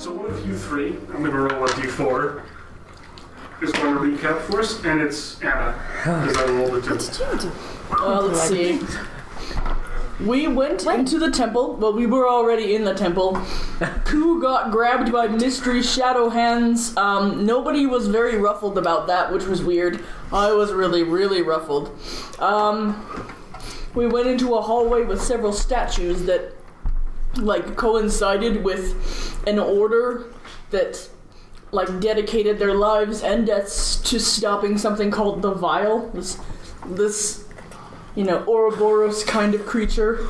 So one of you three, I'm going to roll a d4, is going to recap for us, and it's Anna, because I rolled a 2. What did you do? Let's see. We went into the temple. Well, we were already in the temple. Ku got grabbed by mystery shadow hands. Nobody was very ruffled about that, which was weird. I was really, really ruffled. We went into a hallway with several statues that, coincided with an order that, dedicated their lives and deaths to stopping something called the Vile. This Ouroboros kind of creature.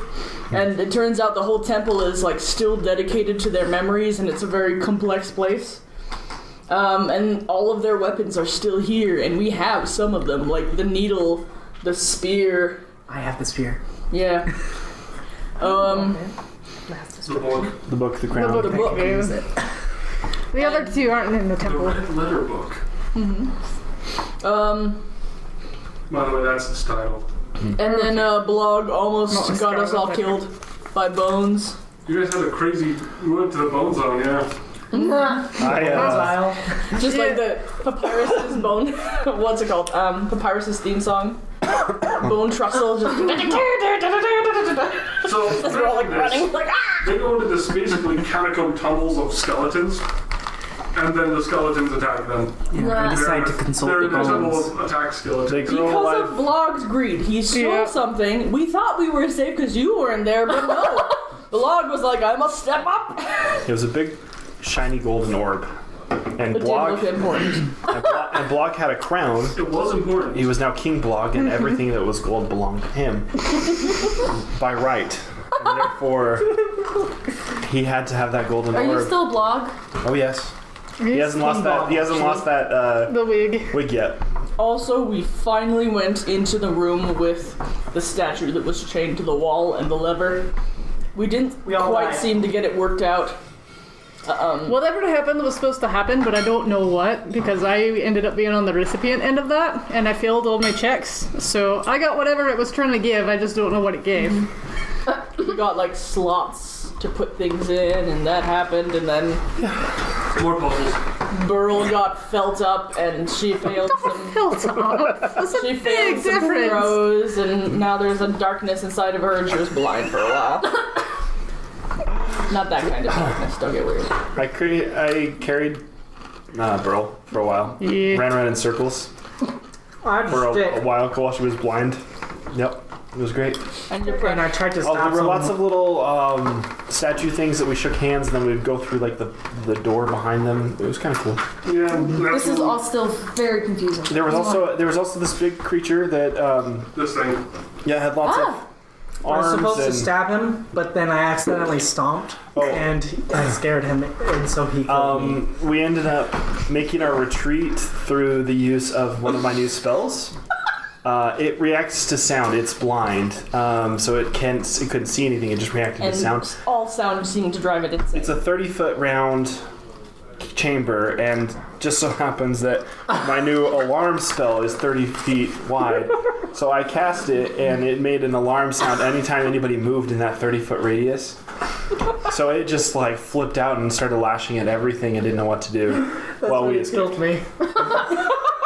And it turns out the whole temple is, still dedicated to their memories, and it's a very complex place. And all of their weapons are still here, and we have some of them, like the needle, the spear. I have the spear. Yeah. The book, the crown. The book. The other two aren't in the The temple. red letter book. Mm-hmm. By the way, that's its title. And then Blog almost got us all killed by Bones. You guys had a crazy... You went to the Bone Zone, yeah. Just like the Papyrus's bone... What's it called? Papyrus's theme song. Bone Trussel. Just... So, as we're all running. They go into this basically catacomb tunnels of skeletons, and then the skeletons attack them. Yeah, we decide to consult They're the in the tunnel bones. of attack skeletons. Because of Blog's greed. He stole something. We thought we were safe because you weren't there, but no. Blog was like, I must step up. It was a big, shiny golden orb. And It Blog, did look important. and Blog had a crown. It was important. He was now King Blog, and everything that was gold belonged to him by right. And therefore, he had to have that golden orb. Are you still Blog? Oh yes. He hasn't lost that. He hasn't lost that The wig. wig yet. Also, we finally went into the room with the statue that was chained to the wall and the lever. We didn't quite seem to get it worked out. Whatever happened was supposed to happen, but I don't know what, because I ended up being on the recipient end of that, and I failed all my checks. So I got whatever it was trying to give, I just don't know what it gave. We got slots to put things in, and that happened, and then More puzzles. Berl got felt up, and she failed some. That's a She big failed some difference. throws, and now there's a darkness inside of her, and she was blind for a while. Not that kind of darkness. Don't get weird. I carried Berl for a while. Yeah. Ran around in circles for a while while she was blind. Yep. It was great. And you're And I tried to stop There were some- lots of little statue things that we shook hands, and then we'd go through the door behind them. It was kind of cool. Yeah, This is all still very confusing. There was also this big creature that this thing. had lots of I was arms supposed to and stab him, but then I accidentally stomped, and I scared him, and so he killed me. we ended up making our retreat through the use of one of my new spells. It reacts to sound. It's blind, so it couldn't see anything. It just reacted to sound. all sound seemed to drive it insane. It's a 30-foot round chamber, and just so happens that my new alarm spell is 30 feet wide. So I cast it, and it made an alarm sound anytime anybody moved in that 30-foot radius. So it just flipped out and started lashing at everything and didn't know what to do. It killed me.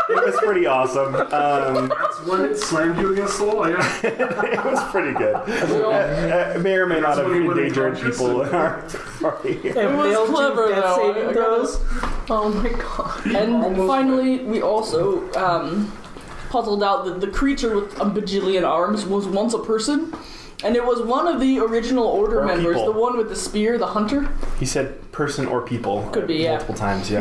It was pretty awesome. That's when it slammed you against the wall, yeah. It was pretty good. It may or may not have endangered people in our party. It was clever, though. Saving throws. Oh my god. And finally, we also puzzled out that the creature with a bajillion arms was once a person. And it was one of the original Order members, people. the one with the spear, the hunter. He said person or people. Could be, yeah. Multiple times, yeah.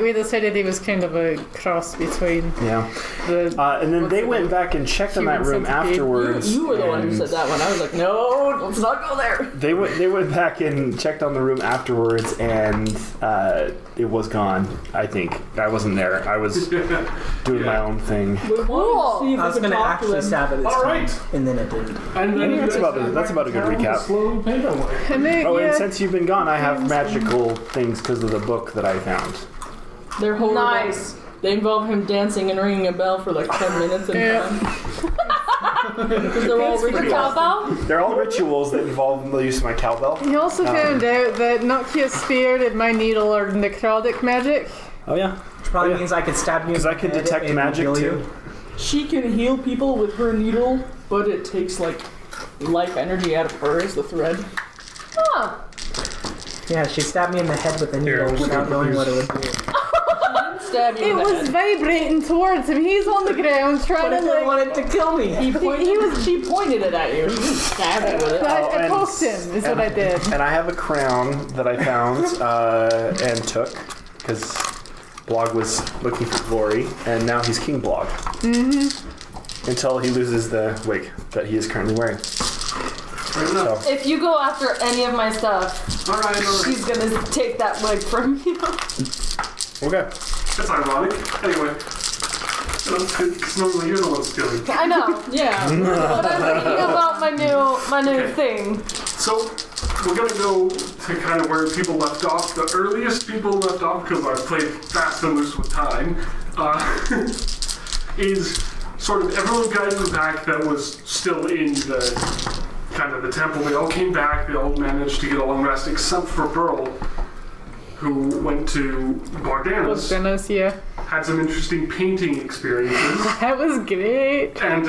We decided he was kind of a cross between Yeah. the... And then they went back and checked on that room Human centipede. afterwards. You were the one who said that one. I was like, no, let's not go there. They went back and checked on the room afterwards, and it was gone. I think I wasn't there. I was doing my own thing. We wanted to see if I was we could going to talk to actually him. stab it this All time, right. and then it didn't. And then That's about a good recap. Slowly paint away. And they, Oh, and since you've been gone, I have magical things because of the book that I found. They're horrible. Nice. They involve him dancing and ringing a bell for 10 minutes at a time. Because they're all The cowbell? They're all rituals that involve the use of my cowbell. He also found out that Nakia's spear and my needle are necrotic magic. Oh yeah, Which probably means I could stab you. because I could detect magic too. She can heal people with her needle, but it takes like life energy out of her as the thread. Huh. Yeah, she stabbed me in the head with a needle without knowing what it would do. Stab you It in the was head. vibrating towards him. He's on the ground trying But I to didn't like. want it to kill me. She pointed it at you. She didn't stab you with it. I and- poked him. Is what I did. And I have a crown that I found and took because Blog was looking for glory, and now he's King Blog. Mm-hmm. Until he loses the wig that he is currently wearing. Fair enough. If you go after any of my stuff, All right. she's gonna take that wig from you. Okay. That's ironic. Anyway. Because normally you're the one stealing. I know. Yeah. But I'm thinking about my new Okay. thing. So, we're going to go to kind of where people left off. The earliest people left off, because I've played fast and loose with time, is sort of everyone guided back that was still in the kind of the temple. They all came back. They all managed to get a long rest, except for Berl, who went to Bardana's, Goodness, yeah. had some interesting painting experiences, That was great. and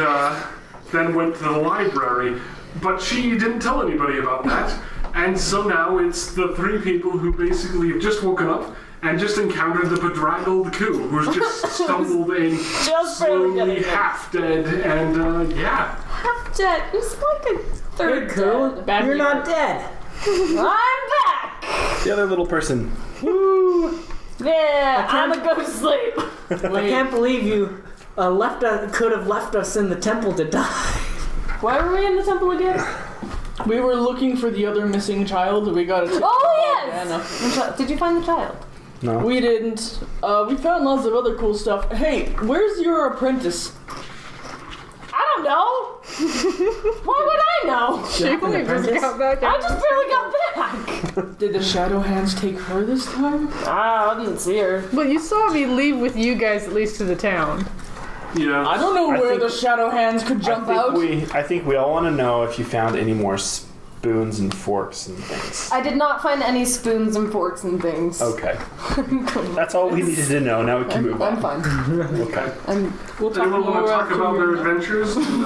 then went to the library. But she didn't tell anybody about that, and so now it's the three people who basically have just woken up and just encountered the bedraggled Ku, who's just stumbled in, Just barely slowly getting half dead, and yeah. Half dead. It's like a Hey, third Ku, dead. Bad you're news. not dead. I'm back. The other little person. Yeah, I'm gonna go to sleep. I can't believe you could have left us in the temple to die. Why were we in the temple again? We were looking for the other missing child. We got a tip Oh from yes. Bardana. Did you find the child? No. We didn't. We found lots of other cool stuff. Hey, where's your apprentice? I don't know. Why would I know? She only just got back. I just barely got back. Did the Shadow Hands take her this time? I didn't see her. Well, you saw me leave with you guys at least to the town. Yeah. I don't know I where think- the Shadow Hands could jump out. I think we all want to know if you found any more spoons and forks and things. I did not find any spoons and forks and things. Okay. That's all we needed to know. Now we can move I'm on. fine. Okay. We'll talk Anyone want more to talk after about their we're done. adventures and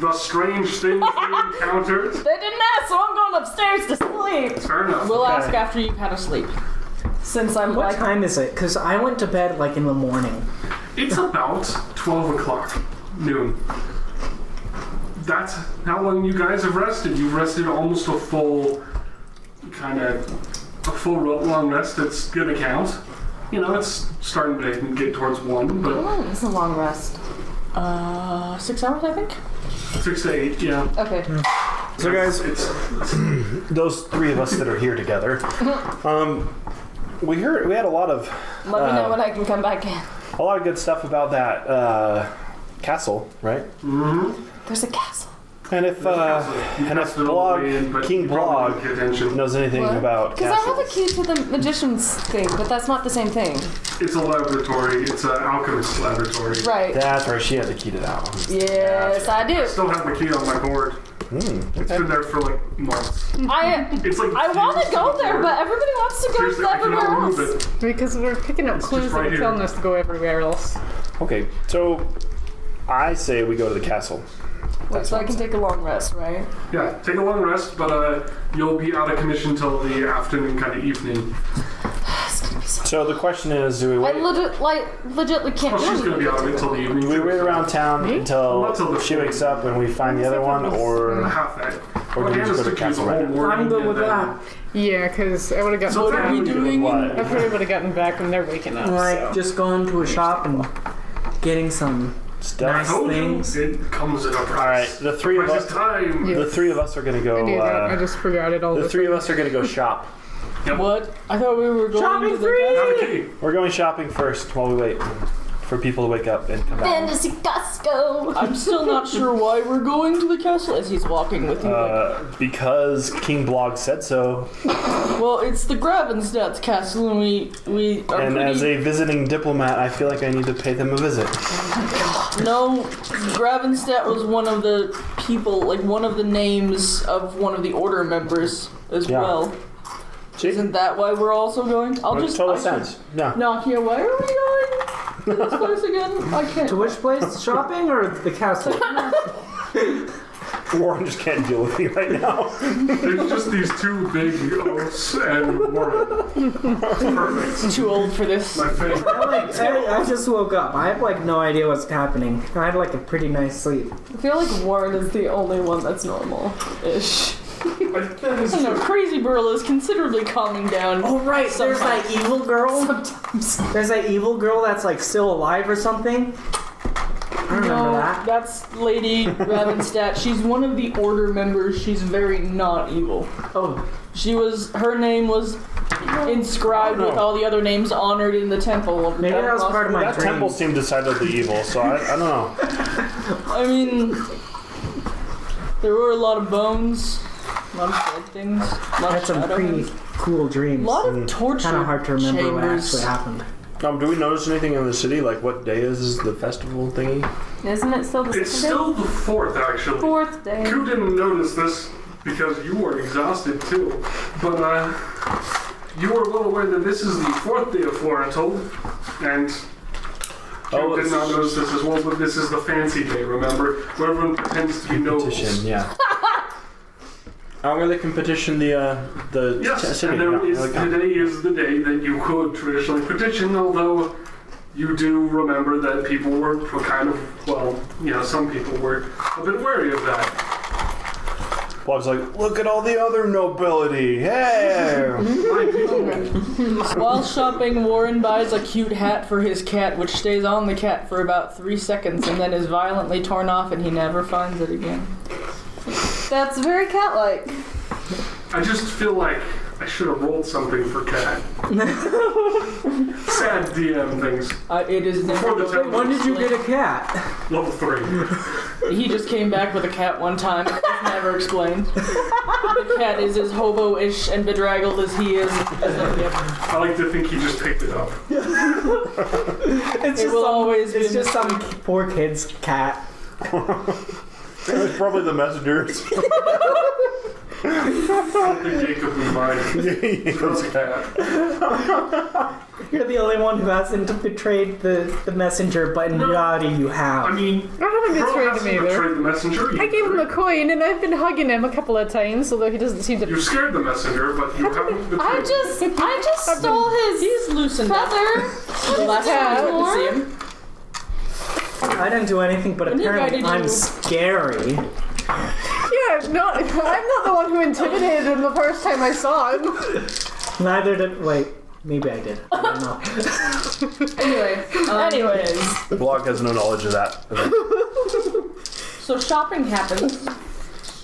the strange things they encountered? They didn't ask, so I'm going upstairs to sleep. Fair enough. We'll Okay. ask after you've had a sleep. Since I'm What like, time is it? Because I went to bed like in the morning. It's about 12 o'clock, noon. That's how long you guys have rested. You've rested almost a full, long rest. That's gonna count. You know, it's starting to get towards 1, but oh, it's a long rest. 6 hours, I think. 6 to 8, yeah. Okay. So guys, It's those three of us that are here together, we had a lot of Let me know when I can come back in. good stuff about that castle, right? There's a castle. And if King Blog knows anything What? about Because I have a castles, key to the magician's thing, but that's not the same thing. It's a laboratory. It's an alchemist laboratory. Right. that's where she has the key to that one. Yes, I do. Still have the key on my board. It's been there for like months. It's like I want to go there, but everybody wants to go Seriously, I everywhere cannot move else. it. Because we're picking up clues just that right are here. telling us to go everywhere else. Okay, so I say we go to the castle. Wait, so I can take a long rest, right? Yeah, take a long rest, but you'll be out of commission till the afternoon, kind of evening. It's gonna be so. So the question is, do we I wait? legitly can't. Well, she's gonna be out of it till the evening. Do we wait around town Me? until Not till the she wakes up and we find the other one, or half that. Or do we just go to Hannah's took you castle the right whole now? morning, I'm good and with then- that. Yeah, because I would have gotten. So What are we then- doing? What? I probably would have gotten back when they're waking up. Like So. just going to a shop and getting some Stuff. nice Told you, things. it comes at a price. All right, the three of Price us. is time. Yeah. The three of us are gonna I knew that. I go. just forgot it all. The three of us are gonna go shop. What? I thought we were going Shopping to the free! Have a key. We're going shopping first while we wait for people to wake up and come back. Fantasy Costco. I'm still not sure why we're going to the castle as he's walking with you. Because King Blog said so. Well, it's the Gravenstadt's castle, and we are And pretty... as a visiting diplomat, I feel like I need to pay them a visit. No, Gravenstadt was one of the people, like one of the names of one of the order members as well. See? Isn't that why we're also going? Makes total sense. Yeah. Nakia, why are we going to this place again? I can't. To which place? Shopping or the castle? Warren just can't deal with me right now. There's just these two big oaks and Warren. Perfect. Too old for this. My favorite. I just woke up. I have like no idea what's happening. I had like a pretty nice sleep. I feel like Warren is the only one that's normal-ish. That is I know, true. Crazy Berl is considerably calming down. Oh right, there's Sometimes. that evil girl. There's that evil girl that's like still alive or something. I remember No, that. that's Lady Ravenstadt. She's one of the order members. She's very not evil. Oh, Her name was inscribed with all the other names honored in the temple. Of the maybe that was part of my That temple dreams. seemed decidedly evil, so I don't know. I mean, there were a lot of bones, a lot of dead things, a I lot had of some shadow pretty hands. cool dreams. A lot of torture Kind of hard to remember what chambers. actually happened. Do we notice anything in the city? Like what day is the festival thingy? Isn't it still the It's second still the 4th, actually. day? Fourth day. You didn't notice this because you were exhausted too, but you were well aware that this is the 4th day of Florentold, and you did not notice this as well, but this is the fancy day, remember? Where everyone pretends to be nobles. Petition, yeah. Where they can petition the Yes, city. and there is, Yeah. today is the day that you could traditionally petition, although you do remember that people were kind of, well, some people were a bit wary of that. Blog's like, look at all the other nobility. Hey! My people, While shopping, Warren buys a cute hat for his cat, which stays on the cat for about 3 seconds and then is violently torn off, and he never finds it again. That's very cat-like. I just feel like I should have rolled something for Cat. Sad DM things. It is Before the never. temple. When did you get a cat? Level 3. He just came back with a cat one time. It's never explained. The cat is as hobo-ish and bedraggled as he is. I like to think he just picked it up. It's It will always It's be just some poor kid's cat. It's probably the messengers. I don't think Jacob would mind. Girl's cat. You're the only one who hasn't betrayed the messenger, but in reality you have. I mean, I haven't Pearl betrayed hasn't him either. betrayed the messenger. I gave him a coin and I've been hugging him a couple of times, although he doesn't seem to. You scared the messenger, but you haven't betrayed I him. just stole his He's loosened up. feather. The last time we went to see him. I didn't do anything, but When he apparently guided I'm you- scary. Yeah, no, I'm not the one who intimidated him the first time I saw him. Neither did. Wait, maybe I did. I don't know. Anyway, Anyways, The blog has no knowledge of that. so shopping happens.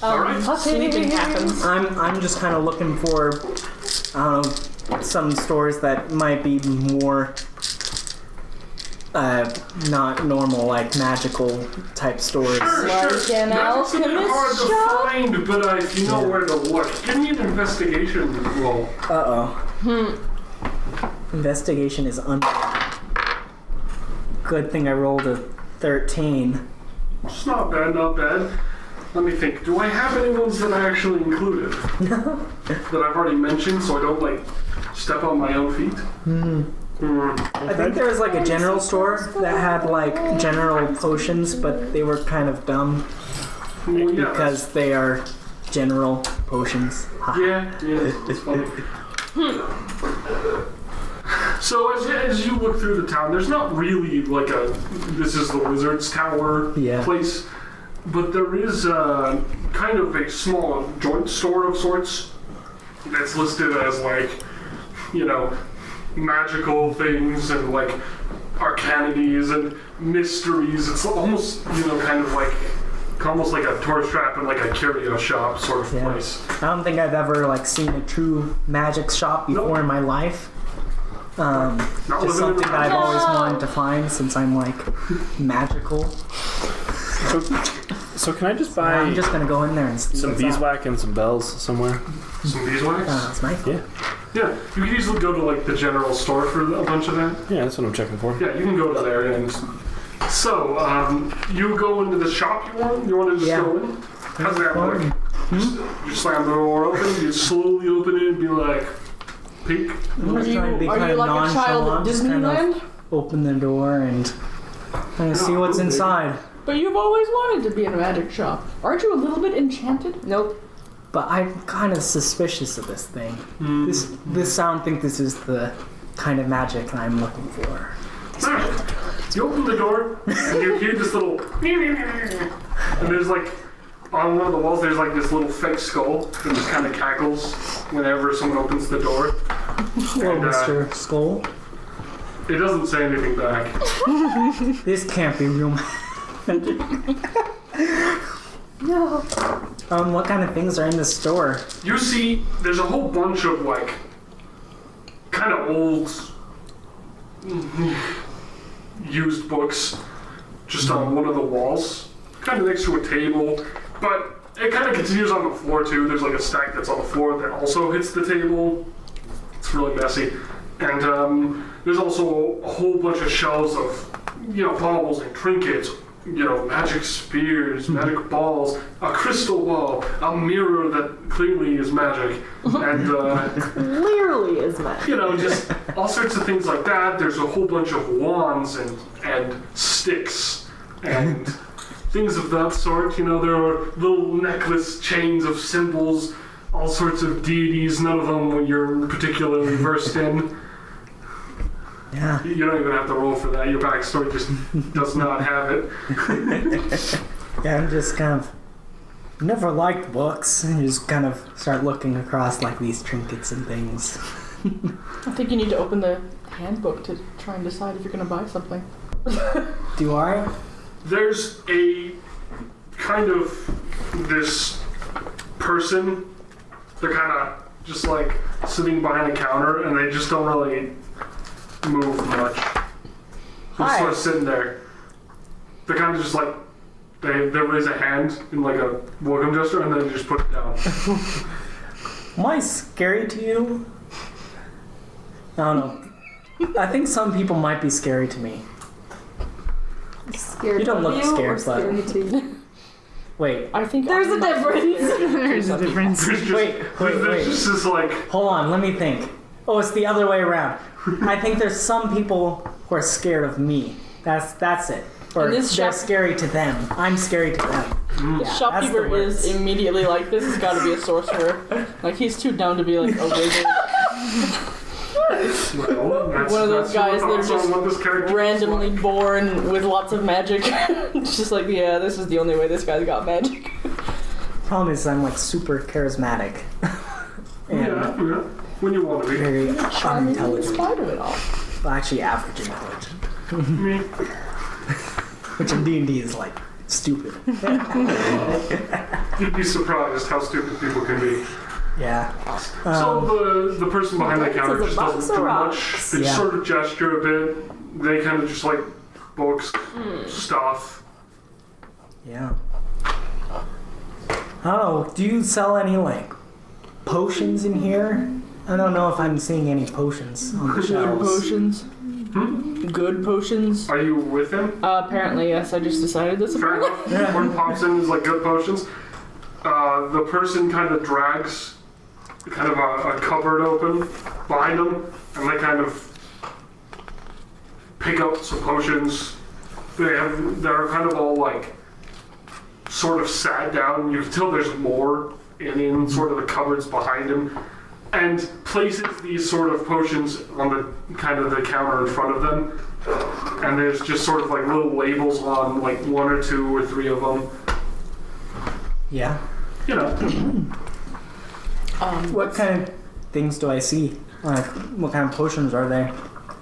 Alright. Sleeping happens. I'm just kind of looking for, I don't know, some stores that might be more, not normal, like magical type stores. Sure. Like an Magic's a bit alchemist hard to shop? find, but if you know where to look, give me an investigation roll. Investigation is Good thing I rolled a 13. It's not bad, not bad. Let me think. Do I have any ones that I actually included? That I've already mentioned, so I don't step on my own feet? I think there was like a general store that had like general potions, but they were kind of dumb Well, yeah, because they are general potions. Ha. Yeah, it's funny. So as you look through the town, there's not really like this is the Wizard's Tower place, but there is kind of a small joint store of sorts that's listed as magical things and arcanities and mysteries. It's almost kind of almost like a tourist trap and like a curio shop sort of place. I don't think I've ever seen a true magic shop before in my life. Not Just living something in that the I've always wanted to find since I'm like magical. So can I just buy I'm just gonna go in there and see some what's up. beeswax and some bells somewhere? Some beeswax? That's my Yeah. Yeah, you can easily go to like the general store for a bunch of that. Yeah, that's what I'm checking for. Yeah, you can go to there and. So, you go into the shop you wanted to just go in? How's that work? You slam the door open, you slowly open it and be like, peek. I'm Are just you, trying to be are kind you of like a child at nonchalant, kind Disneyland? of open the door and kind of see what's inside. But you've always wanted to be in a magic shop. Aren't you a little bit enchanted? Nope. But I'm kind of suspicious of this thing. This I don't think this is the kind of magic I'm looking for. Alright. You open the door and you hear this little and there's like on one of the walls there's like this little fake skull that just kind of cackles whenever someone opens the door. Hello, And, Mr. Skull. It doesn't say anything back. This can't be real magic. No. What kind of things are in the store? You see there's a whole bunch of like kind of old used books just on one of the walls, kind of next to a table, but it kind of continues on the floor too. There's like a stack that's on the floor that also hits the table. It's really messy. And there's also a whole bunch of shelves of, baubles and trinkets, magic spears, magic balls, a crystal ball, a mirror that clearly is magic, and Clearly is magic. just all sorts of things like that. There's a whole bunch of wands and sticks and things of that sort. There are little necklace chains of symbols, all sorts of deities, none of them you're particularly versed in. Yeah. You don't even have to roll for that. Your backstory just does not have it. Yeah, I'm just kind of never liked books and just kind of start looking across like these trinkets and things. I think you need to open the handbook to try and decide if you're going to buy something. Do I? There's a kind of this person. They're kind of just like sitting behind a counter and they just don't really move much. They're sort of sitting there. They're kind of just like they raise a hand in like a welcome gesture and then just put it down. Am I scary to you? I don't know. I think some people might be scary to me. Scared You don't of look you scared, or but- scary to you? Wait, I think There's a difference. There's a difference. There's just, wait. There's just this like Hold on, let me think. Oh, it's the other way around. I think there's some people who are scared of me. That's it. Or And this they're shop- scary to them. I'm scary to them. Shopkeeper That's the words. is immediately like, this has got to be a sorcerer. Like, he's too dumb to be like a wizard. that's, One of those that's your guys that are thoughts on just what this character is Randomly like. born with lots of magic. It's just like, yeah, this is the only way this guy's got magic. Problem is, I'm like super charismatic. and Yeah. When you want to be. very Charming in unintelligent. spite of it all. Well, actually, average intelligent. Me. Which in D&D is like stupid. You'd be surprised how stupid people can be. Yeah. So the person behind the This counter is a just box doesn't of do rocks. much. They Yeah. sort of gesture a bit. They kind of just like books, stuff. Yeah. I don't know. Do you sell any like potions in here? I don't know if I'm seeing any potions on the Good shelves. potions. Good potions. Are you with him? Apparently, yes. I just decided this. Fair enough. One pops in is like good potions. The person kind of drags kind of a cupboard open behind them, and they kind of pick up some potions. They're kind of all like sort of sat down. You can tell there's more in sort of the cupboards behind him, and places these sort of potions on the kind of the counter in front of them. And there's just sort of like little labels on like 1 or 2 or 3 of them. Yeah. What kind of things do I see? Like, what kind of potions are they?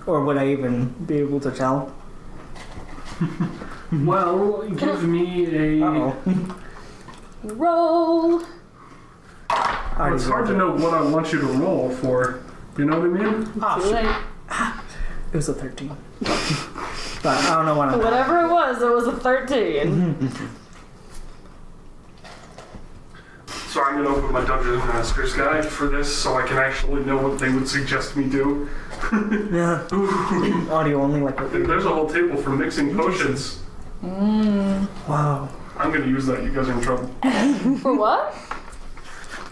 Or would I even be able to tell? Well, give me a. Uh-oh. Roll. It's hard to know what I want you to roll for. You know what I mean? Oh, Too shit. late. It was a 13. But I don't know what I'm Whatever it was a 13. So I'm going to open my Dungeon Master's Guide for this so I can actually know what they would suggest me do. Yeah. Audio only, like what There's a whole table for mixing potions. Wow. I'm going to use that. You guys are in trouble. For what?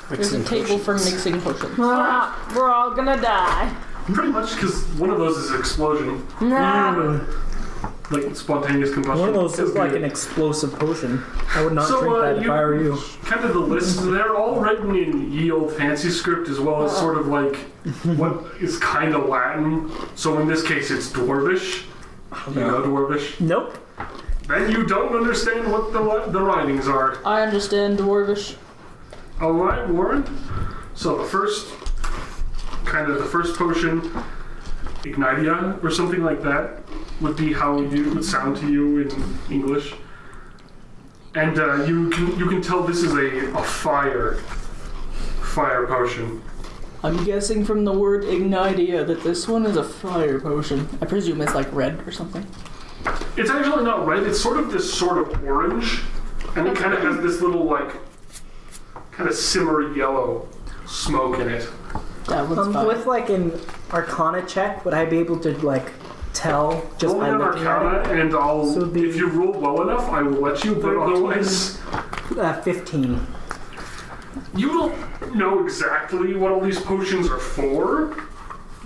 There's a table for mixing potions. We're all gonna die. Pretty much because one of those is explosion. Like spontaneous combustion. One of those is like good. an explosive potion. I would not drink that if I were you. Kind of the list, they're all written in ye old fancy script as well as sort of like what is kind of Latin. So in this case it's Dwarvish. You know Dwarvish? Nope. Then you don't understand what the writings are. I understand Dwarvish. Alright, Warren. So the first potion, Ignitia, or something like that, would be how it would sound to you in English. And you can tell this is a fire potion. I'm guessing from the word Ignitia that this one is a fire potion. I presume it's like red or something. It's actually not red, it's sort of this sort of orange, and it kind of has this little like kind of simmery yellow smoke in it. That one's fine. With like an Arcana check, would I be able to like tell just roll by an looking Arcana, at it? and I'll. So the- if you roll well enough, I will let you. But 13. otherwise, 15. you don't know exactly what all these potions are for,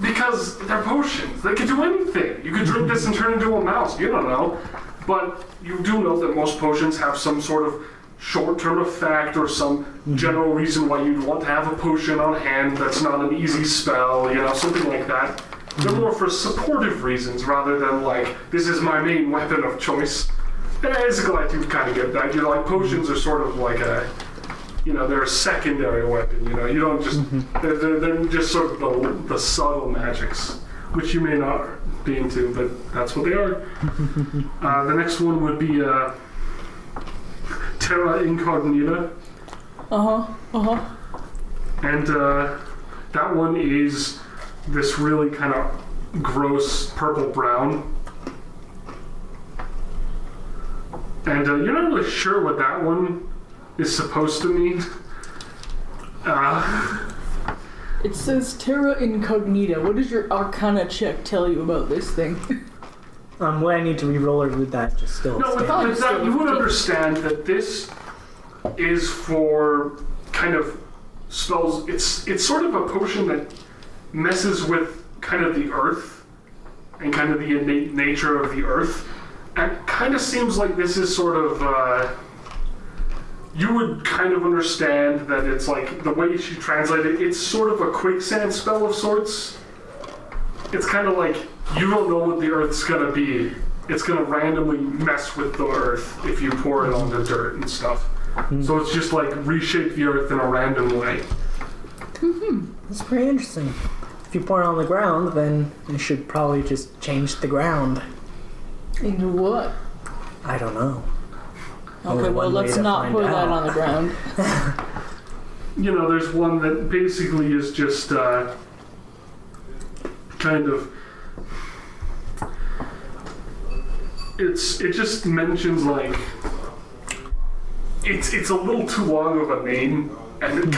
because they're potions. They can do anything. You could drink this and turn into a mouse. You don't know, but you do know that most potions have some sort of short-term effect or some general reason why you'd want to have a potion on hand that's not an easy spell, you know, something like that. They're more for supportive reasons rather than like, this is my main weapon of choice. And as a glad you kind of get that. You're like, potions are sort of like a, you know, they're a secondary weapon, you know. You don't just, they're just sort of the subtle magics, which you may not be into, but that's what they are. The next one would be, Terra Incognita. And that one is this really kind of gross purple-brown. And you're not really sure what that one is supposed to mean. It says Terra Incognita. What does your Arcana check tell you about this thing? Would I need to re-roll or would that just still No, stand? with that, you would understand that this is for kind of spells. It's sort of a potion that messes with kind of the earth and kind of the innate nature of the earth. And it kind of seems like this is sort of, you would kind of understand that it's like, the way she translated it, it's sort of a quicksand spell of sorts. It's kind of like, you don't know what the earth's gonna be. It's gonna randomly mess with the earth if you pour it on the dirt and stuff. So it's just like reshape the earth in a random way. That's pretty interesting. If you pour it on the ground, then you should probably just change the ground. Into what? I don't know. Okay, Only well, one way let's to not find put that out. on the ground. You know, there's one that basically is just kind of. It just mentions like it's a little too long of a name, and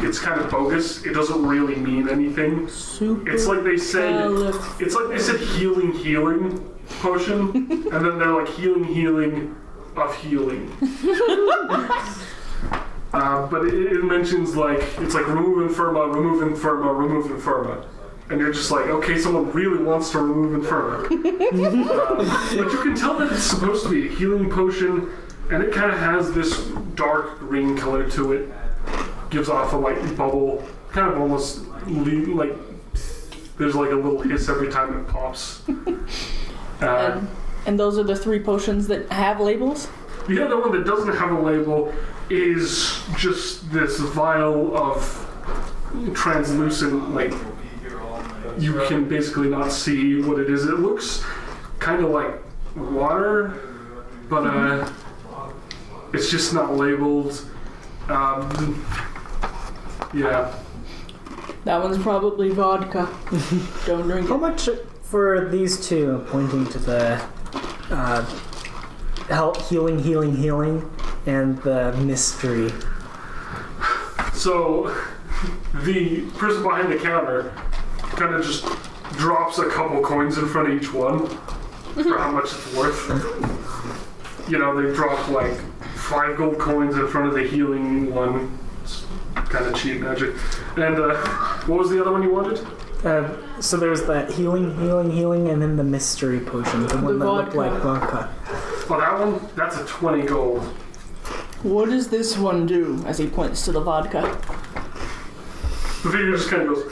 it's kind of bogus. It doesn't really mean anything. It's like they said healing potion, and then they're like healing of healing. But it mentions like it's like remove infirma, remove infirma, remove infirma. And you're just like, okay, someone really wants to remove Inferno. But you can tell that it's supposed to be a healing potion, and it kind of has this dark green color to it. Gives off a light bubble, kind of almost like there's like a little hiss every time it pops. And those are the 3 potions that have labels? The other one that doesn't have a label is just this vial of translucent, like, you can basically not see what it is. It looks kind of like water, but it's just not labeled. Yeah. That one's probably vodka. Don't drink How it. much For these two, pointing to the healing, and the mystery. So, the person behind the counter kind of just drops a couple coins in front of each one for how much it's worth. You know, they drop like 5 gold coins in front of the healing one. It's kind of cheap magic. And what was the other one you wanted? So there's that healing, and then the mystery potion, the one that looked like vodka. Oh, that one? That's a 20 gold. What does this one do? As he points to the vodka. The figure just kind of goes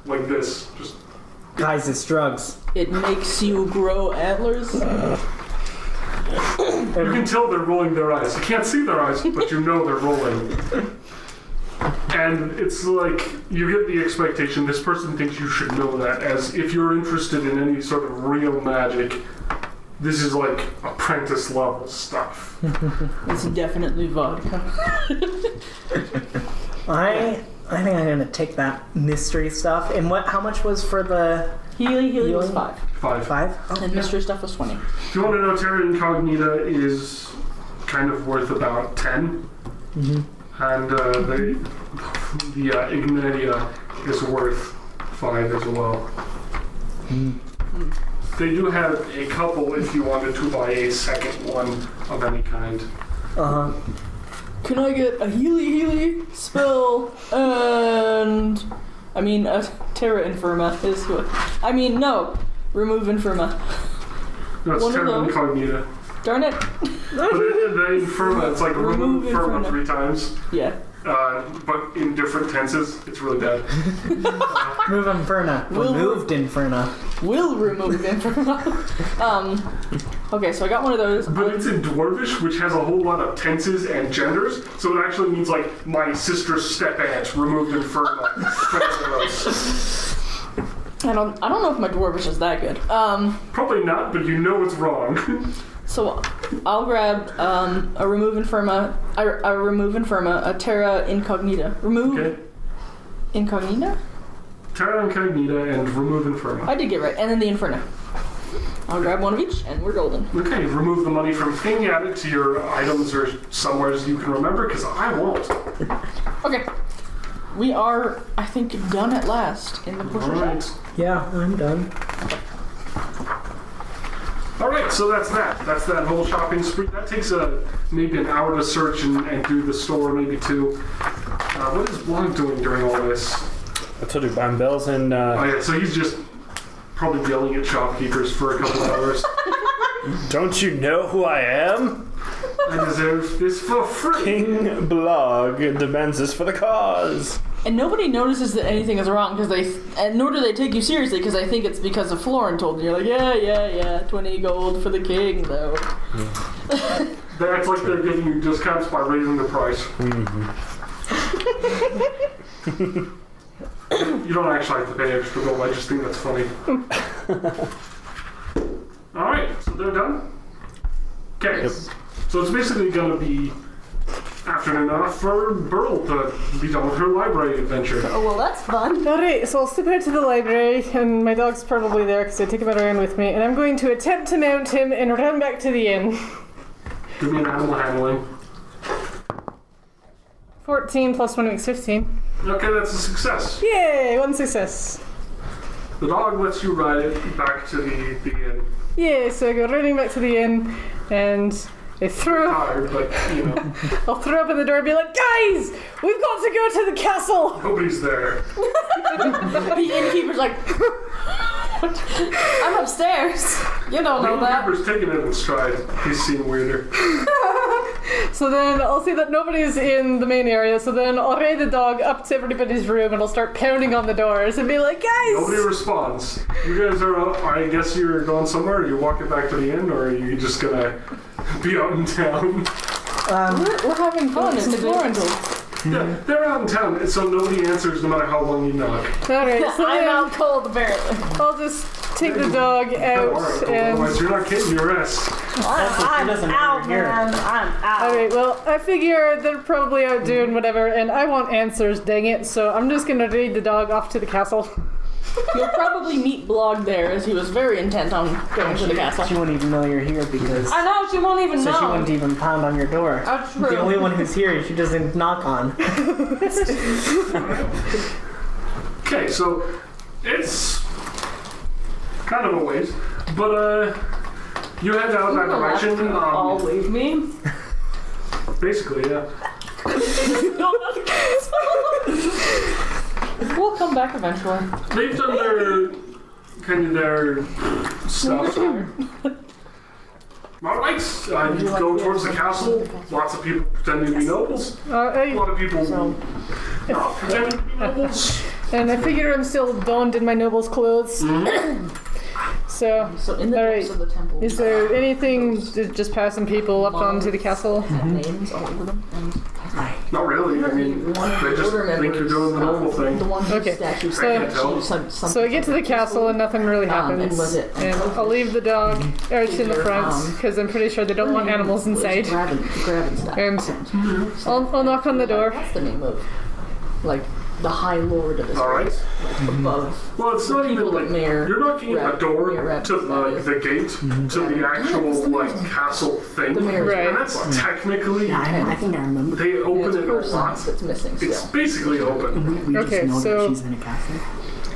like this. Just. Guys, it's drugs. It makes you grow antlers. You can tell they're rolling their eyes. You can't see their eyes, but you know they're rolling. And it's like, you get the expectation, this person thinks you should know that, as if you're interested in any sort of real magic, this is like apprentice level stuff. It's definitely vodka. I think I'm gonna take that mystery stuff. And how much was for the Healing was 5. 5. 5? Oh, And mystery stuff was 20. If you want to know, Terra Incognita is kind of worth about 10. Mm-hmm. And the Ignatia is worth 5 as well. They do have a couple if you wanted to buy a second one of any kind. Uh-huh. Can I get a healy spell and... I mean, a Terra Infirma is what... I mean, no. Remove Infirma. No, it's One of Terra those. Incognita. Darn it. But the Infirma, it's like remove Infirma 3 times. Yeah. But in different tenses. It's really bad. Move Inferna. Removed Inferna. Will remove Infirma. Okay, so I got one of those. But it's in Dwarvish, which has a whole lot of tenses and genders, so it actually means like my sister's step-aunt removed Inferna. I don't know if my Dwarvish is that good. Probably not, but you know it's wrong. So I'll grab a remove Infirma, a Terra Incognita. Remove Okay. Incognita? Terra Incognita and remove Inferno. I did get it right. And then the Inferno. I'll grab one of each, and we're golden. Okay, remove the money from thing, add it to your items or somewhere you can remember, because I won't. Okay. We are, I think, done at last in the butcher Alright. shop. Yeah, I'm done. Alright, so that's that. That's that whole shopping spree. That takes maybe an hour to search and do the store, maybe 2. What is Blanc doing during all this? I told you, buying bells and... Oh yeah, so he's just probably yelling at shopkeepers for a couple hours. Don't you know who I am? I deserve this for free. King Blog demands this for the cause. And nobody notices that anything is wrong, and nor do they take you seriously, because they think it's because of Florin told you. You're like, yeah, 20 gold for the king, though. They act like they're giving you discounts by raising the price. You don't actually have to pay extra gold, I just think that's funny. Alright, so they're done? Okay, Yep. so it's basically going to be afternoon off for Berl to be done with her library adventure. Oh, well, that's fun. Alright, so I'll step out to the library, and my dog's probably there because I take him around with me, and I'm going to attempt to mount him and run back to the inn. Give me an animal handling. 14 plus 1 makes 15. Okay, that's a success. Yay, 1 success. The dog lets you ride it back to the inn. Yay, so I go running back to the inn, and I throw... Tired, but, you know, I'll throw up in the door and be like, guys, we've got to go to the castle! nobody's there. The innkeeper's like, I'm upstairs. You don't know The that. innkeeper's taking it in stride. He's seen weirder. So then I'll see that nobody's in the main area, so then I'll raid the dog up to everybody's room and I'll start pounding on the doors and be like, guys! Nobody responds. You guys are, I guess you're going somewhere, are you walking back to the inn, or are you just gonna be out in town? we're having fun. It's Florin told. Yeah, they're out in town, so nobody answers no matter how long you knock. Alright, so I'm then out cold, apparently. I'll just take the dog out and... Otherwise, you're not getting your rest. I'm doesn't out, over here. man. I'm out. Alright, well, I figure they're probably out doing whatever, and I want answers, dang it, so I'm just gonna raid the dog off to the castle. You'll probably meet Blog there, as he was very intent on going to the castle. She won't even know you're here because. I know, she won't even So know. she won't even pound on your door. That's true. The only one who's here, she doesn't knock on. Okay, so it's kind of a ways, but you head out that direction. All leave me. Basically, yeah. We'll come back eventually. They've done their stuff. Alright, you go towards the castle. Lots of people pretending to be nobles. A lot of people not pretending to be nobles. And I figure I'm still donned in my noble's clothes. So in the alright. depths of the temple, Is there anything just passing people up onto the castle? names all over them, and Not really. I mean, they just think you're doing the normal thing. the one whose Okay, statue so- some So I get to the castle and nothing really happens. and was it- And I'll leave the dog out in the front because I'm pretty sure they don't want animals inside. Gravenstein. And I'll knock on the door. That's the name of, like, the High Lord of this Alright. place, like, above. Well, it's not even People like that mayor you're knocking at a door Rab- to like the gate to the actual like castle thing, The mayor's Right. and that's technically I think I remember. they open It's it a person lot. that's missing It's still. basically open. We just Okay, know so- that she's in a castle.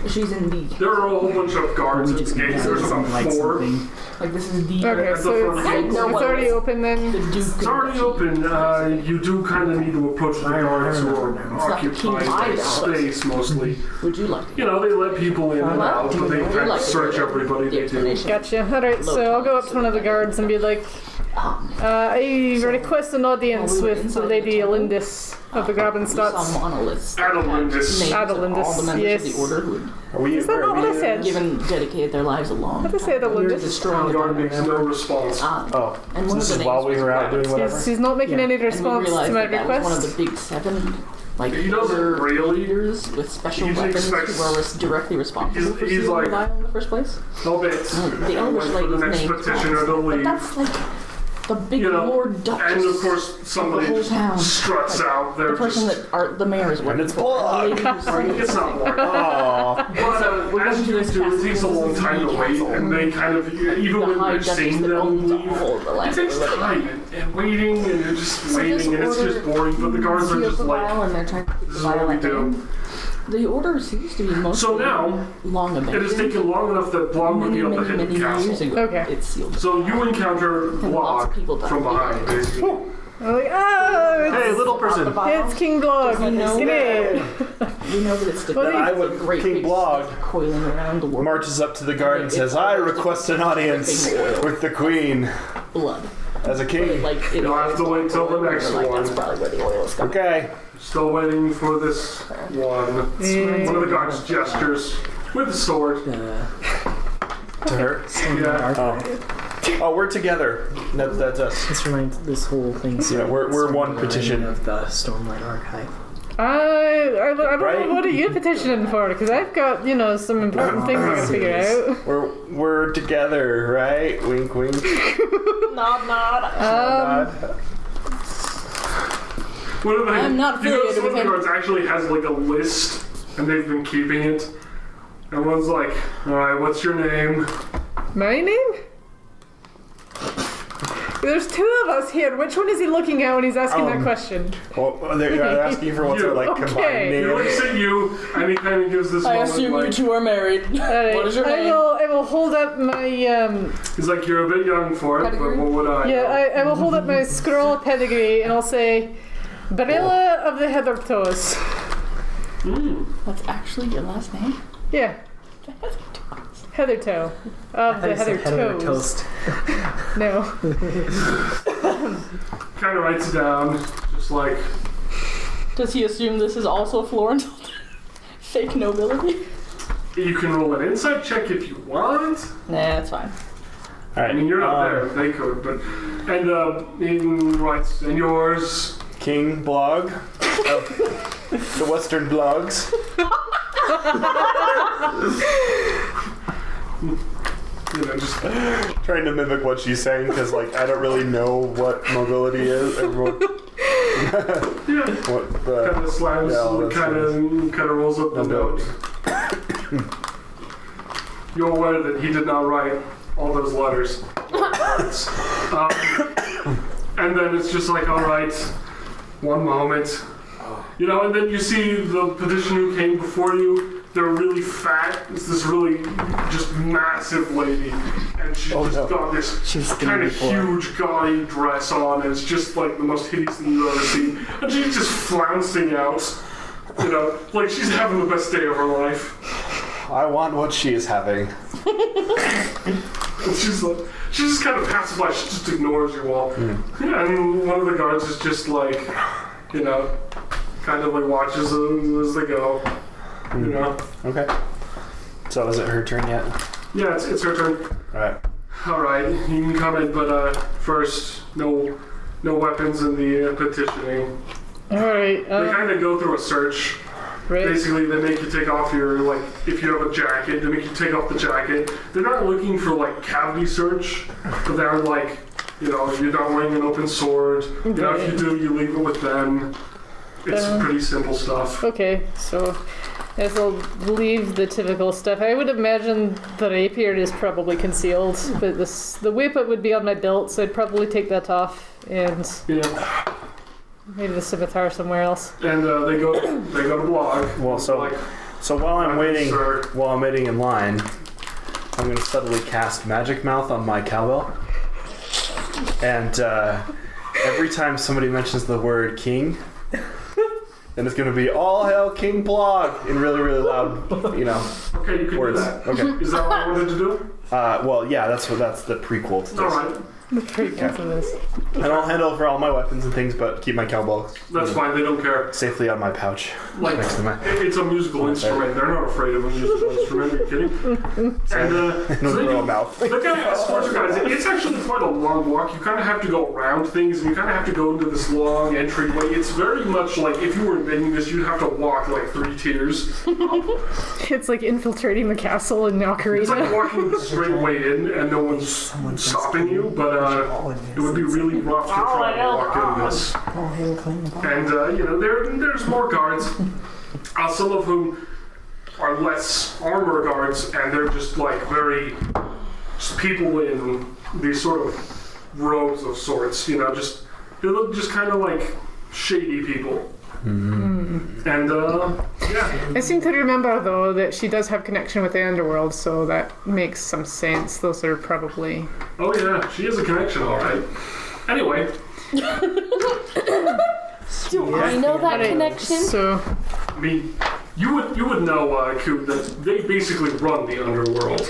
She's in the, There are a whole bunch of guards We at just the know gates. that There's it's about like 4. something. like, this is the, Okay, At the so front gate. it's already open the then. Duke. It's already open. You do kind of need to approach the I guards who remember are now. It's not the king occupying the hideout. space mostly. Would you like You know, they let people in and out, but they kind of search everybody the they do. explanation? Gotcha. Alright, so I'll go up to one of the guards and be like, I request an audience with Lady Elindis of the Some Grabenstadts. monoliths. Adalindis. Names of Adalindis, all the members yes. of the order who had Are we? Is that not what I said? dedicated their lives along. What did I say, You're Adalindis? destroying the Guard makes no member. response. Oh, And so one this of is the while names we was were out doing Gravenstein. whatever. He's not making any And we response realized to my that was one of request. the big 7, like, He doesn't order really. leaders with special He weapons expects- who were directly responsible for he's sealing like- the vial in the first place. No bit. The Elvish For the lady's next name. petitioner to But leave. that's like the big You know, Lord Duchess. and of course somebody the whole just town. struts out. They're the person just, that the mayor is working it's for. Blog. The lady who's it's not more. Oh, But we're as going to you this do, it castle. takes a long time to wait, and they kind of, even The when High they're Duchess seeing that them owns leave, all of the it land takes that we're living on. time, and waiting, and you're just So waiting, this and it's order just boring, but the guards are sealed just the like, vial and they're trying to keep this the is what vial we at do. hand. The order seems to be mostly So now, long it abandoned. has taken long enough that Blog would be able to hit many the years castle. ago. Okay. It's sealed. So you encounter lots Blog of people died. from behind, basically. I'm like, oh, hey, little person. it's King Blog. You know G'day. We know that it's Well, I a would great King big Blog snake coiling around the world. marches up to the guard and says, "I request an audience with the queen Blood. as a king." Like, it You'll have to wait till the next like, one. That's probably where the oil is coming. Okay. Still waiting for this one. One of the guards gestures with the sword. To her. Yeah. Oh, we're together. That's us. This reminds this whole thing. Yeah, we're one petition. of the Stormlight Archive. I don't Right? know, what are you petitioning for? Because I've got, some important things I can figure out. We're together, right? Wink, wink. Nod, nod. One of the, I'm not you know, affiliated some of with the him. guards actually has like a list, and they've been keeping it. And one's like, "All right, what's your name?" My name? There's 2 of us here. Which one is he looking at when he's asking that question? Well, they're asking for what's our like Okay. combined He name. looks at you, and he kind of gives this I moment assume you like, 2 are married. Alright, What is your name? I will hold up my he's like, "You're a bit young for it, Pedigree? but what would I?" yeah, I will hold up my scroll of pedigree and I'll say Barilla of the Heather Toes. That's actually your last name? Yeah. Heather Toe. Of the Heather Toes. Toast. No. Kind of writes it down, just like, Does he assume this is also Florence? Fake nobility? you can roll an insight check if you want. Nah, that's fine. All right. I mean, you're not there. They could, but and he writes, "And yours." King Blog of the Western Blogs. Just Trying to mimic what she's saying because, like, I don't really know what mobility is. Everyone, what kind of slams, yeah, all that kind of rolls up the Nobility. note. you're aware that he did not write all those letters. And then it's just like, all right, one moment. You know, and then you see the petitioner who came before you. They're really fat. It's this really just massive lady. And she's got this kind of huge, gaudy dress on. And it's just like the most hideous thing you've ever seen. And she's just flouncing out. You know, like she's having the best day of her life. I want what she is having. And she just kind of pacifies. She just ignores you all. Yeah, and one of the guards is just like, you know, kind of like watches them as they go. You know. Okay. So is it her turn yet? Yeah, it's her turn. All right, you can come in, but first, no weapons in the petitioning. All right. They kind of go through a search. Right. Basically, they make you take off your, like, if you have a jacket, they make you take off the jacket. They're not looking for, like, cavity search, but they're like, you know, you're not wearing an open sword. You know, if you do, you leave it with them. It's pretty simple stuff. Okay, so I guess I'll leave the typical stuff. I would imagine the rapier is probably concealed, but the weapon would be on my belt, so I'd probably take that off and maybe the scimitar somewhere else. And they go to blog. Well, so while I'm waiting in line, I'm going to subtly cast Magic Mouth on my cowbell, and every time somebody mentions the word king. And it's going to be all hail King Blog in really, really loud, you know, okay, you can words. Do that. Okay. Is that what I wanted to do? Well, yeah, that's the prequel to this. All right. The prequel to this. And I'll hand over all my weapons and things, but keep my cowbell. That's fine. They don't care. Safely on my pouch. Like, next to my. It's a musical instrument. They're not afraid of a musical instrument. Are you kidding? And so they grow a mouth. The guy escorts you guys. It's actually quite a long walk. You kind of have to go around things, and you kind of have to go into this long entryway. It's very much like if you were invading this, you'd have to walk like 3 tiers. It's like infiltrating the castle in Nakia-Goliath. It's like walking the straight way in, and no one's stopping you. But it would be really rough to try to walk in this. And you know, there's more guards. Some of whom are less armor guards, and they're just like just people in these sort of robes of sorts. You know, they look just kind of like shady people. Mm-hmm. And yeah. I seem to remember though that she does have connection with the underworld, so that makes some sense. Those are probably. Oh yeah, she has a connection, all right. Anyway. Do I know that connection? So, I mean, you would know, Ku, that they basically run the underworld.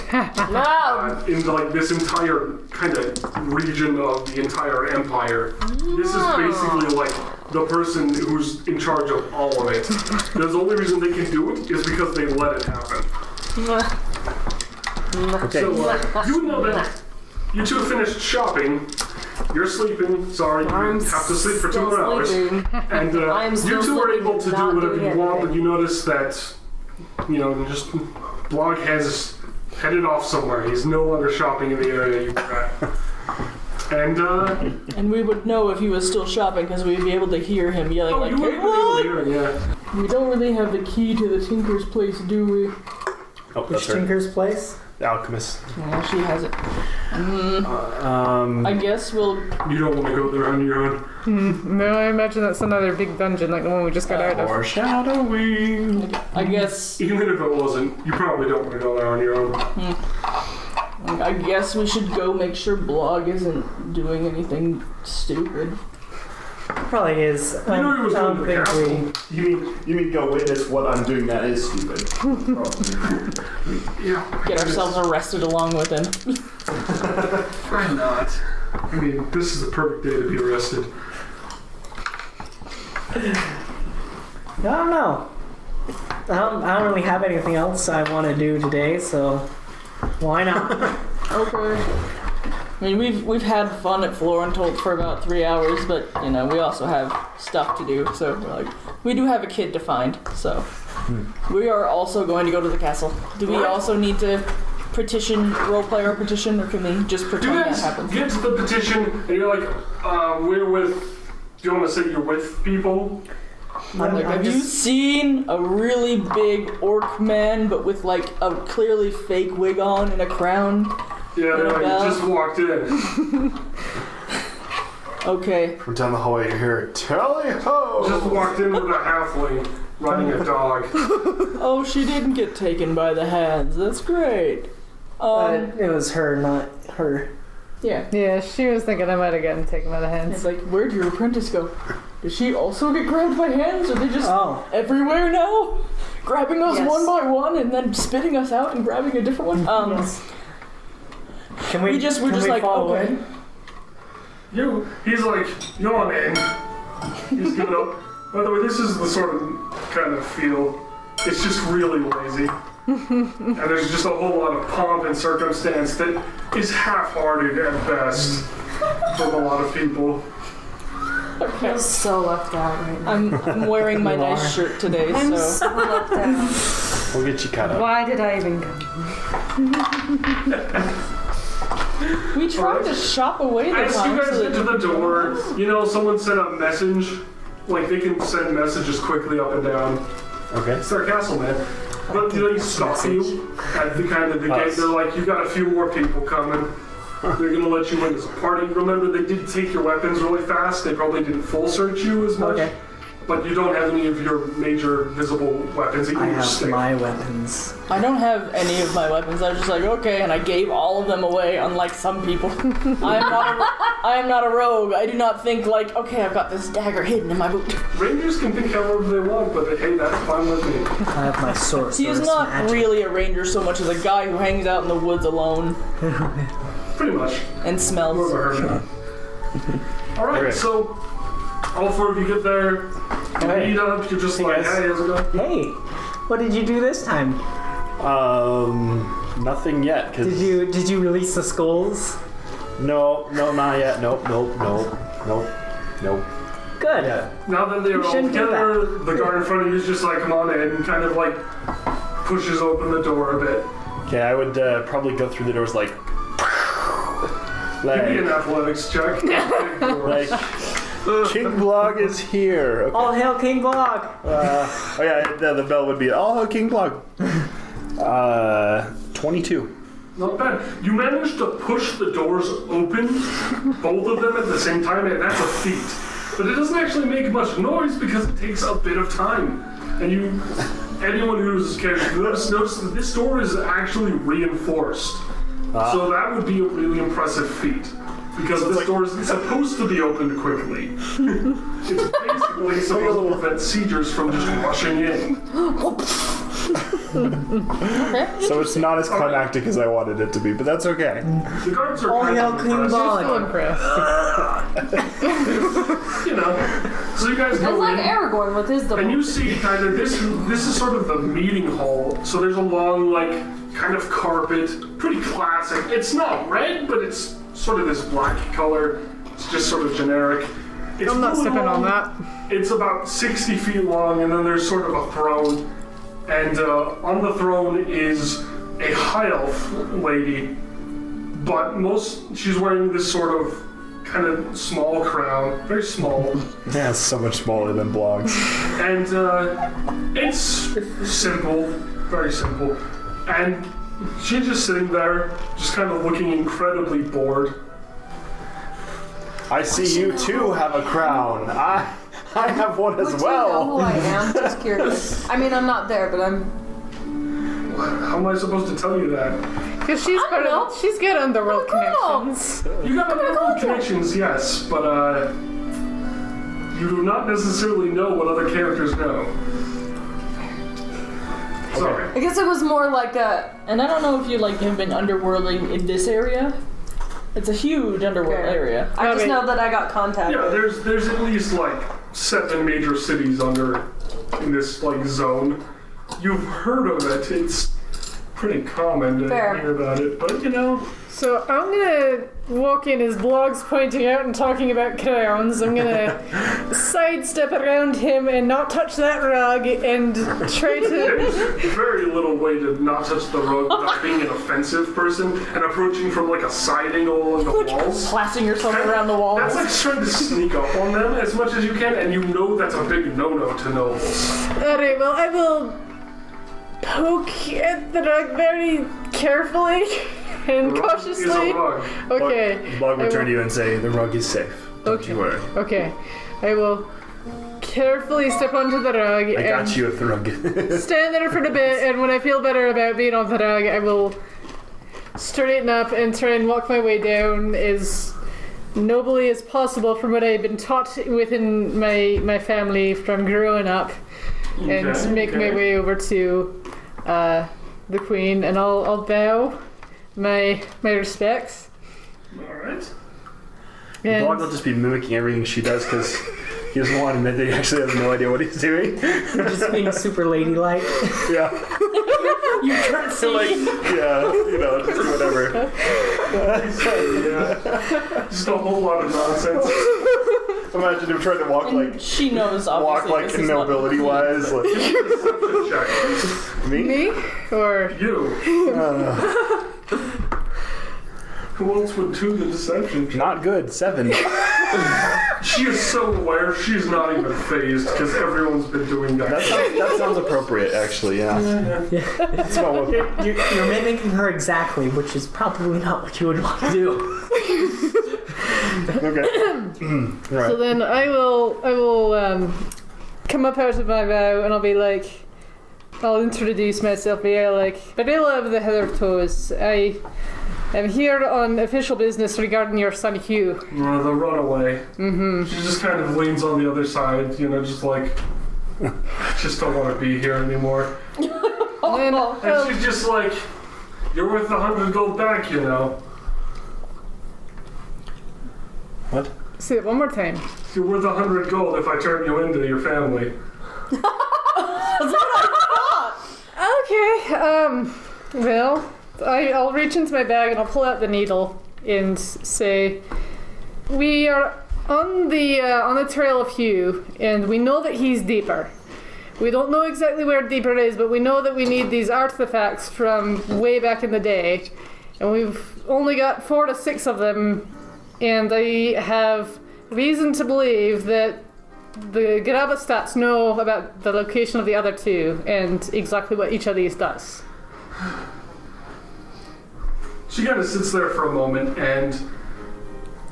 In like this entire kind of region of the entire empire. This is basically like the person who's in charge of all of it. The only reason they can do it is because they let it happen. Okay. So you would know that you two have finished shopping. You're sleeping. Sorry, you have to sleep for 2 more hours. And you two are able to do whatever you want, but you notice that, you know, just Blog has headed off somewhere. He's no longer shopping in the area you were at. And we would know if he was still shopping because we'd be able to hear him yelling like, you would be able to hear him, yeah. We don't really have the key to the Tinker's place, do we? Oh, Which Tinker's place? The Alchemist. Well, she has it. I guess we'll... You don't want to go there on your own. No, I imagine that's another big dungeon like the one we just got out of. Foreshadowing. I guess... Even if it wasn't, you probably don't want to go there on your own. I guess we should go make sure Blog isn't doing anything stupid. Probably is. You know he was going to the castle. You mean go witness what I'm doing that is stupid. Yeah. Get ourselves arrested along with him. Why not? I mean, this is the perfect day to be arrested. I don't know. I don't really have anything else I want to do today, so why not? Okay. I mean, we've had fun at Florentold for about 3 hours, but you know we also have stuff to do. So we do have a kid to find. So we are also going to go to the castle. Do we also need to roleplay our petition, or can we just pretend that happens? Get to the petition, and you're like, we're with. Do you want to say you're with people? Like, have you seen a really big orc man, but with like a clearly fake wig on and a crown? Yeah, they just walked in. Okay. From down the hallway, you hear tally-ho! Just walked in with a halfling running a dog. Oh, she didn't get taken by the hands. That's great. It was her, not her. Yeah. Yeah, she was thinking I might have gotten taken by the hands. It's like, where'd your apprentice go? Did she also get grabbed by hands? Are they just everywhere now? Grabbing us one by one and then spitting us out and grabbing a different one? Yes. Can we're just like, okay. He's like, you're on in. He's giving up. By the way, this is the sort of kind of feel. It's just really lazy. And there's just a whole lot of pomp and circumstance that is half-hearted at best from a lot of people. I feel so left out right now. I'm wearing my nice shirt today, I'm so left out. We'll get you caught up. Why did I even come? We tried to shop away the As you time. guys get to the door, someone sent a message. Like, they can send messages quickly up and down. Okay. It's their castle, man. But they stop you at the kind of the gate. They're like, you got a few more people coming. They're gonna let you in as a party. Remember, they did take your weapons really fast. They probably didn't full search you as much. Okay. But you don't have any of your major visible weapons. I have my weapons. I don't have any of my weapons. I was just like, okay, and I gave all of them away, unlike some people. I am not a rogue. I do not think like, okay, I've got this dagger hidden in my boot. Rangers can think however they want, but hey, that's fine with me. I have my sword. He is not really a ranger so much as a guy who hangs out in the woods alone. Pretty much. And smells. Alright, so all four of you get there. You meet up, you're just like, hey, how's it going? Hey, what did you do this time? Nothing yet. Cause Did you release the skulls? No, not yet. Nope. Good. Yeah. Now that they're all together, the guard in front of you is just like, come on in, and kind of like pushes open the door a bit. Okay, I would probably go through the doors like Give me an athletics check. King Blog is here. Okay. All hail King Blog! The bell would be all hail King Blog. 22. Not bad. You managed to push the doors open, both of them at the same time, and that's a feat. But it doesn't actually make much noise because it takes a bit of time. And anyone who's noticed that this door is actually reinforced. So that would be a really impressive feat. Because this door is supposed to be opened quickly. It's basically supposed to prevent siegers from just rushing in. So it's not as climactic as I wanted it to be, but that's okay. The guards are kind of impressed. So you guys go It's like in, Aragorn with his and you see kind of this is sort of the meeting hall. So there's a long, kind of carpet, pretty classic. It's not red, but it's sort of this black color. It's just sort of generic. I'm not sipping on that. It's about 60 feet long, and then there's sort of a throne. And on the throne is a high elf lady, but she's wearing this sort of kind of small crown, very small. Yeah, it's so much smaller than blogs. And it's simple, very simple. And she's just sitting there, just kind of looking incredibly bored. I see you too have a crown. I have one as Would you know well. who I am? Just curious. I mean, I'm not there, but I'm. How am I supposed to tell you that? Because she's got underworld connections. You got underworld connections, yes, but you do not necessarily know what other characters know. Sorry. I guess it was more like a. And I don't know if you have been underworlding in this area. It's a huge underworld area. I just know that I got contacted. Yeah, there's at least 7 major cities in this zone. You've heard of it. It's pretty common to hear about it, but So So I'm gonna walk in as Blog's pointing out and talking about crowns. I'm gonna sidestep around him and not touch that rug and try to. There's very little way to not touch the rug without being an offensive person and approaching from like a side angle on the walls. Blasting yourself around the walls. That's like trying to sneak up on them as much as you can, and you know that's a big no-no to nobles. Alright, well, I will poke at the rug very carefully and The rug cautiously. is a rug. Okay. Blog will I turn will- to you and say, the rug is safe. Don't you worry. Okay. I will carefully step onto the rug I and got you if the rug is. stand there for a bit, and when I feel better about being on the rug, I will straighten up and try and walk my way down as nobly as possible from what I've been taught within my family from growing up, and make my way over to the Queen, and I'll bow my respects. Alright. And Blog will just be mimicking everything she does because he doesn't want to admit that he actually has no idea what he's doing. You're just being super ladylike. Yeah. You can't see. Like, yeah, you know, just whatever. Yeah. Just a whole lot of nonsense. Imagine him trying to walk And like she knows, walk obviously. like this is not nobility the wise. Like Deception check. me? me? Or You. Who else would do the deception check? Not good. 7. She is so aware she's not even phased because everyone's been doing that. That sounds appropriate, actually. Yeah. Let's go with it. You're mimicking her exactly, which is probably not what you would want to do. Okay. Right. so then I will come up out of my bow, and I'll be like, I'll introduce myself via like Barilla of the Heather Toes. I am here on official business regarding your son Hugh. The runaway. Mm-hmm. She just kind of leans on the other side, you know, just like, just don't want to be here anymore. And, And she's just like, you're worth 100 gold back, you know. What? say it one more time. You're worth 100 gold if I turn you into your family. Okay, well, I'll reach into my bag and I'll pull out the needle and say, we are on the trail of Hugh, and we know that he's deeper. We don't know exactly where deeper is, but we know that we need these artifacts from way back in the day, and we've only got 4 to 6 of them, and I have reason to believe that the Grabastats know about the location of the other 2 and exactly what each of these does. She kind of sits there for a moment and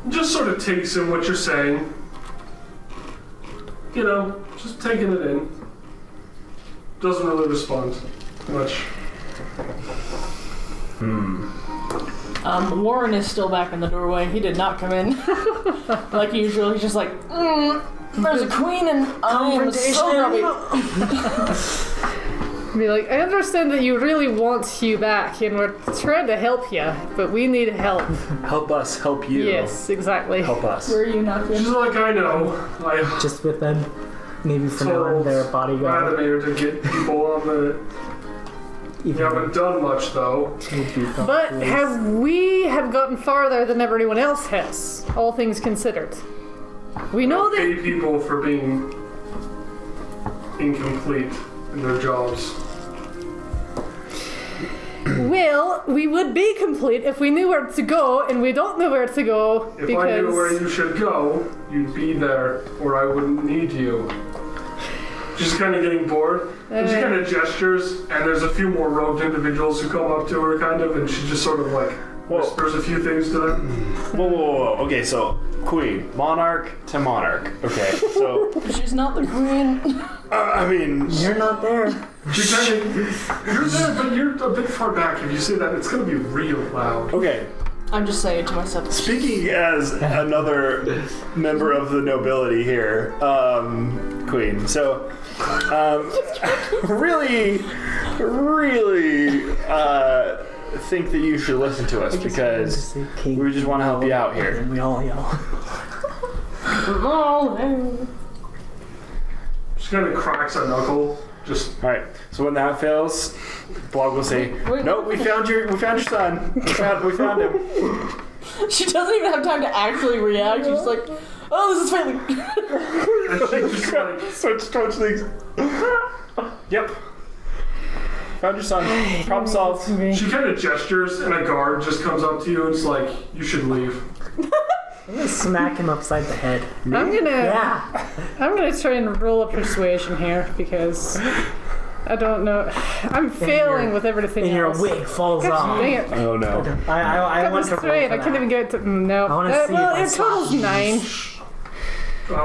just sort of takes in what you're saying. You know, just taking it in. Doesn't really respond much. Warren is still back in the doorway. He did not come in. Like usual, he's just like, there's a queen and I am so happy. Be like, I understand that you really want Hugh back, and we're trying to help you, but we need help. Help us help you. Yes, exactly. Help us. Where are you not She's good? like, I know. I Just with them, maybe for now on told their bodyguard. Vladimir to get people on the... You haven't done much, though. But we have gotten farther than everyone else has, all things considered. We know that... Pay people for being incomplete in their jobs. Well, we would be complete if we knew where to go, and we don't know where to go If because... I knew where you should go, you'd be there, or I wouldn't need you. She's kind of getting bored. And she kind of gestures, and there's a few more robed individuals who come up to her, kind of, and she just sort of like whispers a few things to them. Whoa. Okay, so queen, monarch to monarch. Okay, so She's not the queen. I mean, You're not there. She kind of, you're there, but you're a bit far back. If you say that, it's going to be real loud. okay. I'm just saying to myself. Speaking as another member of the nobility here, queen. So, really, think that you should listen to us because we just want to help you out here. And we all yell. She kind of cracks a knuckle. Just All right. So when that fails, Blog will say, "Nope, we found your son. We found him." She doesn't even have time to actually react. She's like, "Oh, this is failing." And she just like, Starts touch things. Yep. Found your son. Problem solved. she kind of gestures, and a guard just comes up to you and is like, "You should leave." I'm gonna smack him upside the head. I'm gonna Yeah. I'm gonna try and roll a persuasion here because I don't know. I'm failing with everything And your else. wig falls Gosh, off. dang it. Oh no. I That want was to roll straight. for I can't that. even get to no. I wanna see well, if I it totals slap. 9.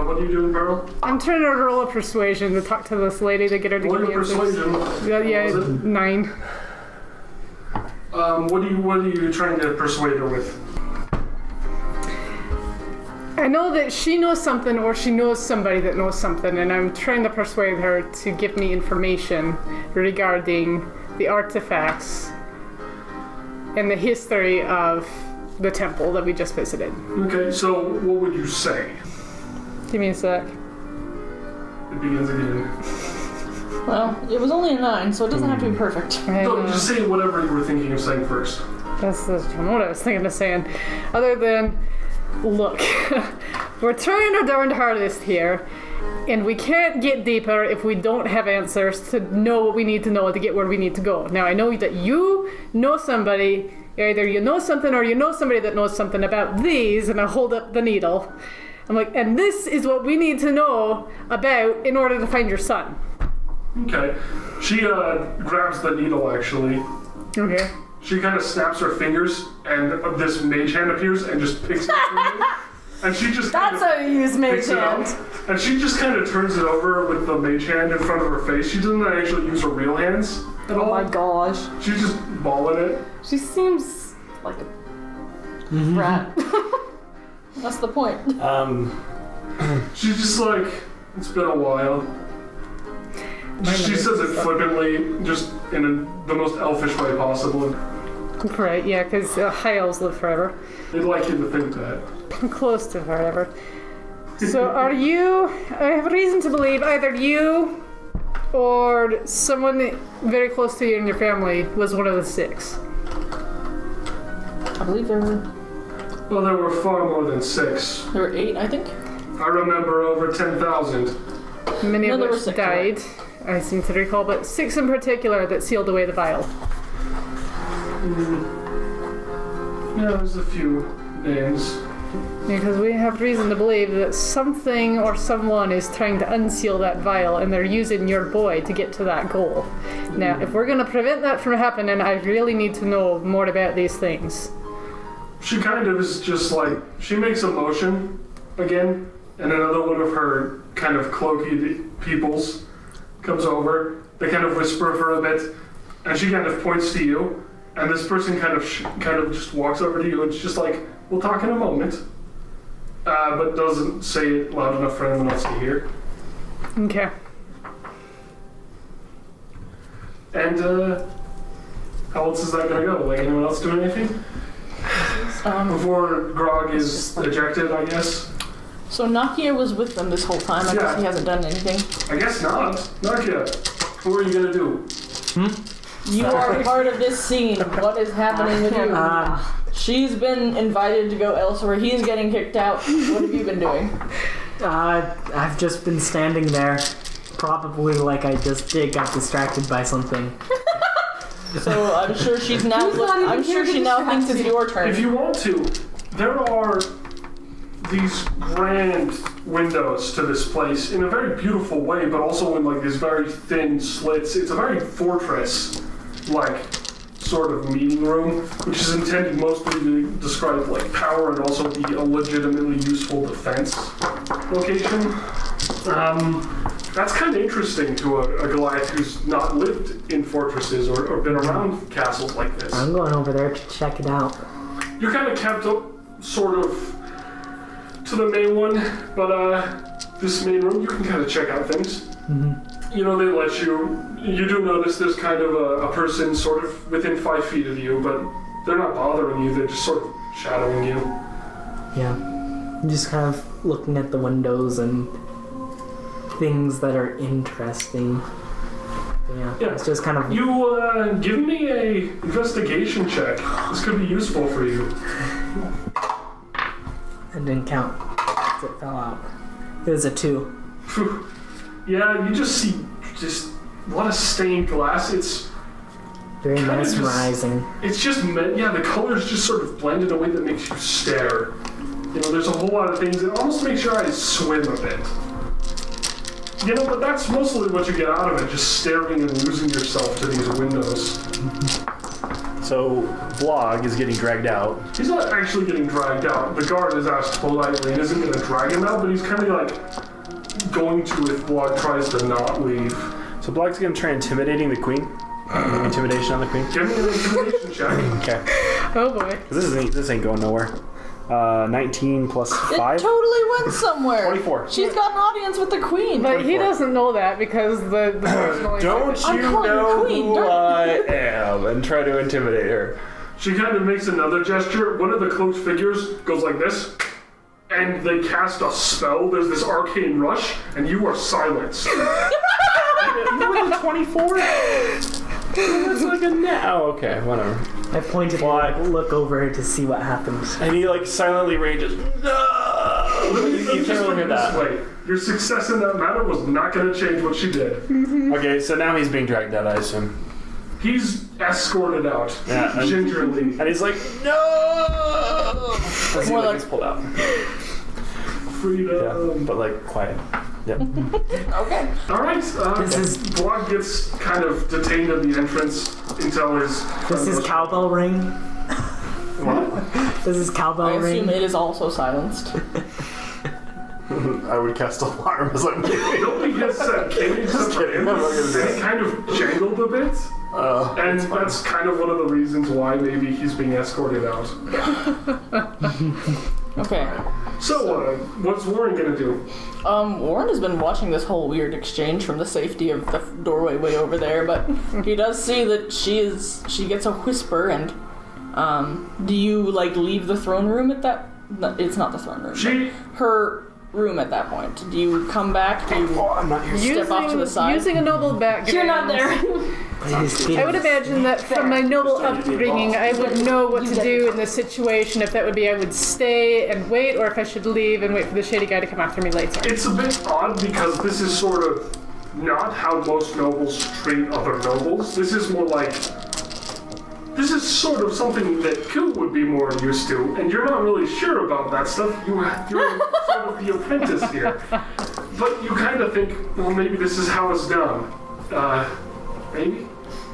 What are you doing, Beryl? I'm trying to roll a persuasion to talk to this lady to get her to Roll give me your answers. persuasion. Yeah, What was it? 9. What are you trying to persuade her with? I know that she knows something or she knows somebody that knows something, and I'm trying to persuade her to give me information regarding the artifacts and the history of the temple that we just visited. Okay, so what would you say? Give me a sec. It begins again. Well, it was only a 9, so it doesn't have to be perfect. I No, know. just say whatever you were thinking of saying first. That's what I was thinking of saying. Other than, look, we're trying our darned hardest here, and we can't get deeper if we don't have answers to know what we need to know to get where we need to go. Now, I know that you know somebody, either you know something or you know somebody that knows something about these, and I hold up the needle. I'm like, and this is what we need to know about in order to find your son. Okay. She grabs the needle, actually. Okay. She kind of snaps her fingers, and this mage hand appears and just picks it up from you. And she just That's how you use mage picks it up. hand. And she just kind of turns it over with the mage hand in front of her face. She doesn't actually use her real hands at Oh all. my gosh. She's just balling it. She seems like a rat. That's the point. She's just like, it's been a while. She says it flippantly, just in the most elfish way possible. Right, yeah, because high elves live forever. They'd like you to think that. Close to forever. So I have reason to believe either you or someone very close to you in your family was one of the 6. I believe there were Well, there were far more than 6. 8, I think. I remember over 10,000. Many No, of there were which 6, died, I seem to recall, but 6 in particular that sealed away the vial. Yeah, there's a few names. Because we have reason to believe that something or someone is trying to unseal that vial and they're using your boy to get to that goal. Now, if we're going to prevent that from happening, I really need to know more about these things. She kind of is just like, she makes a motion again, and another one of her kind of cloaky peoples comes over. They kind of whisper for a bit, and she kind of points to you, and this person kind of just walks over to you and it's just like, we'll talk in a moment, but doesn't say it loud enough for anyone else to hear. Okay. And how else is that gonna go? Like, anyone else doing anything? Before Grog is ejected, I guess. So Nakia was with them this whole time. I guess Yeah. he hasn't done anything. I guess not. Nakia, what are you gonna do? You are part of this scene. What is happening with you? She's been invited to go elsewhere. He's getting kicked out. What have you been doing? I've just been standing there, probably like I just did, got distracted by something. So I'm sure she's now. I'm sure she now thinks it's your turn. If you want to, there are these grand windows to this place in a very beautiful way, but also in like these very thin slits. It's a very fortress-like sort of meeting room, which is intended mostly to describe like power and also be a legitimately useful defense location. That's kind of interesting to a Goliath who's not lived in fortresses or been around castles like this. I'm going over there to check it out. You're kind of kept up sort of to the main one, but this main room, you can kind of check out things. Mm-hmm. You know, they let you do notice there's kind of a person sort of within 5 feet of you, but they're not bothering you, they're just sort of shadowing you. Yeah. I'm just kind of looking at the windows and things that are interesting. Yeah, it's just kind of... You, give me a investigation check. This could be useful for you. It didn't count. It fell out. It was a 2. Phew. Yeah, you just see just a lot of stained glass. It's very kinda mesmerizing. It's just, the colors just sort of blend in a way that makes you stare. You know, there's a whole lot of things that almost makes your eyes swim a bit. You know, but that's mostly what you get out of it, just staring and losing yourself to these windows. So, Vlog is getting dragged out. He's not actually getting dragged out. The guard is asked politely and isn't going to drag him out, but he's kind of like going to if Vlog tries to not leave. So Vlog's going to try intimidating the queen. Intimidation on the queen. Give me an intimidation check. Okay. Oh boy. This ain't going nowhere. 19 plus 5. It totally went somewhere. 24. She's got an audience with the queen. But he doesn't know that because the person only Don't said you I'm calling her know queen, who don't I am? And try to intimidate her. She kind of makes another gesture. One of the cloaked figures goes like this, and they cast a spell. There's this arcane rush, and you are silenced. You were the 24? That's like a net. Oh, okay, whatever. I pointed to look over to see what happened. And he like silently rages. No! Let me You just can't put really it hear this that. way. Your success in that matter was not going to change what she did. Okay, so now he's being dragged out, I assume. He's escorted out, Yeah, and- gingerly. And he's like, no! As he More like like- gets pulled out. Freedom. Yeah, but like quiet. Yep. Okay. All right. This is- Blog gets kind of detained at the entrance until his. This is cowbell ring. What? This is I cowbell assume ring. it is also silenced. I would cast alarm as I'm Nobody has said Katie except for kidding. him. I'm not gonna do It kind of jangled a bit, and that's kind of one of the reasons why maybe he's being escorted out. Okay. So, what's Warren gonna do? Warren has been watching this whole weird exchange from the safety of the doorway way over there, but he does see that she gets a whisper, and do you like leave the throne room at that? No, it's not the throne room. She. Her room at that point. Do you come back? Do you Oh, I'm not here. step off to the side? Using a noble background. You're not there. I would imagine that from my noble upbringing, I would know what to do in this situation. If that would be, I would stay and wait, or if I should leave and wait for the shady guy to come after me later. It's a bit odd because this is sort of not how most nobles treat other nobles. This is more like. This is sort of something that Ku would be more used to, and you're not really sure about that stuff. You're sort of the apprentice here. But you kind of think, well, maybe this is how it's done. Maybe?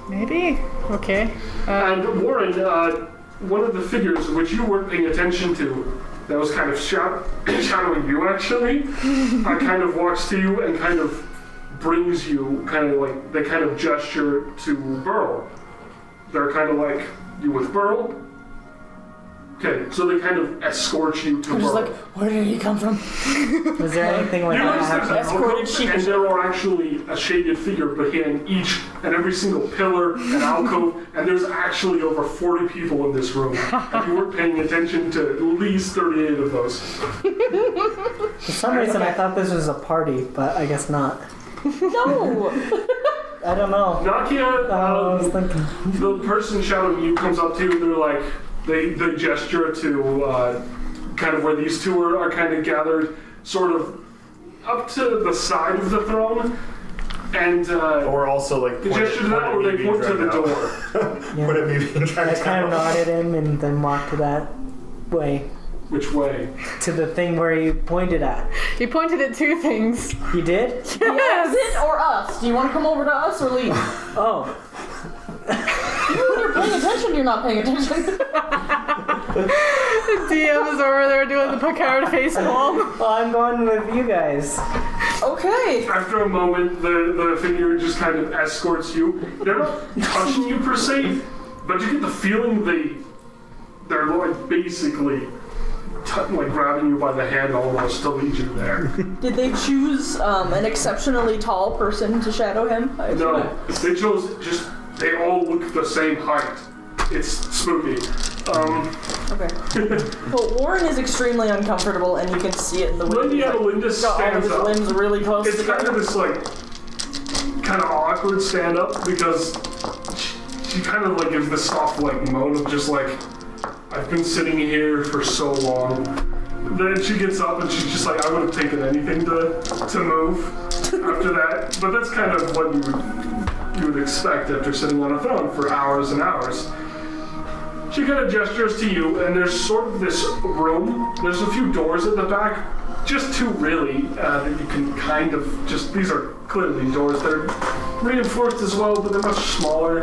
Maybe? Okay. And Warren, one of the figures which you weren't paying attention to, that was kind of shadowing you actually, kind of walks to you and kind of brings you, kind of like, they kind of gesture to Berl. They're kind of like, you with Berl? Okay, so they kind of escort you to I'm just Berl. like, where did he come from? Was there anything like You notice that? there's an Escorted alcove, sheep. and there are actually a shaded figure behind each and every single pillar and alcove, and there's actually over 40 people in this room. And you weren't paying attention to at least 38 of those. For some reason, I thought this was a party, but I guess not. No! I don't know. Nakia, I was thinking. the person shouting you comes up to you, and they're like, they gesture to kind of where these two are kind of gathered, sort of up to the side of the throne, and Or also like they gesture to that, or they point to the door. Would it be being I dragged kind of out? nodded him and then walked to that way. Which way? To the thing where you pointed at. You pointed at two things. You did? Is it or us? Do you want to come over to us or leave? Oh. When you're paying attention, you're not paying attention. DM is over there doing the Picard face palm. Well, I'm going with you guys. Okay. After a moment, the figure just kind of escorts you. They're not touching you per se, but you get the feeling they're like basically like grabbing you by the hand almost to lead you there. Did they choose an exceptionally tall person to shadow him? I assume. No, they chose they all look the same height. It's spooky. Okay. Well, Warren is extremely uncomfortable, and you can see it in the way Lady he's, like, Adelinda got all of stands his up. limbs really close It's together. kind of this like kind of awkward stand up because she kind of like gives this soft like moan of just like, I've been sitting here for so long. Then she gets up and she's just like, I would have taken anything to move after that. But that's kind of what you would expect after sitting on a throne for hours and hours. She kind of gestures to you, and there's sort of this room. There's a few doors at the back, just two really, that you can kind of just, these are clearly doors. They're reinforced as well, but they're much smaller.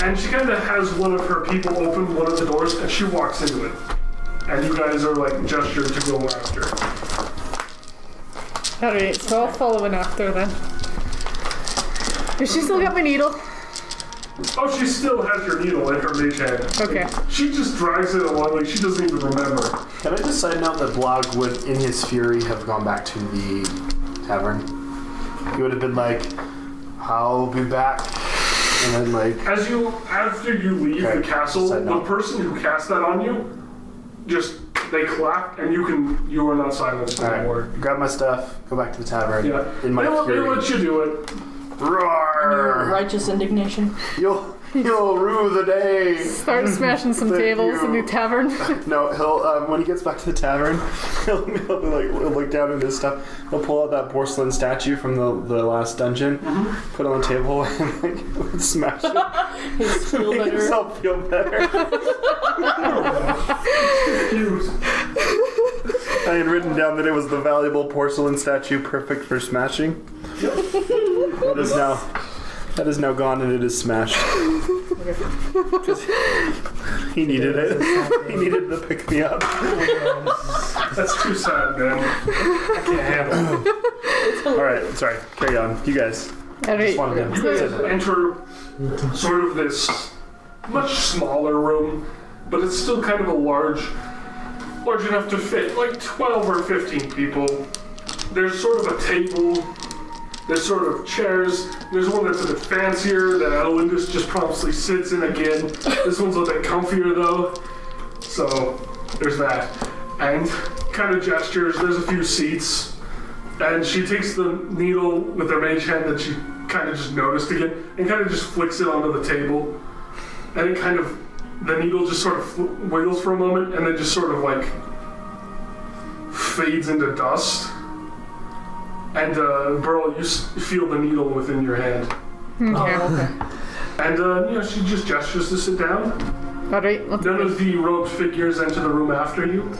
And she kind of has one of her people open one of the doors, and she walks into it. And you guys are like gestured to go after. Alright, so I'll follow in after then. Has she still got my needle? Oh, she still has your needle in her mage hand. Okay. She just drags it along like she doesn't even remember. Can I just side note that Blog would, in his fury, have gone back to the tavern? He would have been like, I'll be back. And then like... After you leave the castle, the person who cast that on you, they clap and you are not silenced anymore. Right. Grab my stuff, go back to the tavern. Yeah. In my fury. They let you do it. Roar! Righteous indignation. You'll rue the day. Start smashing some tables in the tavern. No, he'll when he gets back to the tavern, he'll look down at his stuff. He'll pull out that porcelain statue from the last dungeon, put it on the table, and like smash it. Make himself feel better. I had written down that it was the valuable porcelain statue, perfect for smashing. That is now gone and it is smashed. He needed it. He needed to pick me up. That's too sad, man. I can't handle it. Alright, sorry. Carry on. You guys. Alright. You guys enter sort of this much smaller room, but it's still kind of a large enough to fit like 12 or 15 people. There's sort of a table. There's sort of chairs. There's one that's a bit fancier that Adelindus just promptly sits in again. This one's a bit comfier though. So there's that. And kind of gestures. There's a few seats. And she takes the needle with her mage hand that she kind of just noticed again and kind of just flicks it onto the table. And it kind of, the needle just sort of wiggles for a moment and then just sort of like fades into dust. And Berl, you feel the needle within your hand. Okay. And she just gestures to sit down. Alright, None of the robed figures enter the room after you.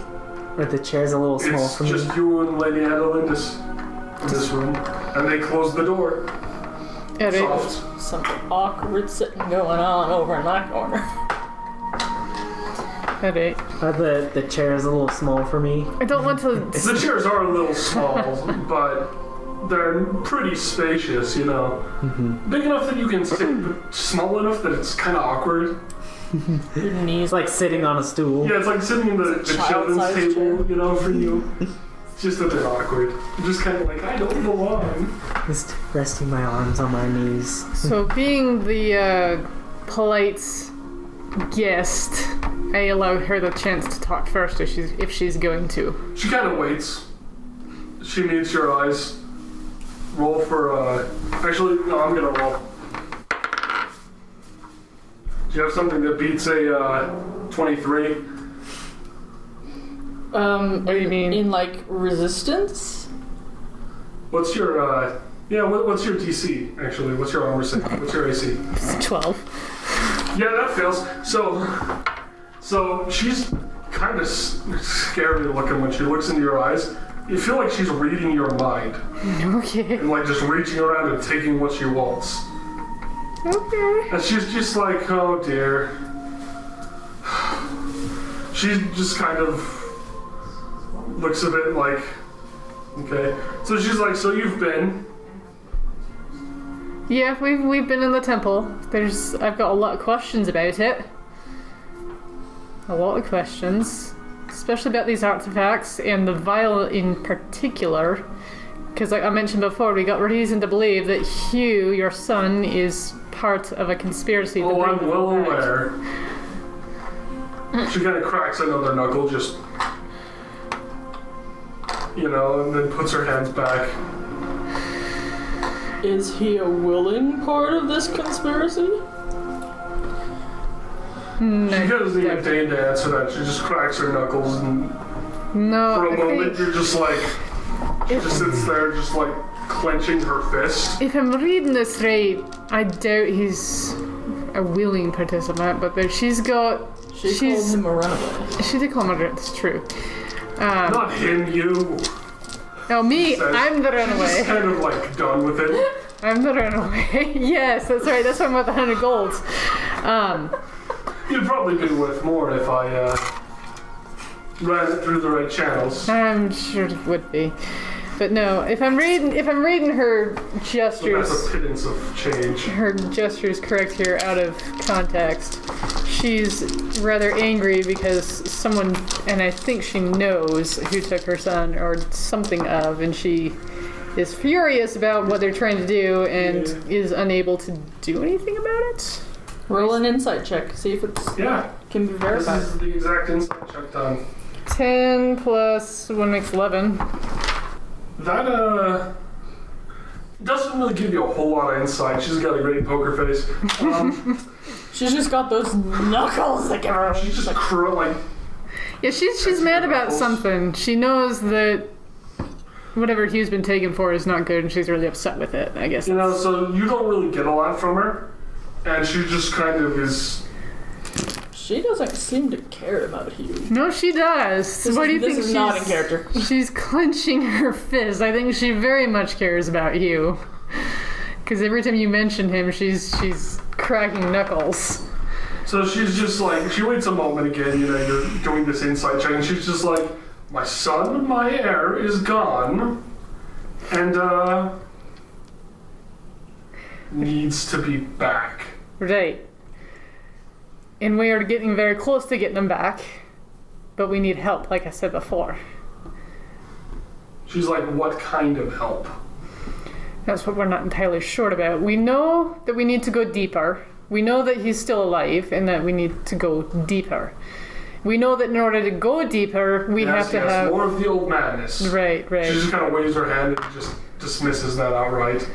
Are the chairs a little small It's for me? just you and Lady Adelindus in this room. And they close the door. Alright. Soft. Something awkward sitting going on over in that corner. Alright. Are the chairs a little small for me? I don't want to... The chairs are a little small, but they're pretty spacious, you know. Big enough that you can sit, but small enough that it's kind of awkward. Your knees. It's like sitting on a stool. Yeah, it's like sitting in the children's child-sized table, chair. you know, for you. It's just a bit awkward. You're just kind of like, I don't belong. Just resting my arms on my knees. So being the polite guest, I allow her the chance to talk first if she's going to. She kind of waits. She meets your eyes. Roll for, actually, no, I'm gonna roll. Do you have something that beats a 23? What do you mean? In like resistance? What's your, what's your DC, actually? What's your armor set? What's your AC? 12. Yeah, that fails. So she's kind of scary looking when she looks into your eyes. You feel like she's reading your mind. Okay. And like just reaching around and taking what she wants. Okay. And she's just like, oh dear. She just kind of looks a bit like, okay. So she's like, so you've been. Yeah, we've been in the temple. I've got a lot of questions about it. A lot of questions. Especially about these artifacts and the vial in particular. Because like I mentioned before, we got reason to believe that Hugh, your son, is part of a conspiracy to Oh, bring I'm the well back. aware. She kind of cracks another knuckle, just, and then puts her hands back. Is he a willing part of this conspiracy? No, She doesn't even deign to answer that. She just cracks her knuckles, and no, for a I moment think you're just like, she just sits there, just like clenching her fist. if I'm reading this right, I doubt he's a willing participant, but there she's got. She called him a runaway. She did call him a runaway, that's true. Not him, you. Oh, me, Says- I'm the She's runaway. kind of like done with it. I'm the runaway. Yes, that's right, that's why I'm worth 100 golds. You'd probably be worth more if I ran it through the right channels. I'm sure it would be. But no, if I'm reading her So gestures, that's a pittance of change. her gestures correct here out of context, she's rather angry because someone, and I think she knows who took her son or something of, and she is furious about what they're trying to do and is unable to do anything about it. Roll an insight check. See if it's Yeah, can be this verified. is the exact insight check done. 10 plus 1 makes 11. That doesn't really give you a whole lot of insight. She's got a great poker face. She's just got those knuckles that give her. She's just like Yeah, she's mad about something. She knows that whatever Hugh's been taken for is not good, and she's really upset with it, I guess. you know. So you don't really get a lot from her, and she just kind of is. She doesn't seem to care about Hugh. No, she does. What do you think This is she's... not in character. She's clenching her fist. I think she very much cares about you. Because every time you mention him, she's cracking knuckles. So she's just like, she waits a moment again, you know, you're doing this insight check, and she's just like, my son, my heir, is gone, and, needs to be back. Right. And we are getting very close to getting them back. But we need help, like I said before. She's like, what kind of help? That's what we're not entirely sure about. We know that we need to go deeper. We know that he's still alive and that we need to go deeper. We know that in order to go deeper, we have to have... more of the old madness. Right. She just kind of waves her hand and just dismisses that outright.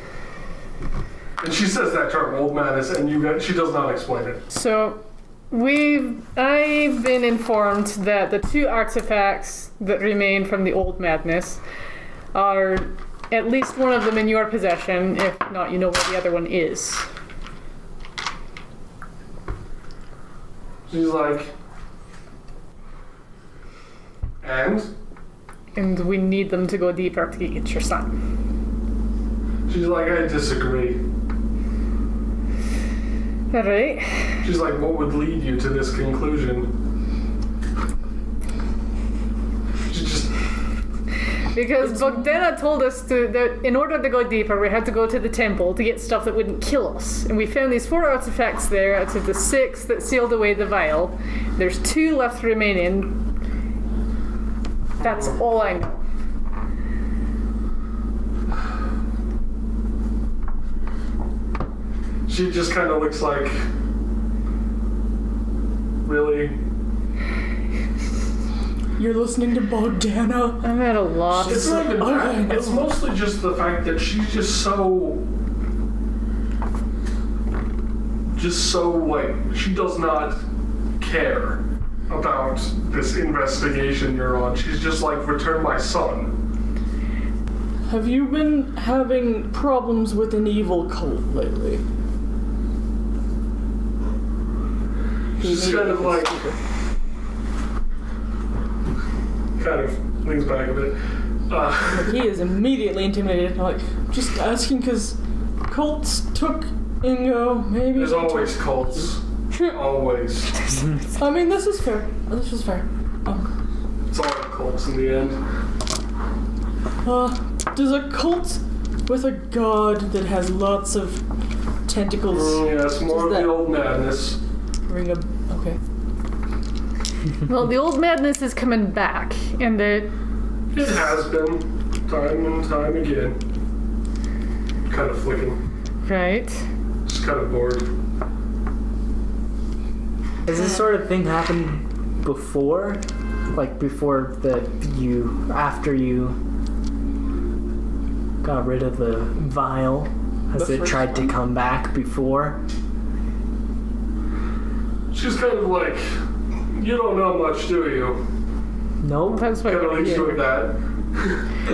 And she says that term, old madness, and she does not explain it. So, I've been informed that the 2 artifacts that remain from the old madness are at least one of them in your possession. If not, you know where the other one is. She's like, And we need them to go deeper to get your son. She's like, I disagree. Alright. She's like, what would lead you to this conclusion? She just... Because Bogdana told us that in order to go deeper, we had to go to the temple to get stuff that wouldn't kill us. And we found these 4 artifacts there out of the 6 that sealed away the vial. There's 2 left remaining. That's all I know. She just kind of looks like, really? You're listening to Bogdana? I'm at a loss. It's not even that. It's mostly just the fact that she's just so like, she does not care about this investigation you're on. She's just like, return my son. Have you been having problems with an evil cult lately? She's kind of like, kind of leans back a bit. He is immediately intimidated. Like, just asking because cults took Ingo. Maybe There's always cults. Always. I mean, this is fair. This is fair. It's all cults in the end. Does a cult with a god that has lots of tentacles Yes, more of the old madness. ring a... Okay. Well, the old madness is coming back, and It has been, time and time again. Kind of flicking. Right. Just kind of bored. Has this sort of thing happened before? Like before after you got rid of the vial? Has The it first tried to one. come back before? She's kind of like, you don't know much, do you? Nope. That's what Kind of we're leads here. with that.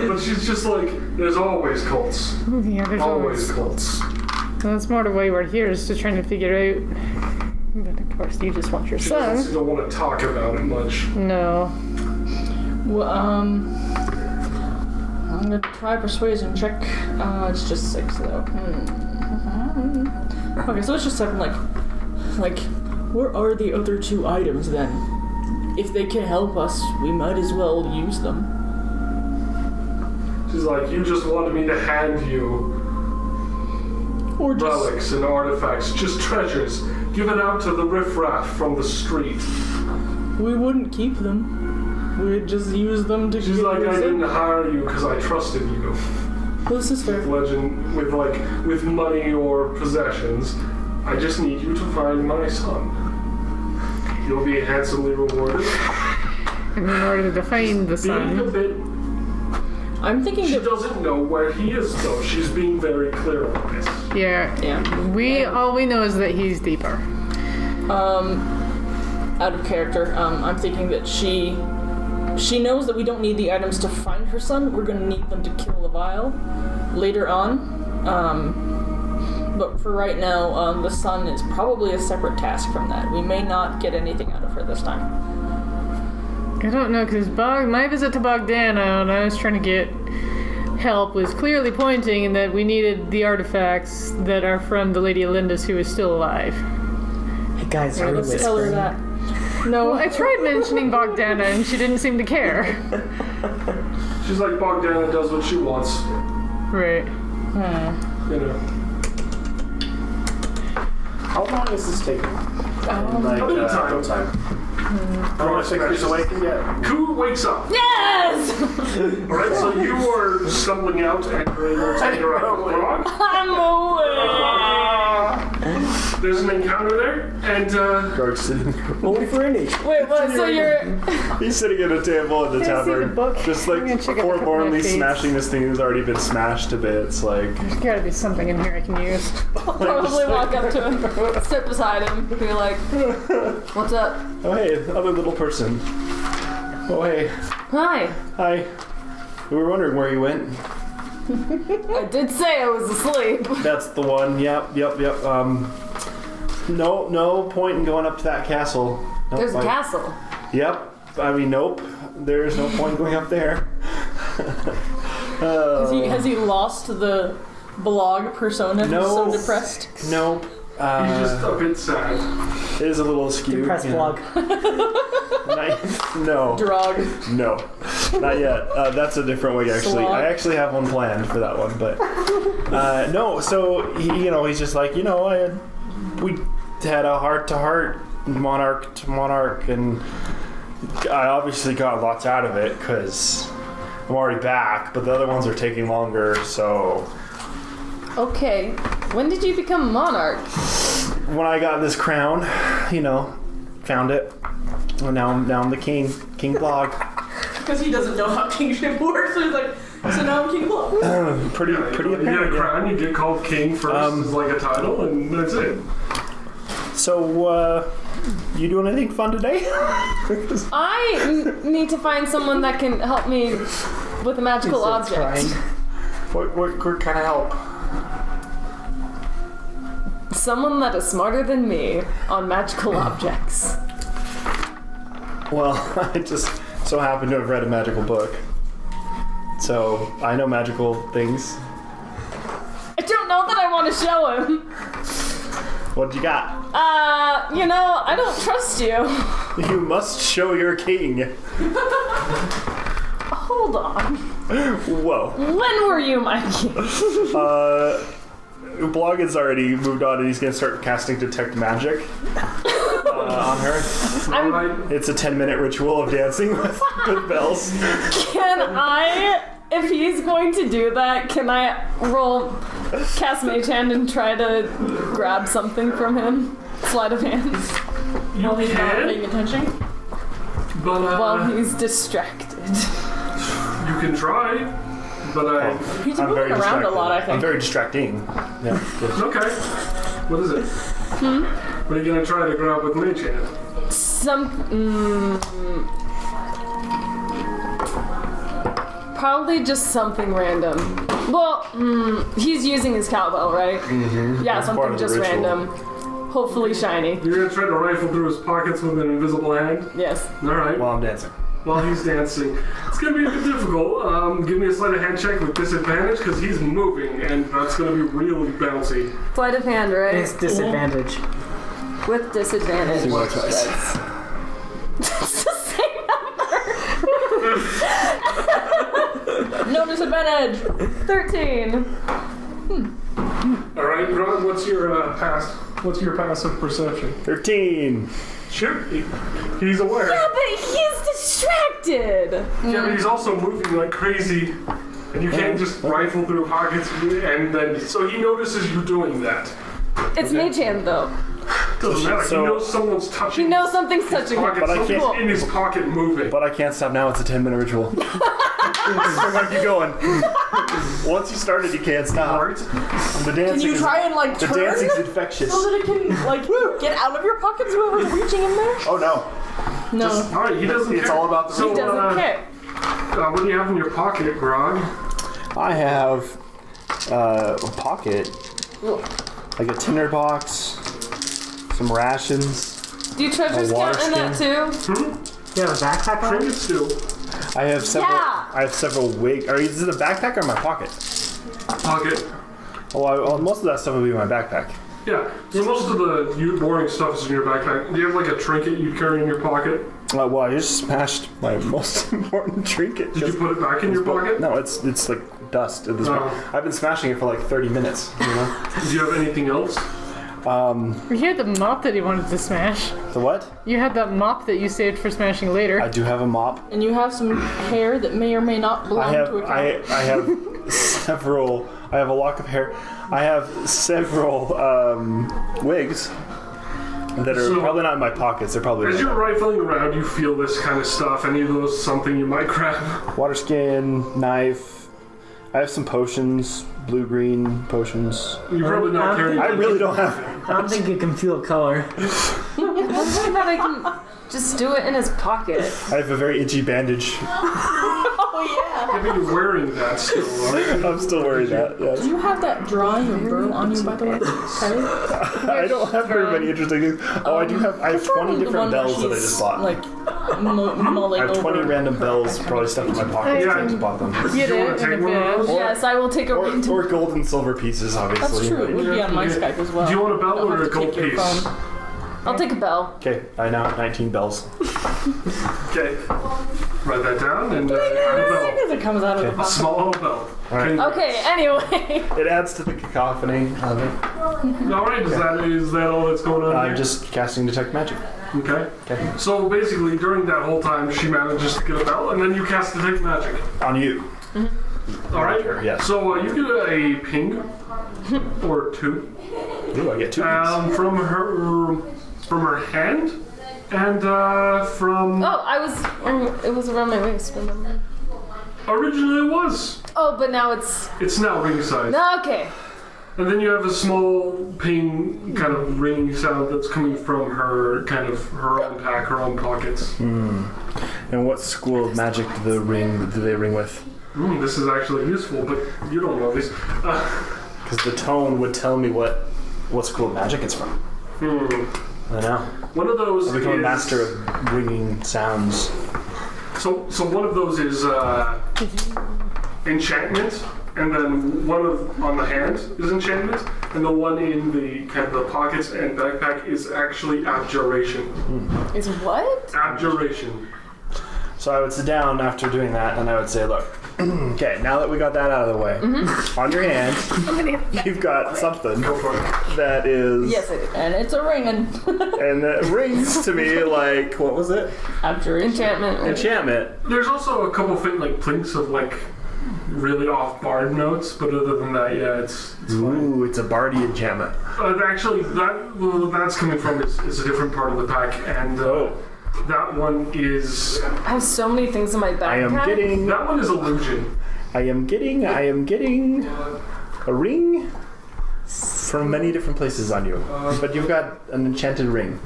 But she's just like, there's always cults. Yeah, there's Always always. cults. That's more the way we're here, is to trying to figure out. But of course, you just want your She doesn't son. seem to want to talk about it much. No. Well, I'm gonna try persuasion check. It's just 6 though. Okay, so it's just 7. Like, where are the other 2 items then? If they can help us, we might as well use them. She's like, you just wanted me to hand you Or just relics and artifacts, just treasures, given out to the riffraff from the street. we wouldn't keep them. We'd just use them to. She's get like, I rid of didn't them. hire you because I trusted you. This is fair. With money or possessions. I just need you to find my son. You'll be handsomely rewarded. And in order to find the Being a son. bit. I'm thinking She that. doesn't know where he is, though. She's being very clear about this. Yeah. Yeah. All we know is that he's deeper. Out of character. I'm thinking that she knows that we don't need the items to find her son. We're gonna need them to kill the vial later on. But for right now, the son is probably a separate task from that. We may not get anything out of her this time. I don't know, because my visit to Bogdana, when I was trying to get help, was clearly pointing that we needed the artifacts that are from the Lady Elindis, who is still alive. Hey guys, are you Let's tell her whispering? that. No, I tried mentioning Bogdana, and she didn't seem to care. She's like, Bogdana does what she wants. Right. You know. How long is this taking? a bit of time. time. I don't think he's awakened yet. Ku wakes up. Yes! Alright, so you are stumbling out and you're able to interact with Grog. I'm awake! There's an encounter there, and Grog's sitting. Only for any. Wait, what? So you're. He's sitting at a table in the Can I see the tavern, book? just I'm like gonna check out the cup of my forlornly face. smashing this thing that's already been smashed to bits. Like, There's gotta be something in here I can use. Probably walk up to him, sit beside him, be like, what's up? oh hey, other little person. Oh hey, Hi. hi. We were wondering where you went. I did say I was asleep. That's the one. Yep. No point in going up to that castle. Nope, There's a castle. Yep. I mean, nope. There's no point going up there. has he lost the blog persona? No. He's so depressed. Nope. he's just a bit sad. It is a little askew. Depressed you know. blog. No. Drog. No. Not yet. That's a different way, actually. Slog. I actually have one planned for that one, but no. So he's just like, we had a heart-to-heart, monarch to monarch, and I obviously got lots out of it because I'm already back, but the other ones are taking longer. So Okay. When did you become monarch? when I got this crown, found it. Well, now I'm the king blog. Because he doesn't know how kingship works, so he's like, so now I'm king blog. Pretty You get a apparent. Yeah. crown, you get called king first as like a title, and that's it. So, you doing anything fun today? I need to find someone that can help me with a magical Starts object. What kind of help? Someone that is smarter than me on magical objects. Well, I just so happen to have read a magical book. So, I know magical things. I don't know that I want to show him. What you got? I don't trust you. You must show your king. Hold on. Whoa. When were you my king? Bloggin's already moved on and he's going to start casting Detect Magic on her. Alright. It's a 10-minute ritual of dancing with bells. Can I, if he's going to do that, can I roll cast Mage Hand and try to grab something from him? Sleight of hand. You He's not can, paying attention. but While he's distracted. you can try. but He's I'm very moving around a distracted. lot, I I'm think. very distracting. Yeah. Good. okay. What is it? What are you gonna try to grab with Mage Hand? Probably just something random. Well, he's using his cowbell, right? Mm-hmm. Yeah, Part something of the just ritual. random. Hopefully shiny. You're gonna try to rifle through his pockets with an invisible hand? Yes. Alright. While I'm dancing. While he's dancing. It's gonna be a bit difficult. Give me a sleight of hand check with disadvantage because he's moving and that's gonna be really bouncy. Sleight of hand, right? It's disadvantage. With disadvantage. See what twice. It's the same number. No disadvantage. 13. Alright, Grog, what's your passive perception? 13. Sure. He's aware. Yeah, but he's distracted. Yeah, but he's also moving like crazy. And you can't just rifle through pockets and then so he notices you doing that. It's Mage Hand, though. Doesn't matter. So- he knows someone's touching He knows something's touching him. pocket. But I Something's can't- in his pocket moving. But I can't stop now. It's a 10-minute ritual. So I keep going. Once you started, you can't stop. Alright. The dancing Can you is- try and like The turn dancing's infectious. so that it can like get out of your pockets? Whoever's reaching in there. Oh no. No. Alright, he doesn't It's care. all about the So, He doesn't care. what do you have in your pocket, Grog? I have a pocket, like a tinder box, some rations. Do you treasures A water count in that too? You have a backpack on? Trinkets do. I have several. Yeah. I have several wigs. Is it a backpack or my pocket? Pocket. Well, most of that stuff will be in my backpack. Yeah. So most of the boring stuff is in your backpack. Do you have like a trinket you carry in your pocket? Well, I just smashed my most important trinket. Did you put it back in your pocket? No, it's like dust at this point. Oh. I've been smashing it for like 30 minutes. You know. Do you have anything else? You had the mop that he wanted to smash. The what? You had that mop that you saved for smashing later. I do have a mop. And you have some hair that may or may not belong to a cow. I have several. I have a lock of hair. I have several wigs that are So- probably not in my pockets. They're probably As you're rifling around, you feel this kind of stuff. Any of those something you might grab? water skin, knife. I have some potions, blue-green potions. You're probably not carrying. I really don't have. I don't think you can feel color. That's about I can just do it in his pocket. I have a very itchy bandage. Oh yeah. I think you're wearing that still, right? I'm still wearing that. Yes. Do you have that drawing of Burl on you, by the way? Tyler? I don't have very many interesting things. Oh, I do have. I have 20 The different one where bells that I she's, just bought. Like mulling I have 20 over. random bells probably stuffed in my pocket. Yeah. I just bought them. Get Do you it want to in a take one of bit. those? Yes, I will take a ring to. Or gold and silver pieces, obviously. That's true. It would be on my Skype as well. Do you want a bell I'll or have a to gold take your piece? phone. I'll take a bell. Okay, I now have 19 bells. Okay. Write that down and add a bell. As it comes out of the A box. small bell. Alright. Okay, anyway. It adds to the cacophony of it. Alright, is that all that's going on I'm here? just casting Detect Magic. Okay. Okay. So basically, during that whole time, she manages to get a bell, and then you cast Detect Magic. On you. Alright? Yes. So you get a ping, or two, Ooh, I get 2 pieces. from her hand, and from... Oh, it was around my waist, remember? Originally it was. Oh, but now it's. It's now ring size. No, okay. And then you have a small ping kind of ringing sound that's coming from her own pack, her own pockets. And what school of magic do they ring with? This is actually useful, but you don't know this. Because the tone would tell me what school of magic it's from. I know. One of those I've become a is... master of ringing sounds. So one of those is enchantment, and then one on the hand is enchantment, and the one in the kind of the pockets and backpack is actually abjuration. Is what? Abjuration. So I would sit down after doing that, and I would say, "Look, okay, now that we got that out of the way, on your hand, you've got something Go for it. that is, Yes, it is. And it's a ring and and it rings to me like what was it? abjuration. Enchantment. Enchantment. There's also a couple faint plinks of really off bard notes, but other than that, yeah, it's fine. Ooh, it's a bardy enchantment. Actually, that's coming from is a different part of the pack, and that one is I have so many things in my backpack. I am getting. that one is illusion. I am getting a ring from many different places on you, but you've got an enchanted ring.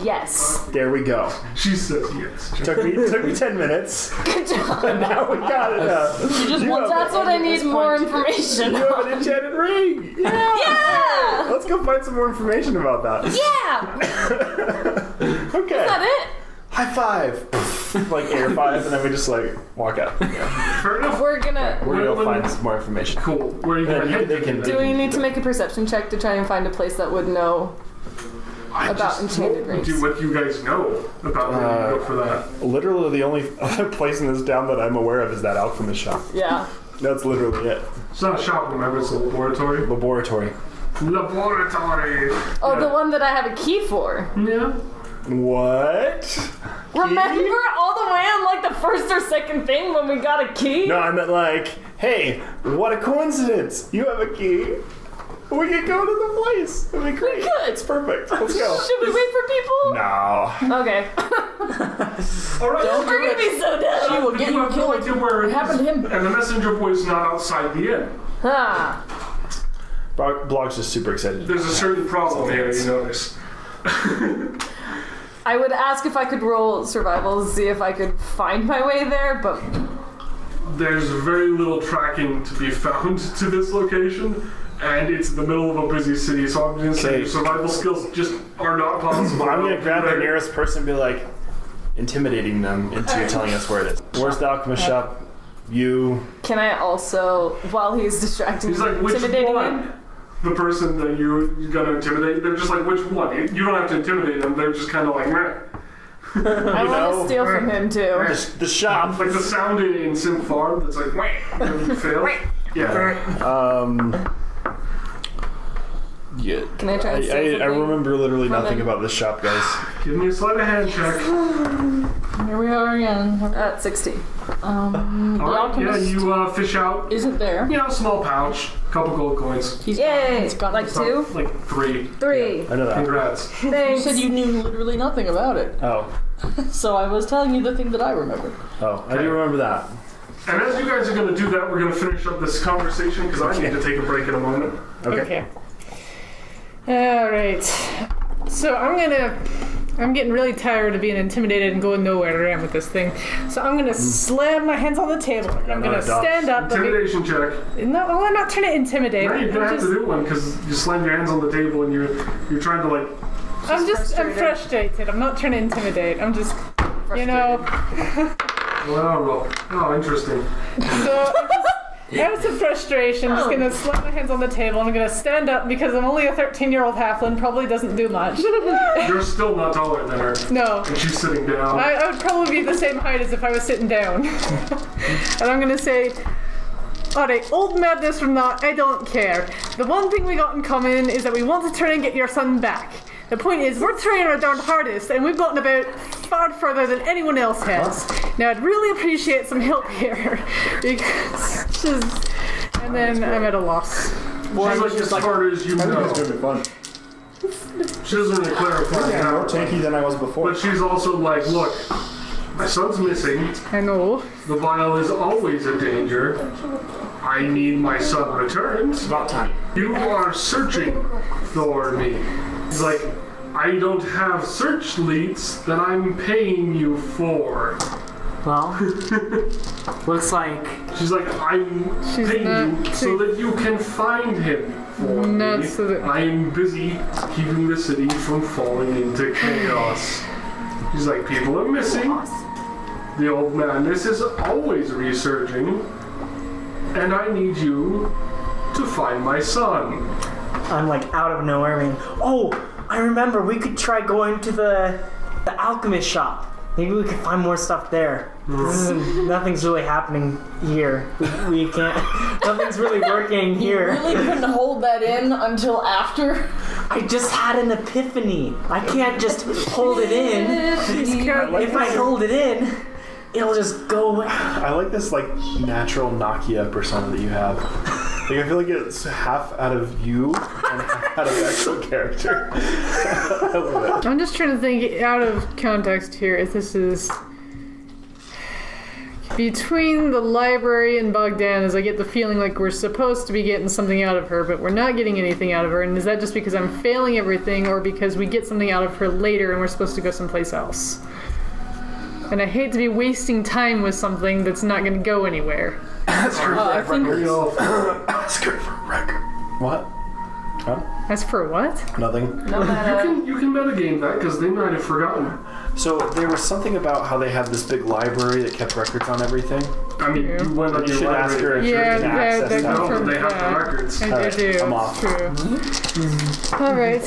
Yes. There we go. She said yes. Took me 10 minutes. Good job. And now we got it. That's what I need more information You have on. an enchanted ring. Yeah. Let's go find some more information about that. Yeah. Okay. Is that it? High five. Like air five, and then we just like walk out. Yeah. Fair enough. We're gonna Go find some more information. Cool. Where are you going to head? Do we need to make a perception check to try and find a place that would know about enchanted rings? Do what you guys know about where you go for that. Literally, the only other place in this town that I'm aware of is that alchemist shop. Yeah. That's literally it. It's not a shop, remember? It's a laboratory. Laboratory. Laboratory. Oh, Yeah. the one that I have a key for. Yeah. What? Remember all the way on like the first or second thing when we got a key? No, I meant like, hey, what a coincidence! You have a key. We could go to the place. It'd be great. We could. It's perfect. Let's go. Should we wait for people? No. Okay. All right. Don't We're gonna be so dead. She will get You you have no killed. idea where it What happened to him? And the messenger boy's not outside the inn. Ah. Blog's just super excited. There's a certain problem here, you notice. I would ask if I could roll survival, see if I could find my way there, but There's very little tracking to be found to this location, and it's in the middle of a busy city, so I'm going to say Okay. your survival skills just are not possible. I'm gonna grab the nearest person and be like, intimidating them into telling us where it is. Where's the alchemist shop? You. can I also, while he's distracting He's me, like, which intimidating one? him? The person that you're gonna intimidate, they're just like, which one? You don't have to intimidate them, they're just kind of like, meh. I want know, to steal from him too. The shop. Like the sound in Sim Farm that's like, wait, and you fail. Yeah. Yeah. Can I try and steal I something remember literally from nothing him? about this shop, guys. Give me a sleight of hand check. Here we are again. At 60. The Alright, yeah, alchemist you fish out, isn't there. a small pouch, couple gold coins. He's Yay! He's gone. Like 2? Like 3. 3. I know that. Congrats. You Thanks. said you knew literally nothing about it, Oh. so I was telling you the thing that I remembered. Oh, I do remember that. And as you guys are going to do that, we're going to finish up this conversation because I need to take a break in a moment. Okay. All right. So I'm getting really tired of being intimidated and going nowhere I am with this thing. So I'm gonna slam my hands on the table. And I'm gonna stand up. Intimidation check. No, I'm not trying to intimidate. Now you're going to have to do one because you slam your hands on the table and you're trying to like... I'm frustrated. I'm not trying to intimidate. I'm just, Oh, interesting. So out of some frustration, I'm just gonna slam my hands on the table and I'm gonna stand up because I'm only a 13-year-old halfling, probably doesn't do much. You're still not taller than her. No. And she's sitting down. I would probably be the same height as if I was sitting down. And I'm gonna say, alright, old madness or not, I don't care. The one thing we got in common is that we want to try and get your son back. The point is, we're trying our darn hardest, and we've gotten about far further than anyone else has. Now, I'd really appreciate some help here, because just... And then I'm at a loss. She's like as hard as you know. It's gonna be fun. She doesn't really clarify Yeah, how. more tanky than I was before. But she's also like, look, my son's missing. I know. The vial is always a danger. I need my son returned. It's about time. You are searching for me. He's like, I don't have search leads that I'm paying you for. Well, looks like She's like, I'm She's paying not you so that you can find him for Not me. so that- I'm busy keeping the city from falling into chaos. She's like, people are missing. The old madness is always resurging. And I need you to find my son. I'm like out of nowhere. I mean, oh, I remember. We could try going to the alchemist shop. Maybe we could find more stuff there. Nothing's really happening here. We can't. Nothing's really working here. Really couldn't hold that in until after. I just had an epiphany. I can't just hold it in. If I hold it in, it'll just go away. I like this like natural Nakia persona that you have. Like, I feel like it's half out of you and half out of the actual character. I love it. I'm just trying to think out of context here if this is... between the library and Bogdan, as I get the feeling like we're supposed to be getting something out of her, but we're not getting anything out of her. And is that just because I'm failing everything, or because we get something out of her later and we're supposed to go someplace else? And I hate to be wasting time with something that's not going to go anywhere. Ask her I for a think- record. Ask her for a record. What? Huh? As for what? Nothing. No matter. You can metagame that because they might have forgotten. So there was something about how they had this big library that kept records on everything. I mean, Yeah. you went on You your should ask her library. if Yeah, she can that access that. confirmed They have the that. records. I Alright, do. I'm off. True. Alright.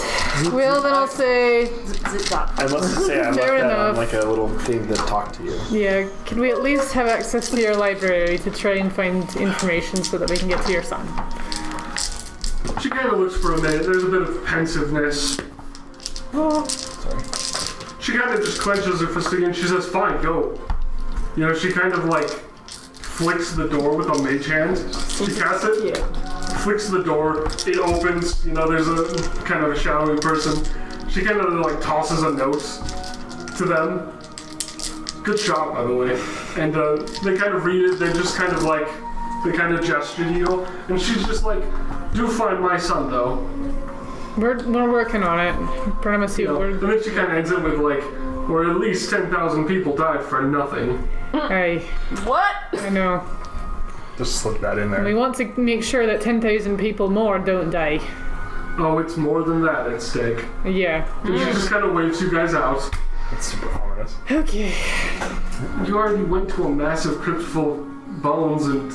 Well, then I'll say, I must say I left Fair that enough. on like a little thing to talk to you. yeah, can we at least have access to your library to try and find information so that we can get to your son? She kind of looks for a minute. There's a bit of pensiveness. She kind of just clenches her fist again. She says, "Fine, go." You know, she kind of like flicks the door with a mage hand. She casts it, flicks the door. It opens. You know, there's a kind of a shadowy person. She kind of like tosses a note to them. Good shot, by the way. And they kind of read it. They just kind of like, they kind of gesture to you. And she's just like, "Do find my son, though." We're working on it. Promise you. You know, and then she kind of ends it with like, "Or at least 10,000 people died for nothing." Hey, What? I know. Just slip that in We there. want to make sure that 10,000 people more don't die. Oh, it's more than that at stake. Yeah. And she just kind of waves you guys out. It's super ominous. Okay. You already went to a massive crypt full of bones and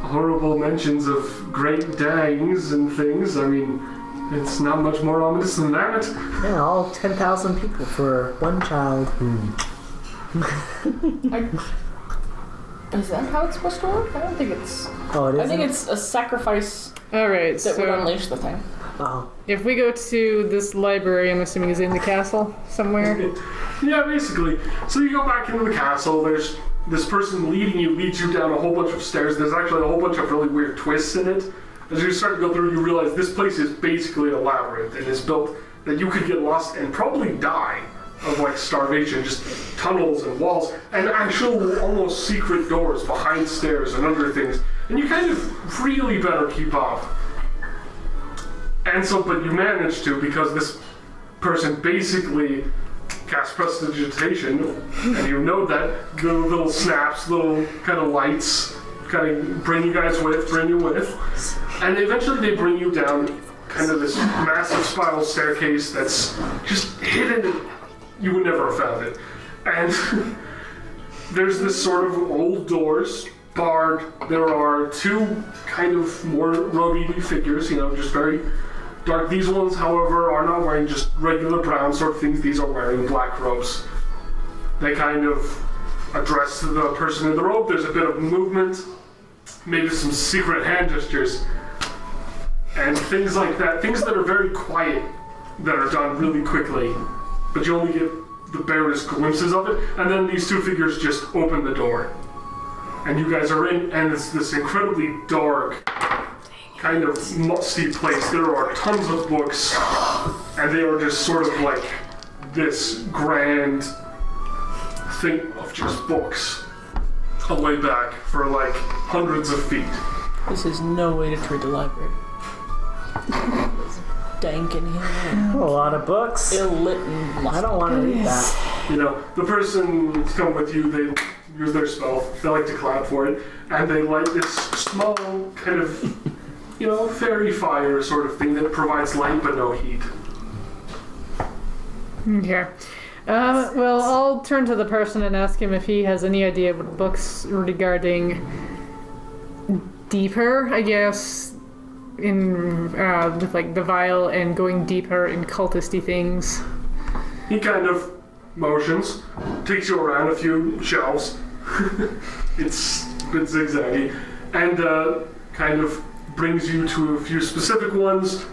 horrible mentions of great dangs and things. I mean, it's not much more ominous than that. Yeah, all 10,000 people for one child. Is that how it's supposed to work? I don't think it's. Oh, it I is. think it's a sacrifice Alright, that would so unleash the thing. Oh, if we go to this library, I'm assuming is in the castle somewhere. Yeah, basically. So you go back into the castle. There's this person leading you, leads you down a whole bunch of stairs. There's actually a whole bunch of really weird twists in it. As you start to go through, you realize this place is basically a labyrinth. It is built that you could get lost and probably die of like starvation. Just tunnels and walls and actual almost secret doors behind stairs and under things. And you kind of really better keep up. And so, but you manage to because this person basically casts prestidigitation, and you know that the little snaps, little kind of lights, kind of bring you with, and eventually they bring you down kind of this massive spiral staircase that's just hidden. You would never have found it. And there's this sort of old doors, barred. There are two kind of more robe-y figures, you know, just very dark. These ones, however, are not wearing just regular brown sort of things. These are wearing black robes. They kind of address the person in the robe. There's a bit of movement, maybe some secret hand gestures, and things like that. Things that are very quiet, that are done really quickly, but you only get the barest glimpses of it. And then these two figures just open the door, and you guys are in, and it's this incredibly dark, kind of musty place. There are tons of books, and they are just sort of like this grand thing of just books away back for like hundreds of feet. This is no way to treat a library. It's dank in here. a lot of books. Ill-lit and I don't want to read that. You know, the person who's come with you, they use their spell, they like to clap for it, and they light this small kind of, you know, fairy fire sort of thing that provides light but no heat. Okay. Well, I'll turn to the person and ask him if he has any idea what books regarding deeper, I guess, in with like the vial and going deeper in cultisty things. He kind of motions, takes you around a few shelves. It's a bit zigzaggy, and kind of brings you to a few specific ones,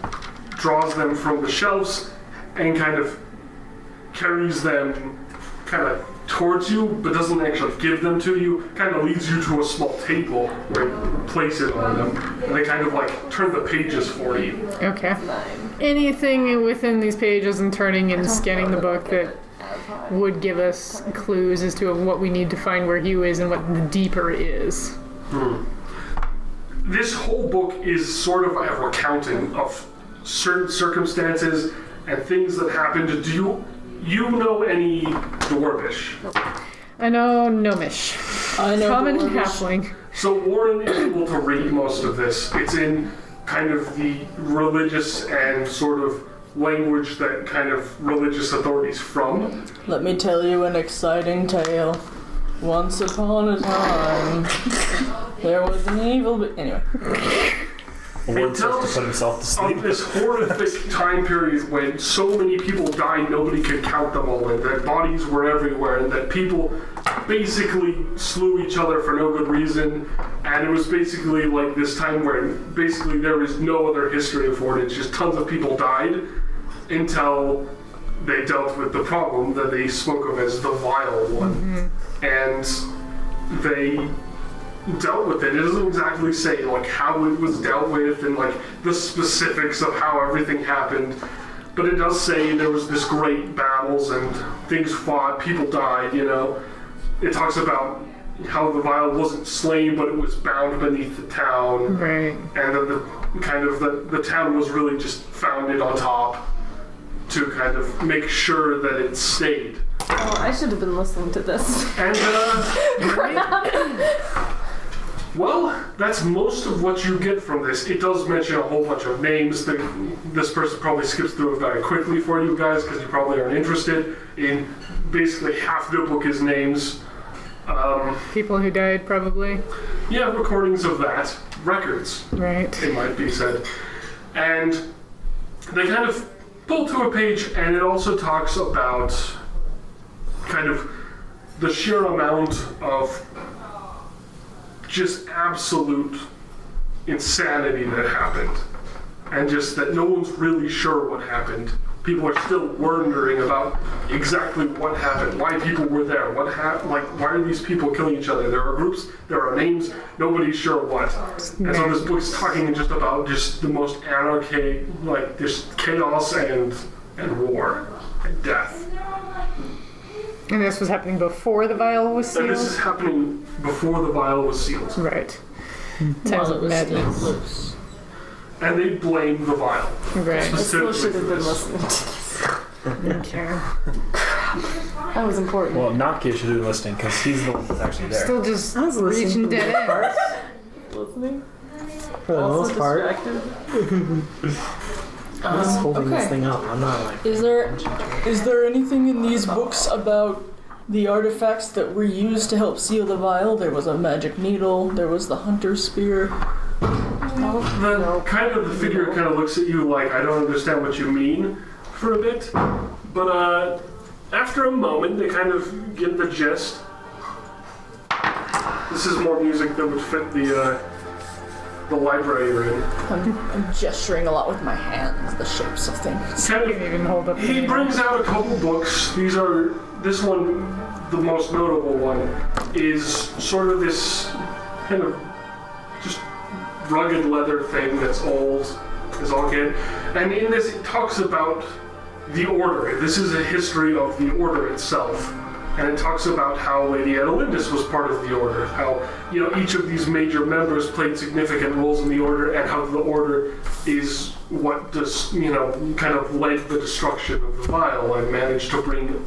draws them from the shelves, and kind of carries them kind of towards you, but doesn't actually give them to you. Kind of leads you to a small table where you place it on them, and they kind of like turn the pages for you. Okay. Anything within these pages and turning and scanning the book that would give us clues as to what we need to find where Hugh is and what the deeper is. This whole book is sort of a recounting of certain circumstances and things that happened. Do you know any Dwarvish? I know Gnomish. I know Common Dwarvish. Halfling. So Warren is able to read most of this. It's in kind of the religious and sort of language that kind of religious authorities from. Let me tell you an exciting tale. Once upon a time, there was an evil. Anyway. Warren starts to put himself to sleep. Of this horrific time period when so many people died, nobody could count them all, and that bodies were everywhere, and that people basically slew each other for no good reason. And it was basically like this time where basically there is no other history for it. It's just tons of people died until they dealt with the problem that they spoke of as the vile one. And they dealt with it. It doesn't exactly say like how it was dealt with and like the specifics of how everything happened, but it does say there was this great battles and things fought, people died, you know. It talks about how the vial wasn't slain, but it was bound beneath the town, Right. and that the town was really just founded on top to kind of make sure that it stayed. Oh, I should have been listening to this. And well, that's most of what you get from this. It does mention a whole bunch of names that this person probably skips through it very quickly for you guys because you probably aren't interested in basically half the book is names. People who died, probably. Yeah, recordings of that. Records, Right. it might be said. And they kind of pull to a page, and it also talks about kind of the sheer amount of just absolute insanity that happened, and just that no one's really sure what happened. People are still wondering about exactly what happened, why people were there, why are these people killing each other? There are groups, there are names, nobody's sure what. And so this book's talking just about just the most anarchy, like just chaos and war and death. And this was happening before the vial was And sealed? this is happening before the vial was sealed. Right. Times While it of was still madness. loose. And they blame the vial. Right. I still should have been Specifically listening to this. Okay. That was important. Well, Nakia should have been listening because he's the one that's actually there. Still just I was listening reaching for the dead most ends. part. Listening? For the Also most part. distracted? I'm just holding okay. this thing up. I'm not like. Is there anything in these books about the artifacts that were used to help seal the vial? There was a magic needle, there was the hunter's spear. The figure kind of looks at you like, I don't understand what you mean, for a bit. But after a moment, they kind of get the gist. This is more music that would fit the library you're in. I'm gesturing a lot with my hands, the shapes of things. Kind Can't even hold up. He brings out a couple books. This one, the most notable one, is sort of this kind of just rugged leather thing that's old, is all good. And in this, it talks about the Order. This is a history of the Order itself. And it talks about how Lady Adelindis was part of the Order, how, you know, each of these major members played significant roles in the Order, and how the Order is what does, you know, kind of led the destruction of the Vial and managed to bring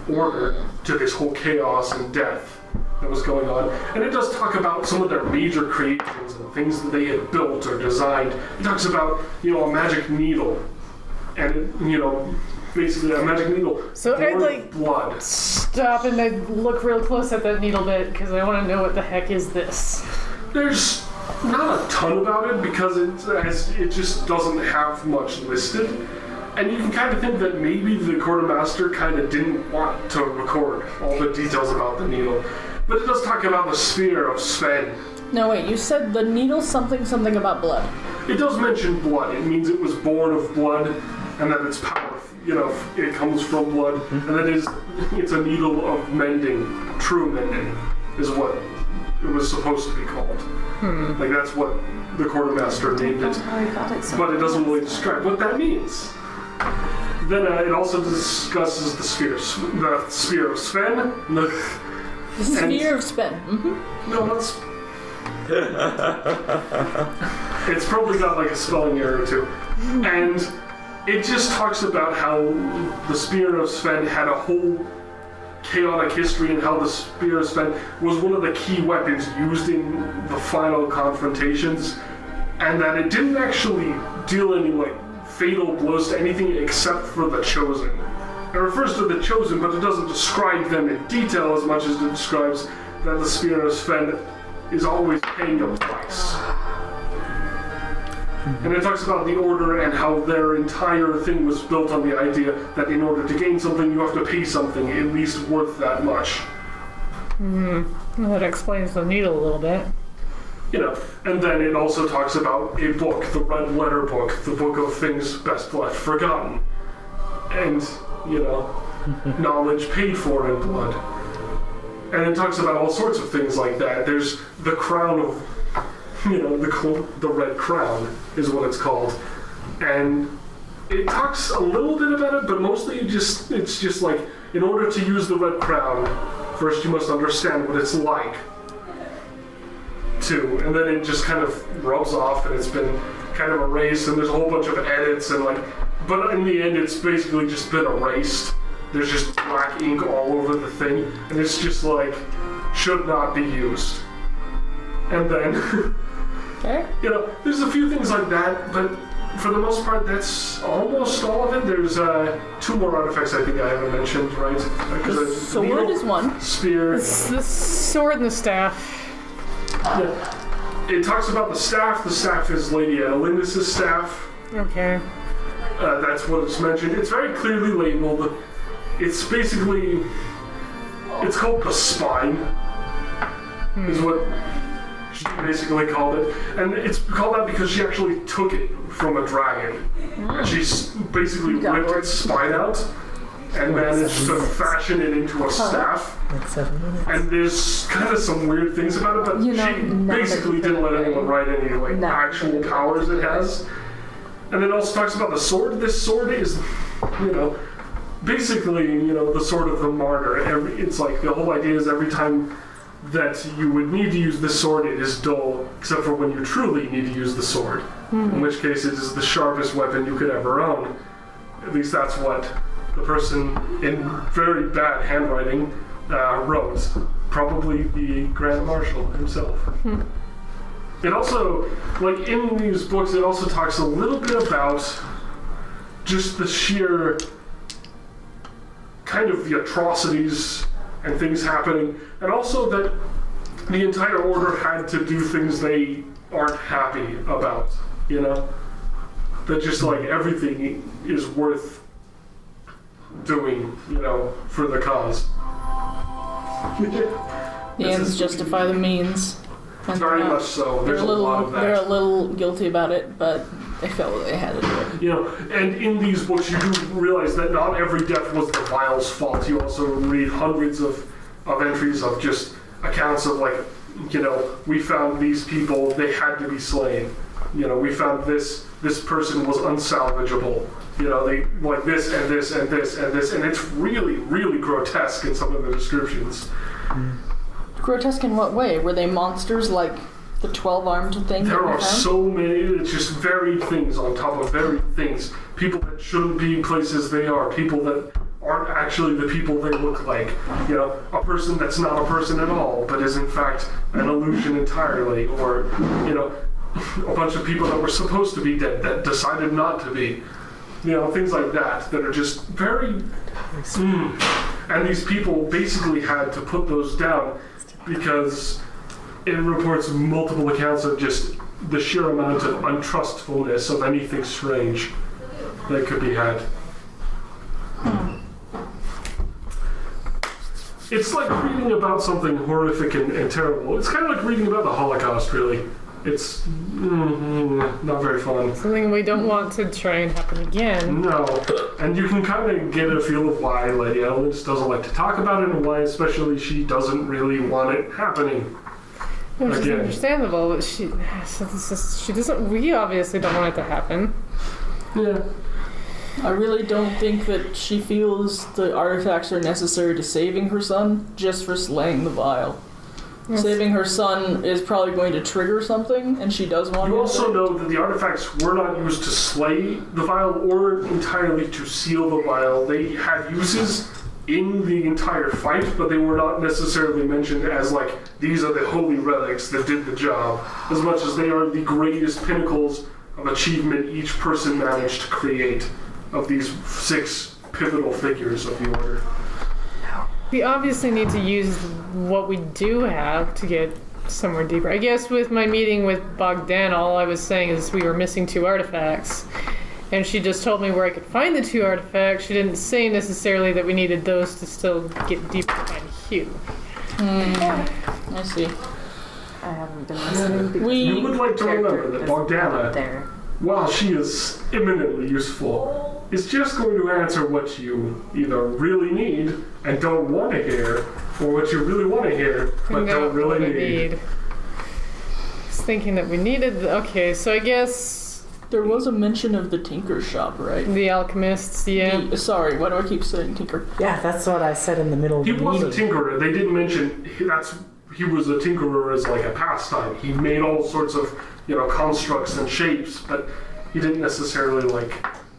order to this whole chaos and death that was going on. And it does talk about some of their major creations and things that they had built or designed. It talks about, you know, a magic needle, and, you know, basically a magic needle So born I'd of like blood. stop and I'd look real close at that needle bit because I want to know what the heck is this. There's not a ton about it because it just doesn't have much listed. And you can kind of think that maybe the quartermaster kind of didn't want to record all the details about the needle. But it does talk about the spear of Sven. No, wait, you said the needle something about blood. It does mention blood. It means it was born of blood, and that its power, you know, it comes from blood, and that it's a needle of mending, true mending, is what it was supposed to be called. Like, that's what the quartermaster named it. Oh, I got it so But it doesn't really describe what that means. Then it also discusses the sphere of Sven. The sphere of Sven. Mm-hmm. No, that's. It's probably got like a spelling error or two. And it just talks about how the Spear of Sven had a whole chaotic history and how the Spear of Sven was one of the key weapons used in the final confrontations, and that it didn't actually deal any like fatal blows to anything except for the Chosen. It refers to the Chosen, but it doesn't describe them in detail as much as it describes that the Spear of Sven is always paying a price. And it talks about the Order and how their entire thing was built on the idea that in order to gain something, you have to pay something at least worth that much. Well, that explains the needle a little bit. You know, and then it also talks about a book, the Red Letter Book, the book of things best left forgotten. And, you know, knowledge paid for in blood. And it talks about all sorts of things like that. There's the crown of, you know, the Red Crown is what it's called. And it talks a little bit about it, but mostly it's just like, in order to use the Red Crown, first you must understand what it's like. Too, and then it just kind of rubs off and it's been kind of erased and there's a whole bunch of edits and like, but in the end it's basically just been erased. There's just black ink all over the thing and it's just like, should not be used. And then, Okay. you know, there's a few things like that, but for the most part that's almost all of it. There's 2 more artifacts I think I haven't mentioned, right? The sword is one. Spear. It's the sword and the staff. Yeah. It talks about the staff. The staff is Lady Annalindis' staff. Okay. That's what it's mentioned. It's very clearly labeled. It's basically... It's called the Spine. Is what she basically called it. And it's called that because she actually took it from a dragon. And she basically ripped its spine out and managed to fashion it into a staff. And there's kind of some weird things about it, but she basically didn't let anyone write any like actual powers it has. And it also talks about the sword. This sword is, you know, basically, you know, the sword of the martyr. It's like the whole idea is every time that you would need to use this sword, it is dull, except for when you truly need to use the sword. In which case it is the sharpest weapon you could ever own. At least that's what the person in very bad handwriting wrote. Probably the Grand Marshal himself. It also, like in these books, it also talks a little bit about just the sheer kind of the atrocities and things happening, and also that the entire Order had to do things they aren't happy about, you know? That just like everything is worth doing, you know, for the cause. The ends justify the means. And Very much so. There's a lot of that. They're a little guilty about it, but they felt they had to do it. You know, and in these books you do realize that not every death was the Vile's fault. You also read hundreds of entries of just accounts of like, you know, we found these people, they had to be slain. You know, we found this person was unsalvageable. You know, they like this and this and this and this, and it's really, really grotesque in some of the descriptions. Grotesque in what way? Were they monsters like the 12-armed thing? There are so many, it's just varied things on top of varied things. People that shouldn't be in places they are. People that aren't actually the people they look like. You know, a person that's not a person at all, but is in fact an illusion entirely. Or, you know, a bunch of people that were supposed to be dead that decided not to be. You know, things like that are just very... And these people basically had to put those down because it reports multiple accounts of just the sheer amount of untrustfulness of anything strange that could be had. It's like reading about something horrific and terrible. It's kind of like reading about the Holocaust, really. It's not very fun. Something we don't want to try and happen again. No, and you can kind of get a feel of why Lady Annalindis doesn't like to talk about it and why especially she doesn't really want it happening. Which is understandable, but she doesn't, we obviously don't want it to happen. Yeah. I really don't think that she feels the artifacts are necessary to saving her son just for slaying the Vial. Yes. Saving her son is probably going to trigger something, and she does want to. You also know that the artifacts were not used to slay the Vial or entirely to seal the Vial. They had uses in the entire fight, but they were not necessarily mentioned as like, these are the holy relics that did the job, as much as they are the greatest pinnacles of achievement each person managed to create of these 6 pivotal figures of the Order. We obviously need to use what we do have to get somewhere deeper. I guess with my meeting with Bogdan, all I was saying is we were missing 2 artifacts. And she just told me where I could find the 2 artifacts. She didn't say necessarily that we needed those to still get deeper by Hugh. I see. I haven't been listening. You would like to remember that Bogdana, while she is eminently useful, is just going to answer what you either really need and don't want to hear, or what you really want to hear but don't really need. I was thinking that we needed... Okay, so I guess... There was a mention of the Tinker Shop, right? The alchemists, yeah. Sorry, why do I keep saying Tinker? Yeah, that's what I said in the middle of the meeting. He was a tinkerer. They didn't mention he was a tinkerer as like a pastime. He made all sorts of, constructs and shapes, but he didn't necessarily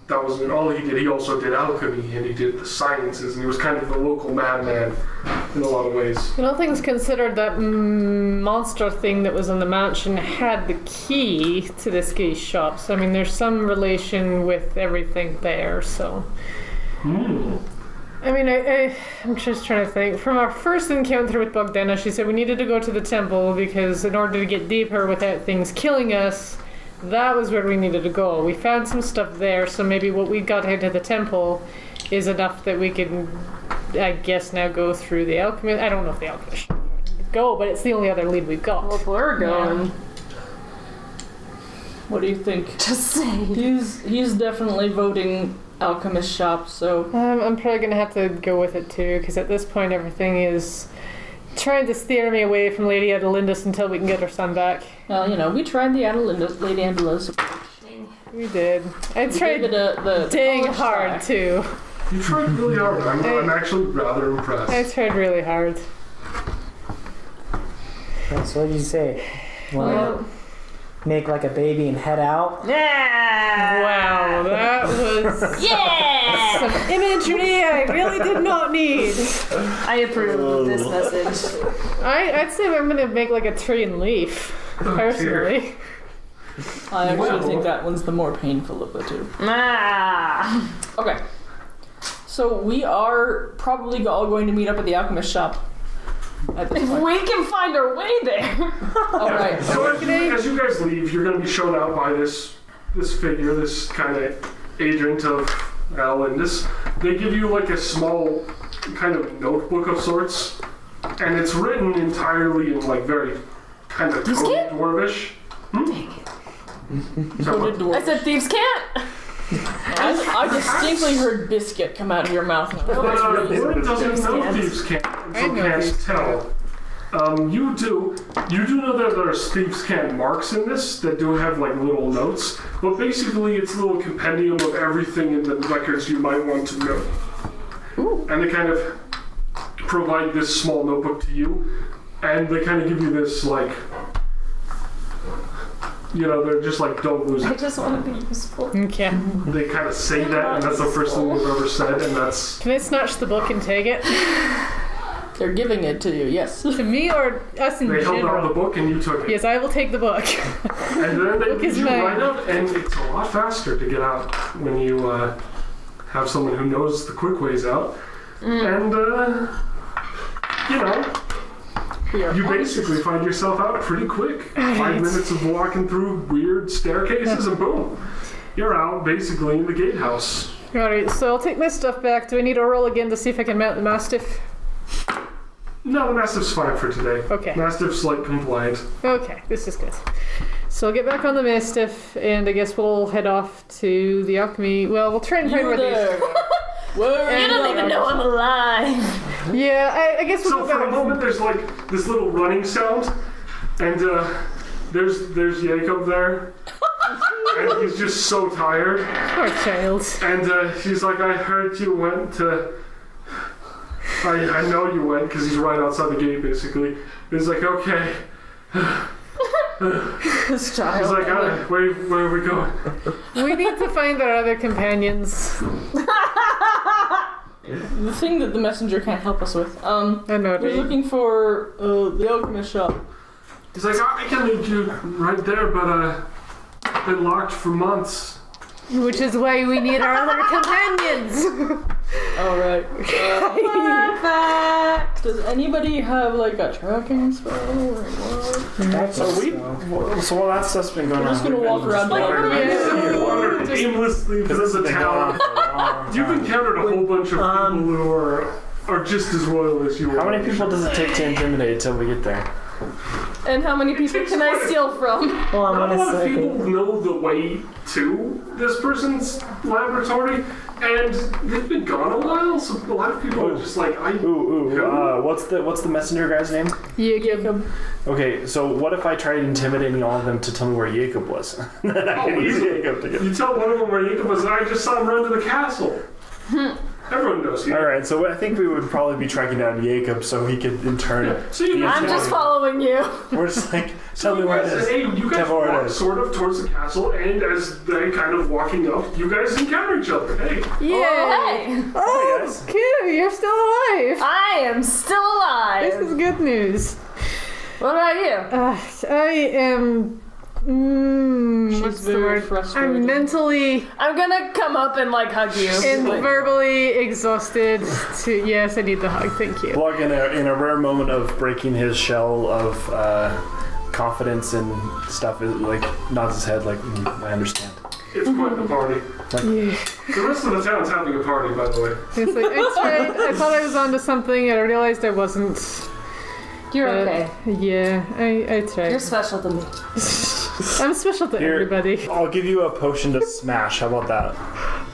that wasn't all he did. He also did alchemy, and he did the sciences, and he was kind of the local madman in a lot of ways. All things considered, that monster thing that was in the mansion had the key to this guy's shop. So, I mean, there's some relation with everything there, so... I mean, I'm just trying to think. From our first encounter with Bogdana, she said we needed to go to the temple because in order to get deeper without things killing us, that was where we needed to go. We found some stuff there, so maybe what we got into the temple is enough that we can, I guess, now go through the alchemist. I don't know if the alchemist should go, but it's the only other lead we've got. Well, we're going. Yeah. What do you think? Just say. He's definitely voting alchemist shop, so... I'm probably going to have to go with it too, because at this point everything is trying to steer me away from Lady Adelindis until we can get her son back. Well, we tried the Lady Adelindis approach. We did. I tried the dang hard too. You tried really hard. I'm actually rather impressed. I tried really hard. So what did you say? Well, make like a baby and head out? Yeah! Wow, that was some imagery I really did not need. I approve of this message. I'd say I'm going to make like a tree and leaf, personally. I actually think that one's the more painful of the 2. Okay. So we are probably all going to meet up at the alchemist shop. If we can find our way there. Alright. So as you guys leave, you're going to be shown out by this figure, this kind of agent of Alindis. They give you like a small kind of notebook of sorts, and it's written entirely in like very kind of coded dwarvish. I said thieves can't. I distinctly heard biscuit come out of your mouth. Word doesn't know thieves can't, so can't tell. You do know that there's thieves can't marks in this that do have like little notes, but basically it's a little compendium of everything in the records you might want to know. Ooh. And they kind of provide this small notebook to you, and they kind of give you this like, they're just like, don't lose it. I just want to be useful. Okay. They kind of say that, and that's the first thing they've ever said, and that's... Can I snatch the book and take it? They're giving it to you, yes. To me or us in general? They held out the book and you took it. Yes, I will take the book. And then they lead you right out, and it's a lot faster to get out when you have someone who knows the quick ways out. And, you basically find yourself out pretty quick. 5 minutes of walking through weird staircases and boom. You're out basically in the gatehouse. Alright, so I'll take my stuff back. Do I need to roll again to see if I can mount the Mastiff? No, the Mastiff's fine for today. Okay. Mastiff's compliant. Okay, this is good. So I'll get back on the Mastiff, and I guess we'll head off to the alchemy. Well, we'll try and find where these... You don't even know I'm alive. Yeah, I guess we'll go back. For a moment, there's this little running sound, and there's Jacob there. And he's just so tired. Poor child. And she's like, I heard you went to... I know you went, because he's right outside the gate, basically. He's like, okay. This child. He's like, where are we going? We need to find our other companions. The thing that the messenger can't help us with. I know, We're right? looking for the alchemist shop. He's like, I can lead you right there, but it's been locked for months. Which is why we need our other companions. Alright. Does anybody have like a tracking spell or what? So while that stuff's been going We're on, just gonna we've walk been around just wandering like- around here. Wandered aimlessly Because through this the has been going on town. for a long You've time. encountered a whole bunch of people who are just as loyal as you are. How many people does it take to intimidate till we get there? And how many people can I steal from? Hold on Not a one lot of people second. know the way to this person's laboratory, and they've been gone a while, so a lot of people are just like, What's the messenger guy's name? Jacob. Okay, so what if I tried intimidating all of them to tell me where Jacob was? Then I can use Jacob to get. You tell one of them where Jacob was, I just saw him run to the castle. Everyone knows you. Alright, so I think we would probably be tracking down Jacob so he could in turn. So you be guys, I'm just following you. We're just like, tell me where it is. Hey, you guys Tell me where it walk is. sort of towards the castle, and as they kind of walking up, you guys encounter each other. Hey, Hey, Oh, guys. Q, you're still alive. I am still This alive. is good news. What about you? I am. What's the very word? frustrated. I'm mentally I'm gonna come up and like hug you. and verbally exhausted. Yes, I need the hug. Thank you. Blog in a rare moment of breaking his shell of confidence and stuff, is like nods his head like, I understand. it's quite the party. The rest of the town's having a party, by the way. It's like I tried. I thought I was onto something, and I realized I wasn't. You're But, okay. Yeah, I tried. You're special to me. I'm special to Here, everybody. I'll give you a potion to smash. How about that?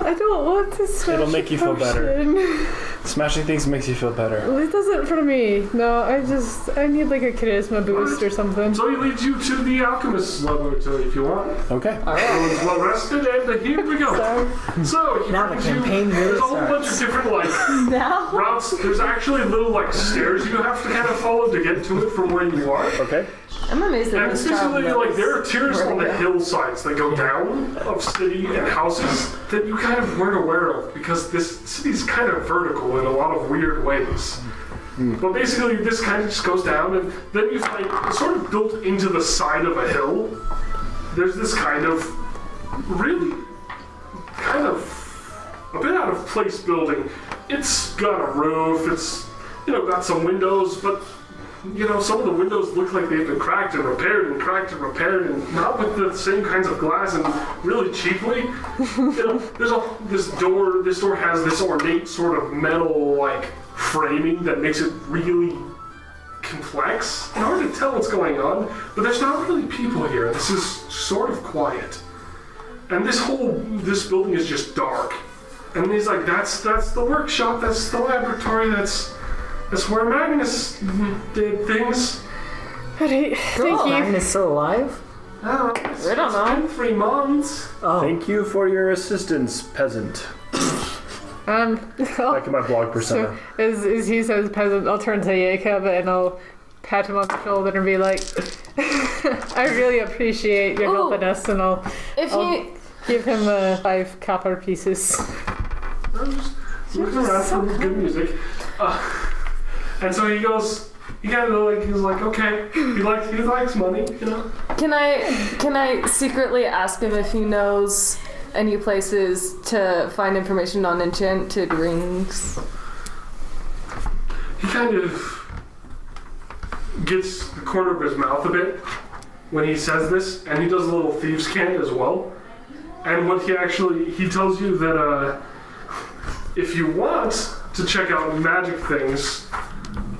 I don't want to smash It'll make you feel better. potion. Smashing things makes you feel better. Well, it doesn't for me. No, I need like a charisma boost or something. So he leads you to the alchemist's laboratory if you want. Okay. Everyone's well rested, and here we go. So he Now the brings you- campaign really there's a whole bunch of starts. different routes. There's actually little stairs you have to kind of follow to get to it from where you are. Okay. I'm amazed that And this it's child basically knows. there are tiers where to on the go. hillsides that go down of city and houses that you kind of weren't aware of because this city's kind of vertical in a lot of weird ways. But basically this kind of just goes down, and then you find it's sort of built into the side of a hill. There's this kind of really kind of a bit out of place building. It's got a roof, it's got some windows, but some of the windows look like they've been cracked and repaired and not with the same kinds of glass and really cheaply. This door has this ornate sort of metal framing that makes it really complex. It's hard to tell what's going on, but there's not really people here. This is sort of quiet. And this building is just dark. And he's like, that's the workshop, that's the laboratory, that's where Magnus did things. Alright, thank you. Magnus still alive? I don't know. It's been 3 months. Oh, Thank you for your assistance, peasant. Back in my blog persona. So, as he says peasant, I'll turn to Jacob and I'll pat him on the shoulder and be like, I really appreciate your Ooh. helping us, and I'll If you give him 5 copper pieces. I'm just looking around for good music. And so he goes, he's like, okay, he likes money, can I secretly ask him if he knows any places to find information on enchanted rings? He kind of gets the corner of his mouth a bit when he says this, and he does a little thieves' cant as well. And what he tells you that if you want to check out magic things,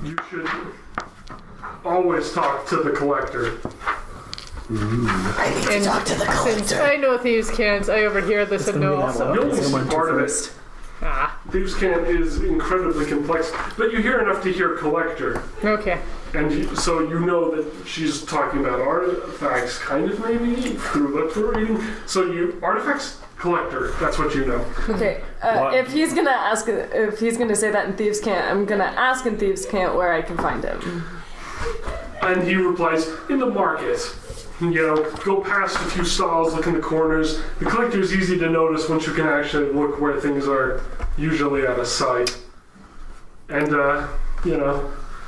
you should always talk to the collector. And since I know thieves can't, I overhear this and know also. You only see Someone part of it. first. Thieves' cant is incredibly complex, but you hear enough to hear collector. Okay. And so you know that she's talking about artifacts, kind of maybe, through lip reading. So artifacts collector, that's what you know. Okay, if he's gonna say that in Thieves' Cant, I'm gonna ask in Thieves' Cant where I can find him. And he replies, in the market. Go past a few stalls, look in the corners. The collector's easy to notice once you can actually look where things are usually out of sight. And,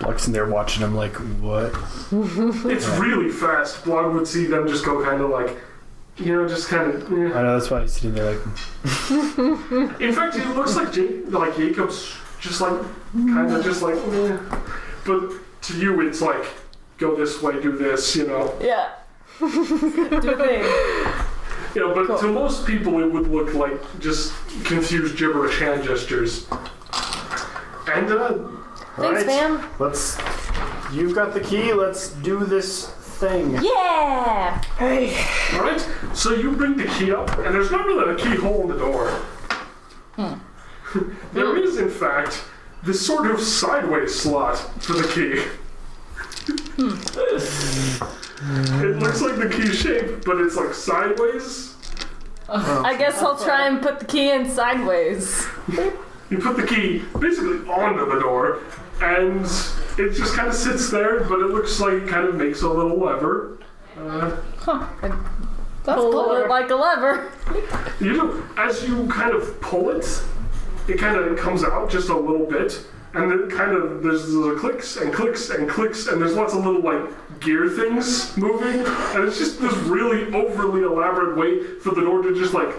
Luck's in there watching him like, what? It's really fast. Blog would see them just go kind of like, just kind of. I know, that's why he's sitting there like. In fact, it looks like Jacob's just like, kind of just like, But to you, it's like, go this way, do this, Yeah. Do a thing. But cool. To most people, it would look like just confused gibberish hand gestures. And, Thanks, fam. You've got the key, let's do this thing. Yeah! Hey. Alright, so you bring the key up, and there's not really a keyhole in the door. There is, in fact, this sort of sideways slot for the key. It looks like the key shape, but it's like sideways. I guess I'll try and put the key in sideways. You put the key basically onto the door, and it just kind of sits there, but it looks like it kind of makes a little lever. That's Pull clever. it like a lever. As you kind of pull it, it kind of comes out just a little bit, and then there's the clicks and clicks and clicks, and there's lots of little like gear things moving, and it's just this really overly elaborate way for the door to just like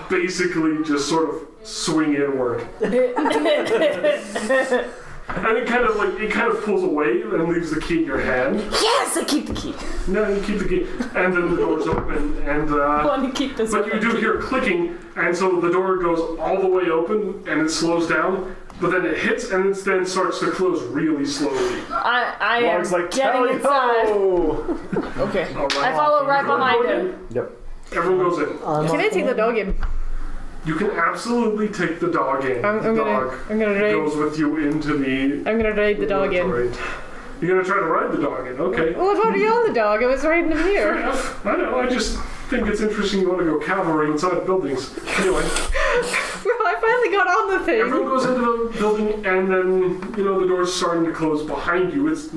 basically just sort of swing inward. And it kind of pulls away and leaves the key in your hand. Yes, I keep the key. No, you keep the key, and then the door's open, and I want to keep this but one. you do hear clicking, and so the door goes all the way open, and it slows down, but then it hits, and it then starts to close really slowly. I am Blog's like, getting inside. Okay. All right. I follow right behind him. Yep. Everyone goes in. Can I take the dog in? You can absolutely take the dog in. I'm The dog gonna raid. goes with you into the. I'm gonna raid the dog in. You're gonna try to ride the dog in, okay. Well, I'm already on the dog. I was riding him Fair here. enough. I know, I just think it's interesting you want to go cavalry inside buildings. Anyway, Well, I finally got on the thing. everyone goes into the building, and then, the door's starting to close behind you. It's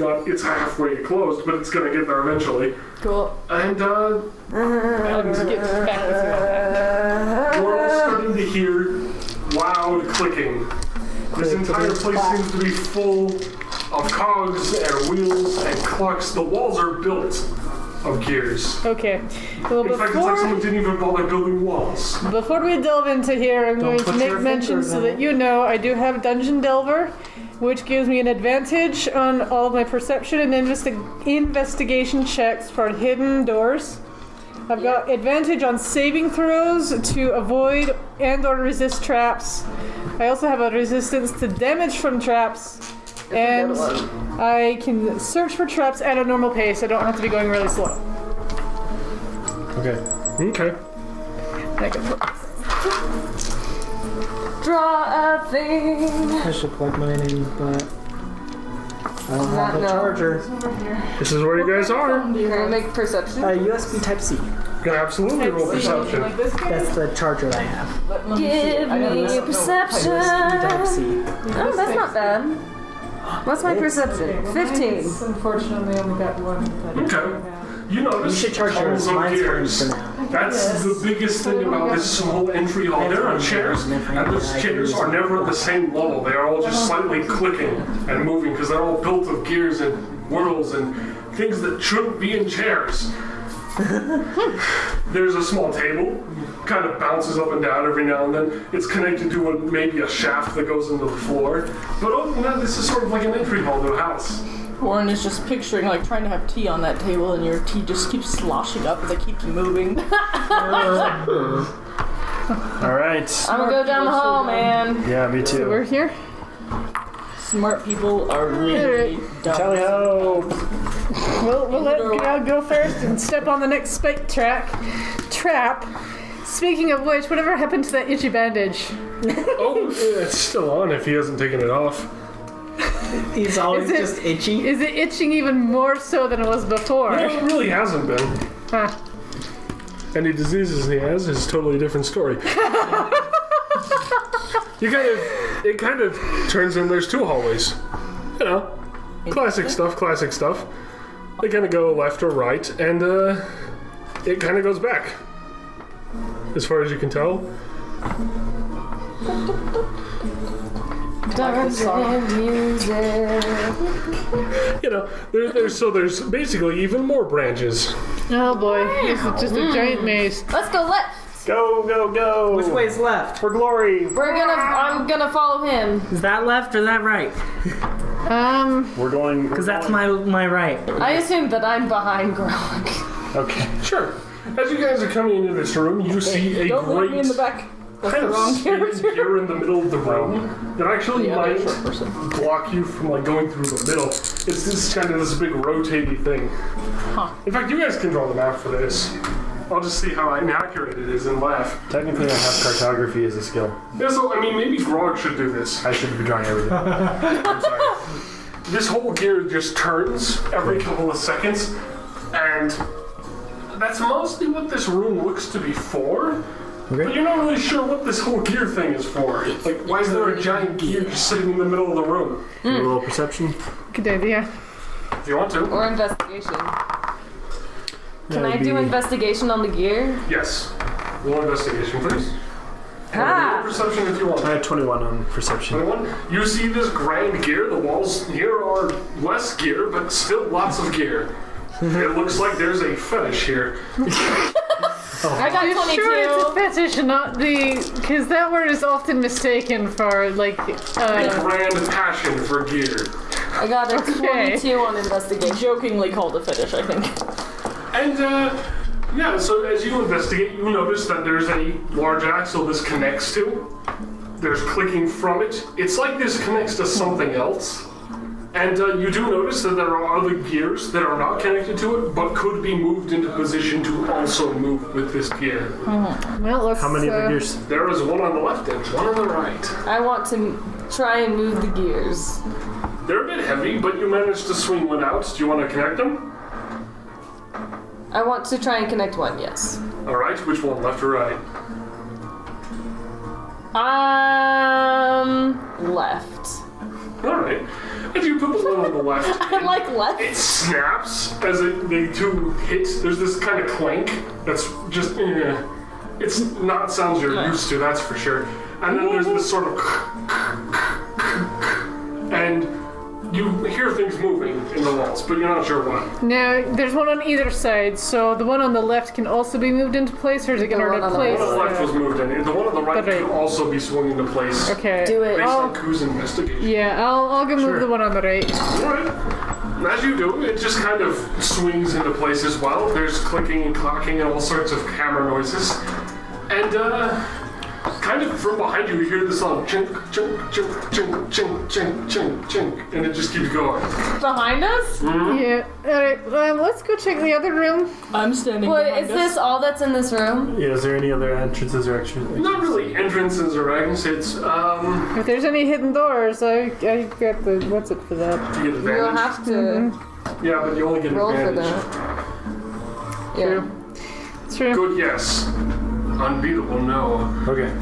halfway closed, but it's gonna get there eventually. Cool. And, I'll just get back. we're all starting to hear loud clicking. This entire place seems to be full of cogs and wheels and clocks. The walls are built of gears. Okay. Well, In fact, it's like someone didn't even bother building walls. before we delve into here, I'm going to put make your mention fingers so in that it. you know I do have Dungeon Delver, which gives me an advantage on all of my perception and investigation checks for hidden doors. I've got advantage on saving throws to avoid and or resist traps. I also have a resistance to damage from traps, and I can search for traps at a normal pace. I don't have to be going really slow. Okay. Okay. I can put Draw a thing. I should plug mine in, but I don't have a No. charger. This is where you guys are. You're gonna make perception. USB Type-C. You can absolutely roll perception. like this guy. That's the charger that I have. Give me perception. Type-C. Oh, that's not bad. What's my perception? 15. Unfortunately, only got one. Okay. You You notice should charge yours. tons of Mine's free gears. for now. That's the biggest thing about this whole entry hall. There are chairs, and those chairs are never at the same level. They are all just slightly clicking and moving because they're all built of gears and whirls and things that shouldn't be in chairs. There's a small table, kind of bounces up and down every now and then. It's connected to maybe a shaft that goes into the floor. But other than that, this is sort of like an entry hall to a house. Warren is just picturing like trying to have tea on that table, and your tea just keeps sloshing up as it keeps moving. All right. I'm gonna go down the hall, man. Yeah, me too. We're here. Smart people are really dumb. Tally ho! We'll let Gal go first and step on the next spike trap. Speaking of which, whatever happened to that itchy bandage? Oh, it's still on if he hasn't taken it off. He's always Is it- just itchy. Is it itching even more so than it was before? No, it really hasn't been. Huh. Any diseases he has is a totally different story. It kind of turns in. There's 2 hallways. You know, classic stuff. They kind of go left or right, and it kind of goes back, as far as you can tell. You know, there's basically even more branches. Oh boy, this is just a giant maze. Let's go left. Go, go, go! Which way's left? For glory! I'm gonna follow him. Is that left or that right? We're going... Because that's my right. I assume that I'm behind Grog. Okay. Sure. As you guys are coming into this room, you see a Don't leave me in the great back. That's kind the of wrong spinning character. gear in the middle of the room that actually Yeah, might that's short person. block you from like going through the middle. It's this kind of this big rotating thing. In fact, you guys can draw the map for this. I'll just see how inaccurate it is and laugh. Technically, I have cartography as a skill. Yeah, so, I mean, maybe Grog should do this. I should be drawing everything. I'm sorry. This whole gear just turns every couple of seconds, and that's mostly what this room looks to be for. Okay. But you're not really sure what this whole gear thing is for. Like, why is there a giant gear just sitting in the middle of the room? A little perception. Good idea. If you want to. Or investigation. Can That'd I do be- investigation on the gear? Yes. Roll investigation, please. Ah! Roll perception if you want. I had 21 on perception. 21. You see this grand gear. The walls here are less gear, but still lots of gear. It looks like there's a fetish here. I got You 22. sure it's a fetish and not the... Because that word is often mistaken for, like, A grand passion for gear. I got a Okay. 22 on investigation. Jokingly called a fetish, I think. And, yeah, so as you investigate, you notice that there's a large axle this connects to. There's clicking from it. It's like this connects to something else. And you do notice that there are other gears that are not connected to it, but could be moved into position to also move with this gear. well, let's... How many of the gears? There is one on the left and one on the right. I want to try and move the gears. They're a bit heavy, but you managed to swing one out. Do you want to connect them? I want to try and connect one, yes. All right, which one, left or right? Left. All right. As you put the one on the left, I like left. it snaps as the two hit. There's this kind of clank that's just, it's not sounds you're used to, that's for sure. And then there's this sort of, and you hear things moving in the walls, but you're not sure what. Now, there's one on either side, so the one on the left can also be moved into place, or is it going to one on the The replace? one on the left was moved in. The one on the right The right. can also be swung into place. Okay. Do it. Based I'll, on Ku's investigation. yeah, I'll go move the one on the right. Alright. As you do, it just kind of swings into place as well. There's clicking and clacking and all sorts of hammer noises. And, kind of from behind you, you hear this song chink, chink, chink, chink, chink, chink, chink, chink, and it just keeps going. Behind us? Yeah. Alright, let's go check the other room. I'm standing Wait, behind is us. this all that's in this room? Yeah, is there any other entrances or exits? Not really entrances or exits. If there's any hidden doors, I got the... What's it for that? You get advantage. You'll have to Yeah, but you only get roll for advantage. that. Yeah. It's true. Good, yes. Unbeatable, no. Okay.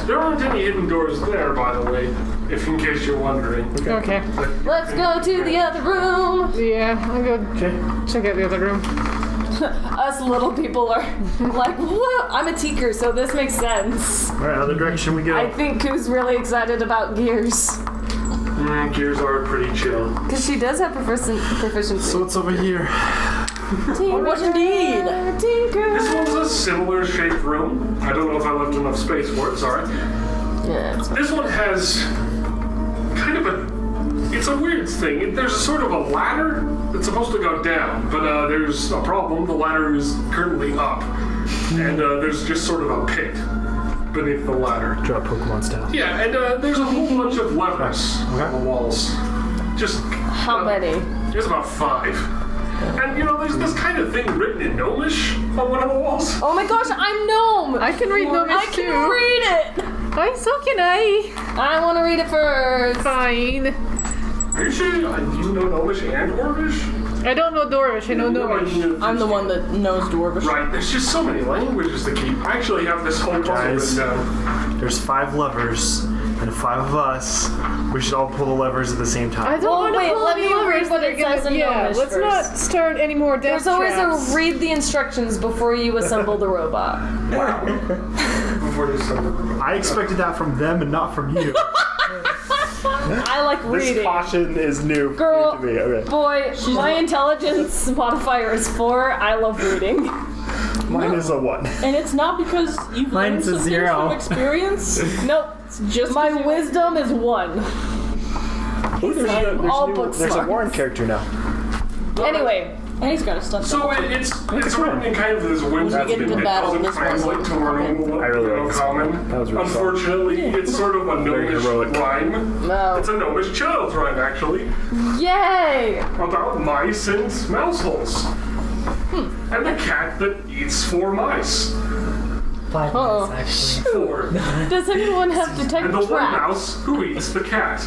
There aren't any hidden doors there, by the way, if in case you're wondering. Okay. Let's go to the other room. Yeah, I'll go Okay. check out the other room. Us little people are like, what? I'm a teaker, so this makes sense. Alright, other direction we go. I think Ku's really excited about gears. Gears are pretty chill. Because she does have proficiency. So what's over here? What indeed? This one's a similar shaped room. I don't know if I left enough space for it, sorry. Yeah, it's This one has kind of it's a weird thing. There's a sort of a ladder that's supposed to go down, but there's a problem. The ladder is currently up, and there's just sort of a pit beneath the ladder. Draw Pokemon style. Yeah, and there's a whole bunch of levers on the walls. Just how many? There's about 5. And there's this kind of thing written in Gnomish on one of the walls. Oh my gosh, I'm gnome! I can read Gnomish I too. can read it! So can I. I want to read it first. Fine. Are you sure you know Gnomish and Dwarvish? I don't know Dwarvish, I know Gnomish. I'm the one that knows Dwarvish. Right, there's just so many languages to keep. I actually have this whole puzzle Guys. written down. There's 5 levers and 5 of us. We should all pull the levers at the same I time. don't want to wait, pull let any me levers read what that it are says gonna- in Yeah, Gnomish let's first. not start any more death There's always traps. a read the instructions before you assemble the robot. Before you start. I expected that from them and not from you. I like This reading. caution is new Girl, to me. Okay. boy, my intelligence modifier is 4. I love reading. Mine is a 1. And it's not because you've learned Mine's a some things 0. from experience. Nope. It's just My 'cause you- wisdom is 1. Ooh, all book there's a smart. Warren character now. Anyway, And he's got a stunt. So it's written in kind of this whimsical get into it battle, doesn't this one translate will- to our normal I really like this one. common. That was really solid. Unfortunately, it's sort of a Very gnomish heroic. rhyme. no. It's a gnomish child's rhyme, actually, Yay! about mice and mouse holes. And the cat that eats 4 mice. 5 Uh-oh. minutes, actually. 4. Does anyone have detect And the one trap? mouse who eats the cat.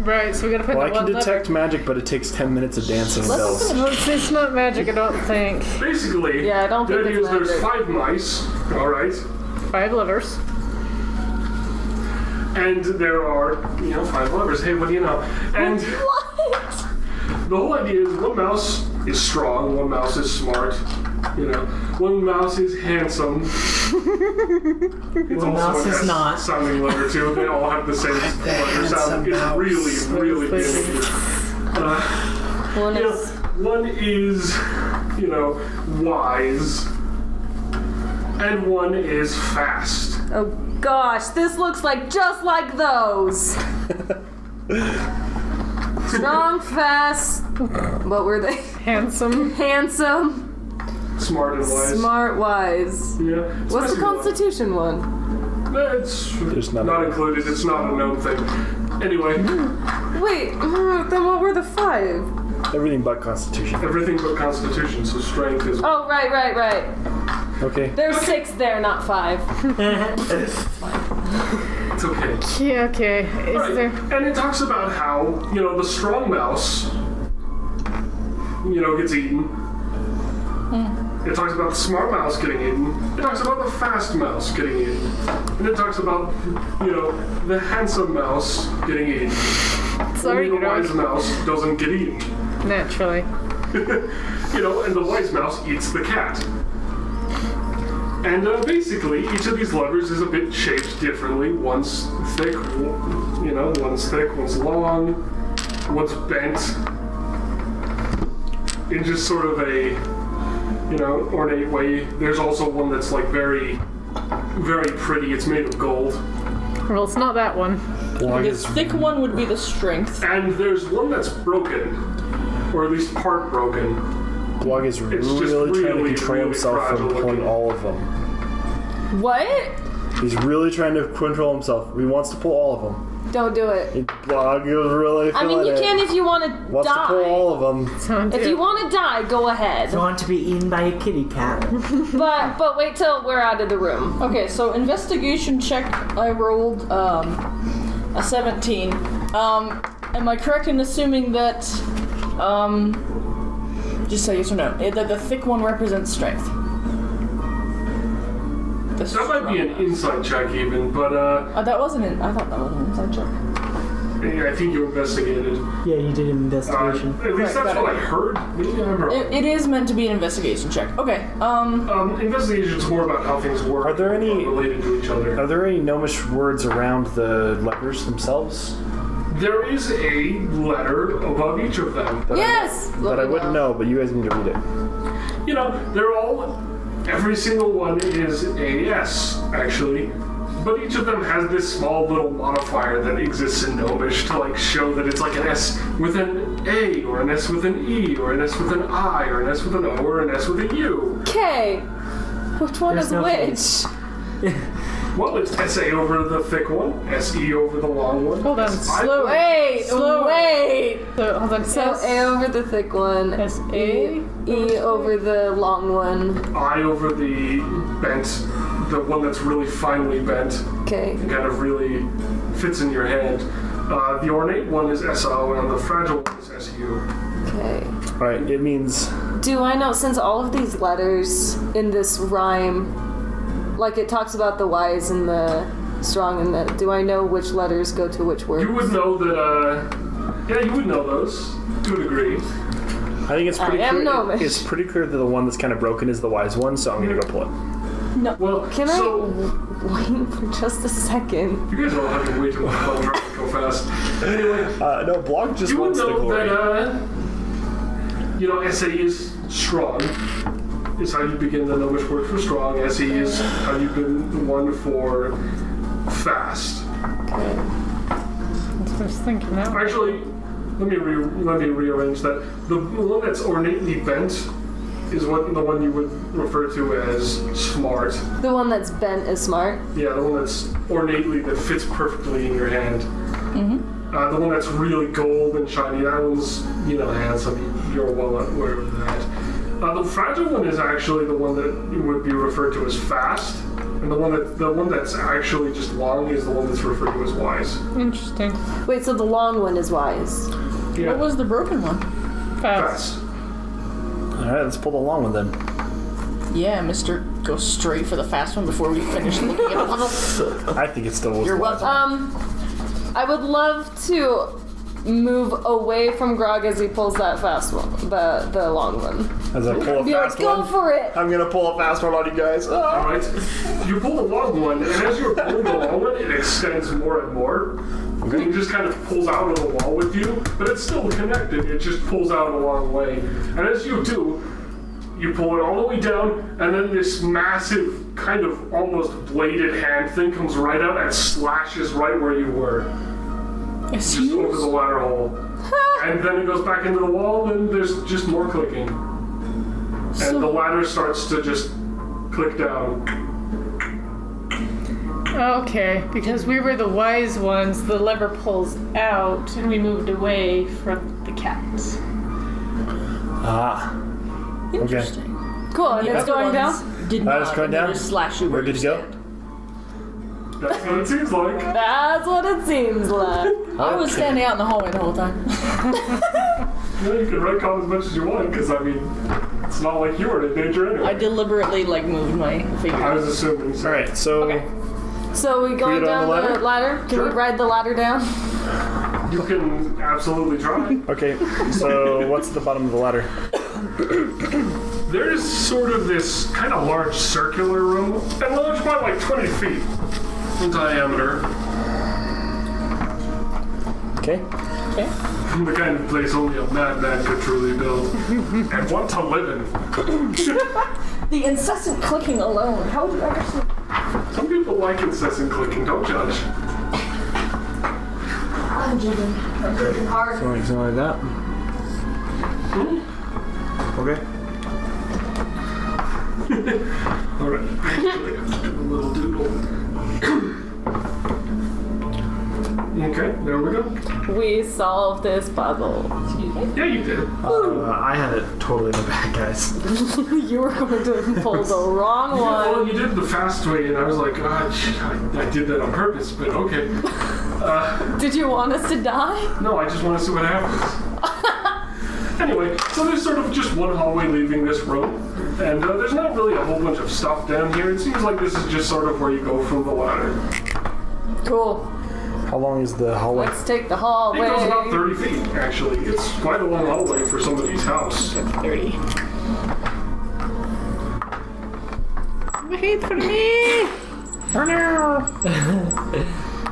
Right, so we gotta put Well, I the can one detect magic, but it takes 10 minutes of dancing Let's bells. open It's not magic, I don't think. Basically, Yeah, I don't the think idea it's is there's magic. 5 mice, alright? 5 levers. And there are, 5 levers. Hey, what do you know? And What? the whole idea is one mouse is strong, one mouse is smart, one mouse is handsome. It's One mouse also is an not. S sounding letter too. They all have the same letter sound. It's mouse. really gimmicky. One is One is, wise, and one is fast. oh gosh, this looks like just like those. Strong, fast. What were they? Handsome. Handsome, Smart and wise. smart, wise. Yeah. What's the Especially one. Constitution one? It's There's none not of it. included. It's not a known thing. Anyway, Wait, then what were the 5? Everything but Constitution. everything but Constitution, so strength is. Oh, right. Okay. There's 6 there, not 5. It's okay. Yeah, okay. Is Right. there... And it talks about how, the strong mouse, gets eaten. It talks about the smart mouse getting eaten. It talks about the fast mouse getting eaten. And it talks about, the handsome mouse getting eaten. Sorry, Only the wise Grog. mouse doesn't get eaten. Naturally. And the wise mouse eats the cat. And basically, each of these levers is a bit shaped differently. One's thick, one's thick, one's long, one's bent. In just sort of a, ornate way. There's also one that's like very, very pretty. It's made of gold. Well, it's not that one. The thick one would be the strength. And there's one that's broken, or at least part broken. Glug is just really trying to really, control really himself from fragile pulling looking. all of them. What? He's really trying to control himself. He wants to pull all of them. Don't do it. Glug is really I mean, feeling you it. can if you want to Wants to pull die. all of them. Don't If do you it. want to die, go ahead. I want to be eaten by a kitty cat. But wait till we're out of the room. Okay, so investigation check. I rolled a 17. Am I correct in assuming that? Just say yes or no. That the thick one represents strength. That might be an insight check even, but That wasn't it. I thought that was an inside check. I think you investigated. Yeah, you did an investigation. At least Right, that's got what it. I heard. Maybe I'm wrong. It is meant to be an investigation check. Okay. Investigation's more about how things work. Are there any- related to each other? Are there any gnomish words around the levers themselves? There is a letter above each of them. Yes. That I wouldn't know, but you guys need to read it. They're all. Every single one is a S, actually. But each of them has this small little modifier that exists in Gnomish to show that it's like an S with an A, or an S with an E, or an S with an I, or an S with an O, or an S with a U. Okay. Which one There's is no which? Well, it's SA over the thick one, SE over the long one. Hold on. SI Slow. Wait. Slower. Wait. So, hold on. So A over the thick one. S-A. E over the long one. I over the bent, the one that's really finely bent, Okay. and kind of really fits in your hand. The ornate one is SO, and the fragile one is SU. Okay. Right, it means... Do I know, since all of these letters in this rhyme, like it talks about the wise and the strong and the... Do I know which letters go to which words? You would know that, yeah, you would know those, to a degree. I think it's pretty I am clear. gnomish. It's pretty clear that the one that's kind of broken is the wise one, so I'm gonna go pull it. No. Well, Can so, wait for just a second? You guys all have to wait till the drop go fast. Anyway, No, Blog just you would wants the know glory. that, SA is strong, is how you begin the gnomish word for strong. SE is how you begin the one for fast. Okay. That's what I was thinking now. Actually, let me rearrange that. The one that's ornately bent is the one you would refer to as smart. The one that's bent is smart. Yeah, the one that's ornately, that fits perfectly in your hand. The one that's really gold and shiny, that one's, handsome. You're well aware of that. The fragile one is actually the one that would be referred to as fast. And the one that's actually just long is the one that's referred to as wise. Interesting. Wait, so the long one is wise. Yeah. What was the broken one? Fast. Fast. Alright, let's pull the long one then. Yeah, Mister, go straight for the fast one before we finish looking at the puzzle. I think it still was You're the wise welcome. one. I would love to move away from Grog as he pulls that fast one, the long one. As I pull a Be like, fast go one, for it! I'm gonna pull a fast one on you guys. Ah. Alright. You pull the long one, and as you're pulling the long one, it extends more and more. And it just kind of pulls out of the wall with you, but it's still connected. It just pulls out a long way. And as you do, you pull it all the way down, and then this massive, kind of almost bladed hand thing comes right out and slashes right where you were. Just over the ladder hole. And then it goes back into the wall, and there's just more clicking. And the ladder starts to just click down. Okay, because we were the wise ones, the lever pulls out, and we moved away from the cats. Ah. Okay. Interesting. Cool, and it's going down? Did Alright, not. it's going and they down. just slash you We're where good to you go? stand. That's what it seems like. That's what it seems like. I was standing out in the hallway the whole time. You can retcon as much as you want, because, it's not like you were in danger anyway. I deliberately moved my figure. I was assuming so. Alright, so Okay. So we going get on down the ladder? the ladder? Can we ride the ladder down? You can absolutely try. okay, so what's at the bottom of the ladder? There's sort of this kind of large circular room, and large by like 20 feet in diameter. Okay. The kind of place only a madman could truly build and want to live in. The incessant clicking alone. How would you ever see? Some people like incessant clicking, don't judge. I'm jiggling. I'm clicking hard. Something like that. Okay. Alright, actually, I have to do a little doodle. Okay, there we go. We solved this puzzle. Yeah, you did. I had it totally in the back, guys. You were going to pull the wrong Well, one. you did the fast way, and I was like, I did that on purpose, but okay. Did you want us to die? No, I just want to see what happens. Anyway, so there's sort of just one hallway leaving this room, and there's not really a whole bunch of stuff down here. It seems like this is just sort of where you go from the ladder. Cool. How long is the hallway? Let's take the It hallway. goes about 30 feet, actually. It's quite a long hallway for somebody's house. 30. Wait for me! Oh no!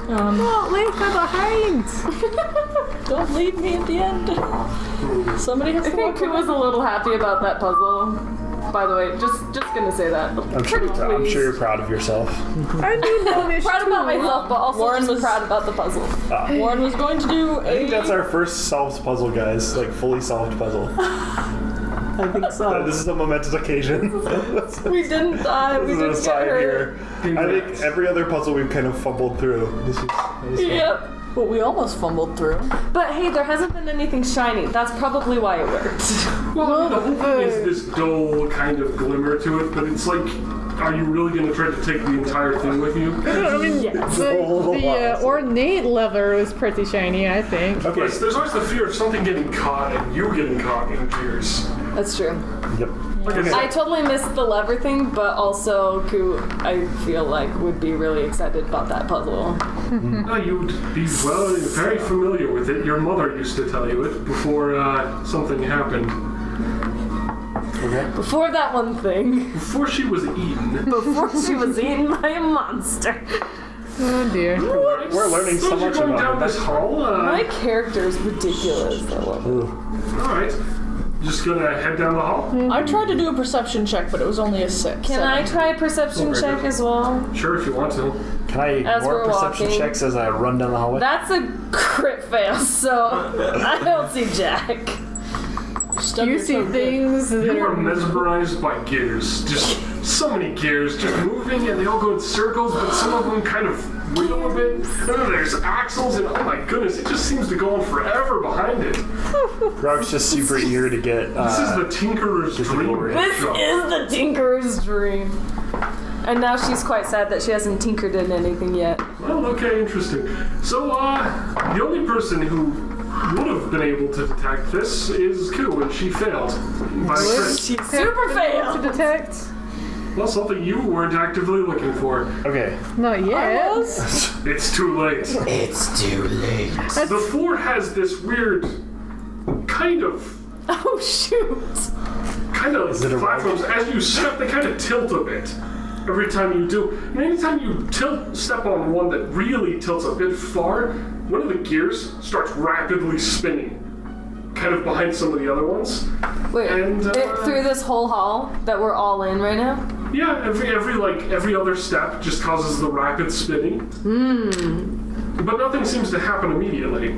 Don't leave me behind! Don't leave me at the end. Somebody has I to think walk Ku was a little happy about that puzzle. By the way, just gonna say that. I'm sure you're proud of yourself. I need gnomish Proud about too. myself, but also Warren just was- proud about the puzzle. Warren was going to do I think that's our first solved puzzle, guys. Like, fully solved puzzle. I think so. This is a momentous occasion. We didn't die. We This is didn't a get sign hurt. here. I think every other puzzle we've kind of fumbled through. This is fun. Yep. But we almost fumbled through. But hey, there hasn't been anything shiny. That's probably why it worked. Well, the whole thing is this dull kind of glimmer to it, but it's like are you really going to try to take the entire thing with you? I mean, the ornate leather is pretty shiny, I think. Okay. Yes, there's always the fear of something getting caught and you getting caught in gears. That's true. Yep. I totally missed the lever thing, but also Ku, I feel like, would be really excited about that puzzle. No, you'd be very familiar with it. Your mother used to tell you it before something happened. Okay. Before that one thing. Before she was eaten. Before she was eaten by a monster. Oh dear. We're learning so much going about down this hall. My character's ridiculous. I love it. Alright. Just gonna head down the hall? I tried to do a perception check, but it was only a 6. Can I try a perception Okay, check good. as well? Sure, if you want to. Can I As more we're perception walking. checks as I run down the hallway? That's a crit fail, so I don't see Jack. You see things that You are are... mesmerized by gears. Just so many gears just moving and they all go in circles, but some of them kind of wiggle a bit. And then there's axles and oh my goodness, it just seems to go on forever behind it. Grog's just super eager to get. This is the Tinkerer's dream. glory. This is the Tinkerer's dream. And now she's quite sad that she hasn't tinkered in anything yet. Well, okay, interesting. So, the only person who would have been able to detect this is Ku, and she failed. By a crit. She super to failed. detect? Well, something you weren't actively looking for. Okay. Not yet. It's too late. It's too late. The floor has this weird kind of Oh shoot. it a platforms. As you step, they kind of tilt a bit every time you do. And anytime you step on one that really tilts a bit far, one of the gears starts rapidly spinning, kind of behind some of the other ones. Wait, And, through this whole hall that we're all in right now? Yeah, every other step just causes the rapid spinning. But nothing seems to happen immediately.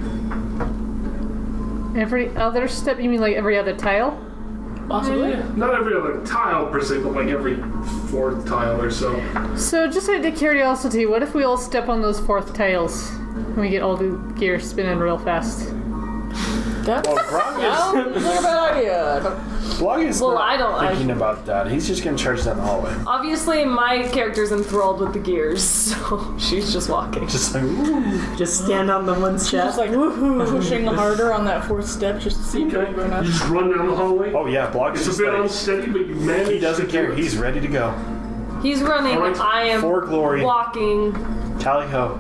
Every other step? You mean like every other tile? Possibly. Not every other tile per se, but like every fourth tile or so. So just out of curiosity, what if we all step on those fourth tiles and we get all the gears spinning real fast? That's Well, Grog is, not a bad idea. Grog is Well, not I don't- thinking about that. He's just gonna charge down the hallway. Obviously, my character's enthralled with the gears, so she's just walking. Just like, ooh. Just stand on the one step. Just like pushing harder on that 4th step just to see if Okay, it's going you up. just run down the hallway. Oh yeah, Blog is It's a just bit like, unsteady, but you manage. he doesn't to care. do it. He's ready to go. He's running, Alright. I am For glory. walking. Tally ho.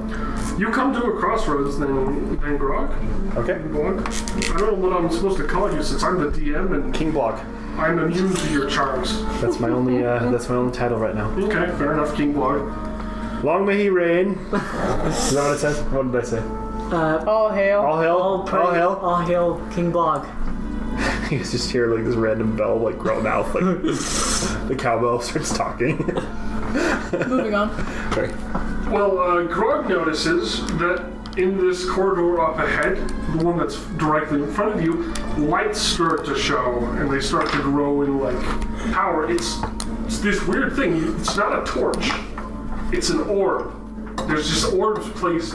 You come to a crossroads, then Grog. Okay. Blog. I don't know what I'm supposed to call you since I'm the DM and King Blog. I'm immune to your charms. That's my only title right now. Okay, fair enough, King Blog. Long may he reign. Is that what it says? What did I say? All hail. All hail. All hail. All hail King Blog. You guys just hear like this random bell like grow mouth, like the cowbell starts talking. Moving on. Sorry. Well, Grog notices that in this corridor up ahead, the one that's directly in front of you, lights start to show, and they start to grow in, like, power. It's this weird thing. It's not a torch. It's an orb. There's just orbs placed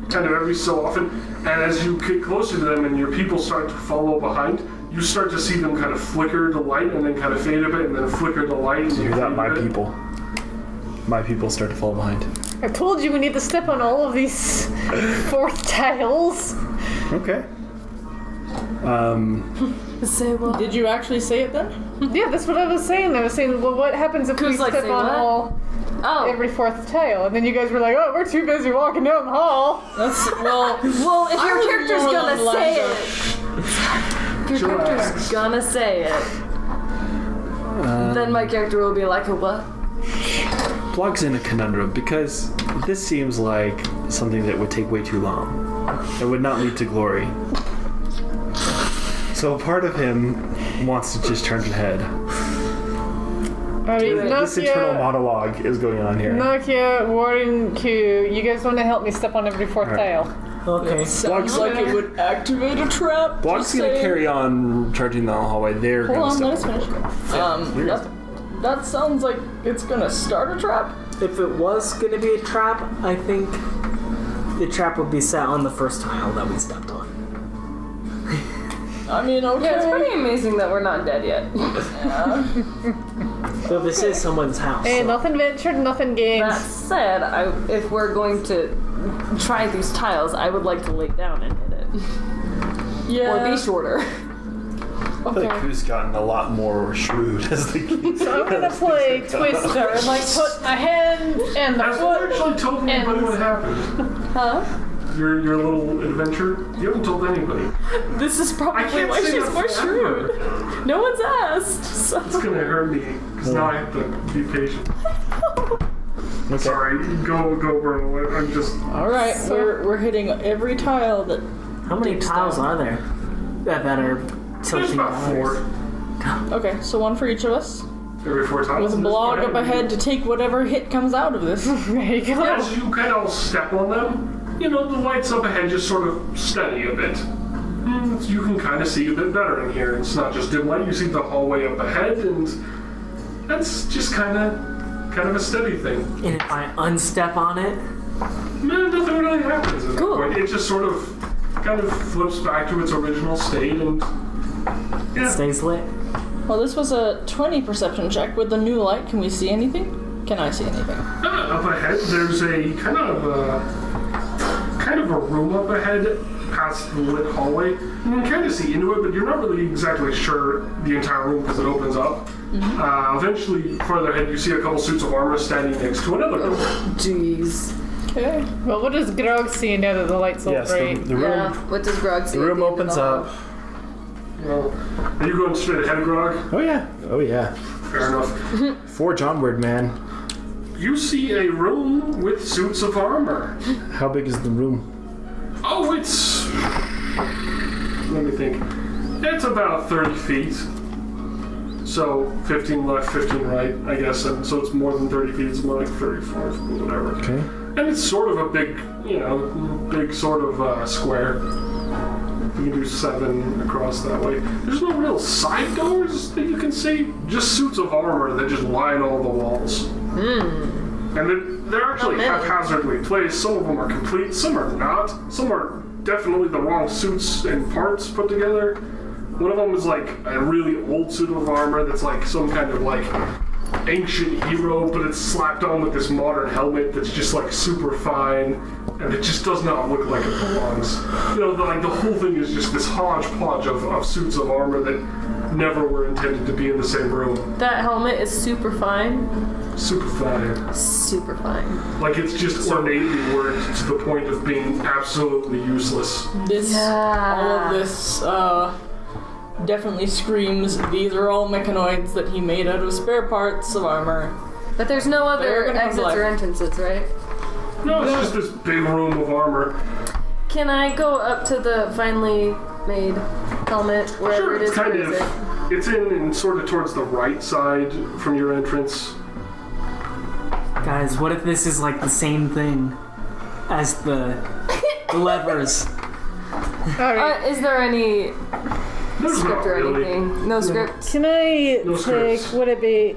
kind of every so often, and as you get closer to them and your people start to follow behind, you start to see them kind of flicker the light and then kind of fade a bit and then flicker the light. You hear that? My people. My people start to fall behind. I told you we need to step on all of these fourth tiles. Okay. Say what? Did you actually say it then? Yeah, that's what I was saying. I was saying, well, what happens if we Ku's like, step say on what? all Oh. every fourth tile? And then you guys were like, oh, we're too busy walking down the hall. That's, well, Well, if your was character's more gonna along the say lines it. If your character's gonna say it. Then my character will be like, a what? Blog's in a conundrum because this seems like something that would take way too long. It would not lead to glory. So part of him wants to just turn ahead. I mean, This internal Nakia, monologue is going on here. Nakia, Warren, Q, you guys want to help me step on every fourth tile? Okay. sounds like it would activate a trap. Blog's just gonna saying. carry on charging the hallway. They're Hold gonna on, step let us finish. You're That sounds like it's gonna start a trap. If it was gonna be a trap, I think the trap would be set on the first tile that we stepped on. I mean, okay. Yeah, it's pretty amazing that we're not dead yet. So this is someone's house. Hey, so- nothing ventured, nothing gained. That said, if we're going to try these tiles, I would like to lay down and hit it. Yeah. Or be shorter. I feel like who's gotten a lot more shrewd as the keep. So I'm gonna play Twister and like put my hand and the Have you foot. actually told anybody what happened? Huh? Your little adventure? You haven't told anybody. This is I probably can't why say she's that more forever. shrewd. No one's asked. So. It's gonna hurt me, because now I have to be patient. Sorry, go, Berl. I'm just... Alright, we're hitting every tile that... How many dips tiles down. are there that are There's tilting about downwards? 4. Okay, so one for each of us. Every 4 times. With a blog up ahead to take whatever hit comes out of this. There you go. As you kind of step on them, the lights up ahead just sort of steady a bit. You can kind of see a bit better in here. It's not just dim light, you see the hallway up ahead, and that's just kind of a steady thing. And if I unstep on it, Nothing really happens at that Cool. point. It just sort of kind of flips back to its original state, and it stays lit. Well, this was a 20 perception check. With the new light, can we see anything? Can I see anything? up ahead there's a kind of a room up ahead past the lit hallway. You can kind of see into it, but you're not really exactly sure the entire room because it opens up. Eventually, farther ahead, you see a couple suits of armor standing next to another door. Jeez. Okay. Well, what does Grog see now that the light's all Yes, bright? the room. Yeah. What does Grog see? The room at end of opens the hall? up. Well, are you going straight ahead, Grog? Oh yeah. Oh yeah. Fair enough. Forge onward, man. You see a room with suits of armor. How big is the room? Oh, it's... Let me think. It's about 30 feet. So 15 left, 15 right, I guess. And so it's more than 30 feet. It's more like 34, whatever. Okay. And it's sort of a big, big sort of square. You can do 7 across that way. There's no real side doors that you can see. Just suits of armor that just line all the walls. And they're actually haphazardly placed. Some of them are complete, some are not. Some are definitely the wrong suits and parts put together. One of them is like a really old suit of armor that's like some kind of like ancient hero, but it's slapped on with this modern helmet that's just like super fine, and it just does not look like it belongs. The whole thing is just this hodgepodge of suits of armor that never were intended to be in the same room. That helmet is super fine. Super fine. Super fine. Like it's just ornately worked to the point of being absolutely useless. All of this, definitely screams, these are all mechanoids that he made out of spare parts of armor. But there's no They're other gonna come to exits life. or entrances, right? No, it's just this big room of armor. Can I go up to the finely made helmet, wherever Sure, it is? it's kind where is it? of... It's in sort of towards the right side from your entrance. Guys, what if this is like the same thing as the levers? Alright. Is there any There's script not or really. anything? No script? Can I No take, scripts. would it be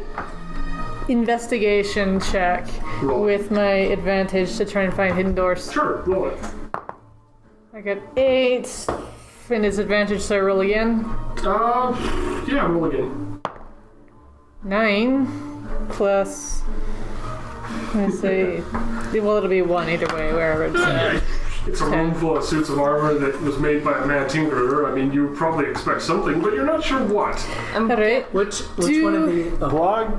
investigation check Roll. with my advantage to try and find hidden doors? Sure, roll it. I got 8, and his advantage, so I roll again. Yeah, roll again. 9 plus, let me see, well it'll be 1 either way, wherever it's at. It's a room full of suits of armor that was made by a mad tinkerer. I mean, you probably expect something, but you're not sure what. Alright, Which Do- one of the... Oh, Blog.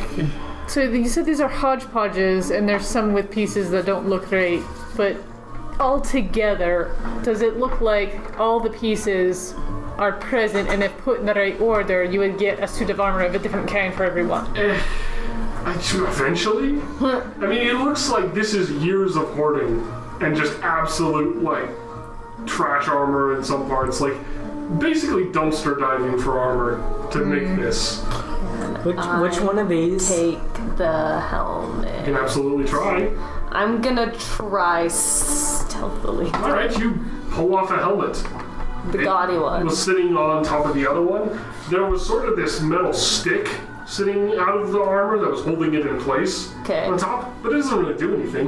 so you said these are hodgepodges, and there's some with pieces that don't look right, but all together, does it look like all the pieces are present, and if put in the right order, you would get a suit of armor of a different kind for everyone? Eventually? I mean, it looks like this is years of hoarding and just absolute, like, trash armor in some parts. Like, basically dumpster diving for armor to make this. which one of these? Take the You helmet. can absolutely try. I'm gonna try stealthily. Alright, you pull off a helmet. The gaudy It one. was sitting on top of the other one. There was sort of this metal stick sitting out of the armor that was holding it in place Okay. on top, but it doesn't really do anything.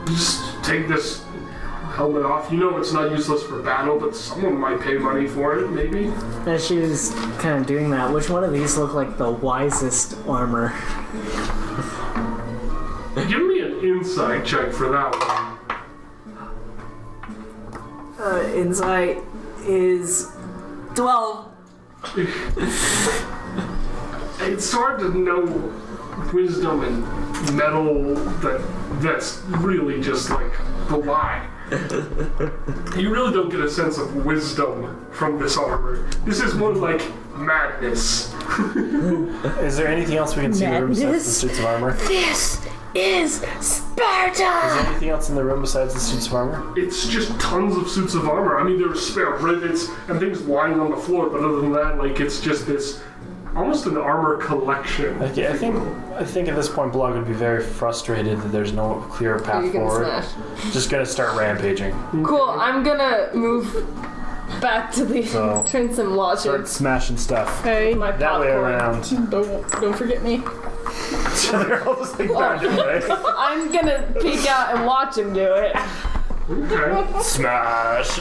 You just take this helmet off. You know it's not useless for battle, but someone might pay money for it, maybe? As she was kind of doing that, which one of these look like the wisest armor? Give me an insight check for that one. Insight is 12. It's hard to know wisdom and metal that's really just like the lie. You really don't get a sense of wisdom from this armor. This is more like madness. Is there anything else we can see in the room besides the suits of armor? This is Sparta! Is there anything else in the room besides the suits of armor? It's just tons of suits of armor. I mean, there are spare rivets and things lying on the floor, but other than that, like, it's just this almost an armor collection. Okay, I think at this point Blog would be very frustrated that there's no clear path forward. Just gonna start rampaging. Cool, I'm gonna move back to the entrance and watch Start it. smashing stuff. Hey, My That way popcorn. around. don't forget me. So they're all just like dodging away. I'm gonna peek out and watch him do it. Okay. Smash!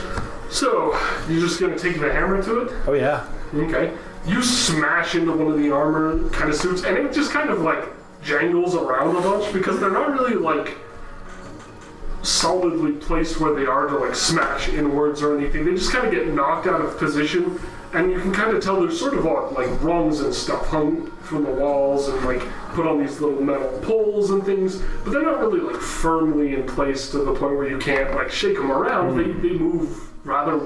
So, you're just gonna take the hammer to it? Oh yeah. Okay. You smash into one of the armor kind of suits, and it just kind of like jangles around a bunch because they're not really like solidly placed where they are to like smash inwards or anything. They just kind of get knocked out of position, and you can kind of tell there's sort of like rungs and stuff hung from the walls and like put on these little metal poles and things, but they're not really like firmly in place to the point where you can't like shake them around. They move rather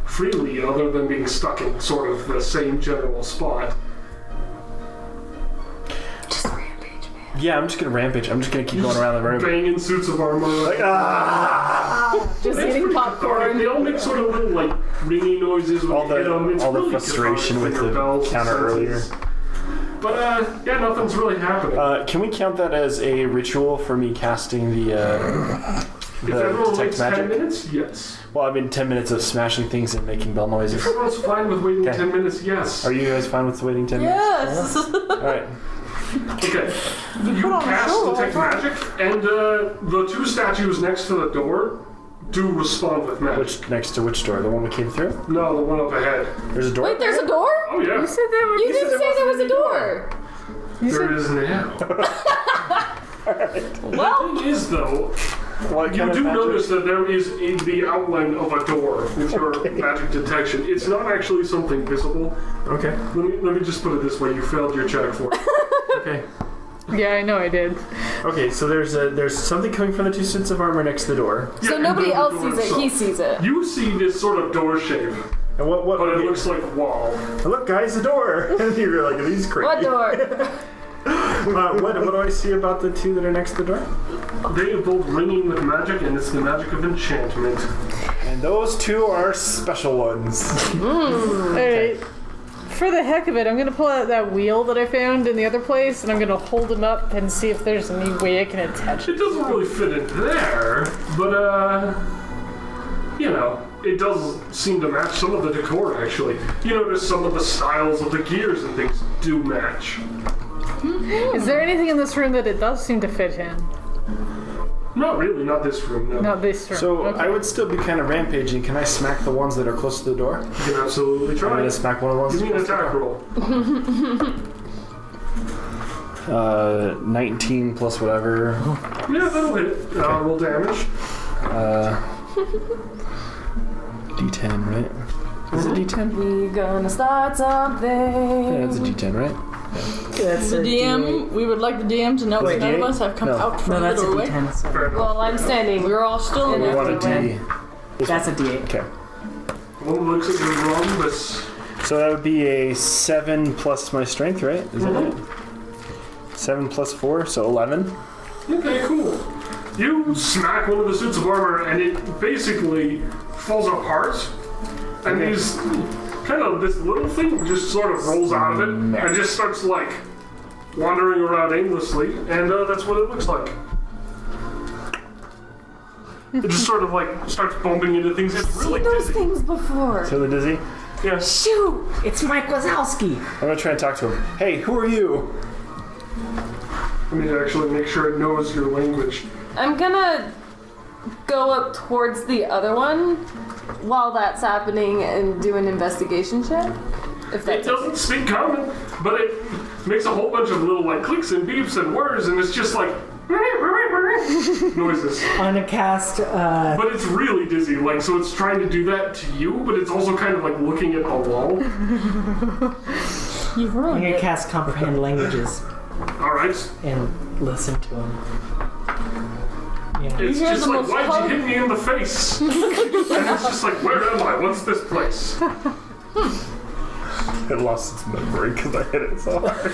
freely other than being stuck in sort of the same general spot. Just rampage, man. Yeah, I'm just gonna rampage. I'm just gonna keep going around the room. Banging suits of armor. Like, Just It's eating pretty popcorn. cathartic. They all make sort of little like ringing noises when all you hit them. It's the really frustration cathartic with for your the bells and counter earlier. senses. But yeah, nothing's really happening. Can we count that as a ritual for me casting the if everyone detect waits 10 magic? minutes, yes. Well, I mean 10 minutes of smashing things and making bell noises. If everyone's fine with waiting Okay. 10 minutes, yes. Are you guys fine with waiting 10 Yes. minutes? Alright. Okay. You cast detect magic, and the two statues next to the door do respond with magic. Next to which door? The one we came through? No, the one up ahead. There's a door? Wait, there's a door? Oh yeah, You said there You didn't say there was a door. there is now. Well, The thing is, though, What you kind of do magic? notice that there is in the outline of a door with your magic detection. It's not actually something visible. Okay. Let me just put it this way: you failed your check for it. Okay. Yeah, I know I did. Okay, so there's something coming from the two suits of armor next to the door. so Yeah, nobody the else door sees it, he itself. sees it. You see this sort of door shape, And what but it okay. looks like a wall. Look guys, the door! And you're like, these crazy. What door? What do I see about the two that are next to the door? They are both ringing with magic, and it's the magic of enchantment. And those two are special ones. Alright. For the heck of it, I'm gonna pull out that wheel that I found in the other place, and I'm gonna hold him up and see if there's any way I can attach it. It doesn't really fit in there, but you know, it does seem to match some of the decor actually. You notice some of the styles of the gears and things do match. Is there anything in this room that it does seem to fit in? Not really, not this room, no. Not this room. So Okay. I would still be kind of rampaging. Can I smack the ones that are close to the door? You can absolutely I'm try. gonna smack one of the ones. Give me an close to the attack roll. door. 19 plus whatever. Yeah, that'll hit. Roll damage. D10, right? Is it D10? We gonna start something. Yeah, it's a D10, right? That's The a DM, we would like the DM to know Wait, that none of D8? us have come No. out No, from the that's a doorway. D10. So Fair enough. Well, I'm standing. We're all still in We there. want a D. that's a D8. Okay. One looks at your rhombus. So that would be a 7 plus my strength, right? Is that it? 7 plus 4, so 11. Okay, cool. You smack one of the suits of armor, and it basically falls apart. And these kind of this little thing just sort of rolls out of it and just starts like wandering around aimlessly, and that's what it looks like. It just sort of like starts bumping into things. It's really Those dizzy. things before. So the dizzy. Yeah. Shoot! It's Mike Wazowski! I'm gonna try and talk to him. Hey, who are you? I need to actually make sure it knows your language. I'm gonna go up towards the other one while that's happening and do an investigation check. If It that's doesn't speak common, but it makes a whole bunch of little like clicks and beeps and whirs, and it's just like noises. I'm gonna cast. But it's really dizzy, like so it's trying to do that to you, but it's also kind of like looking at the wall. You've I'm ruined gonna it. cast comprehend languages All right, and listen to them. Yeah. it's hear just the like, most why'd you hit me in the face? And it's just like, where am I? What's this place? It lost its memory because I hit it so hard.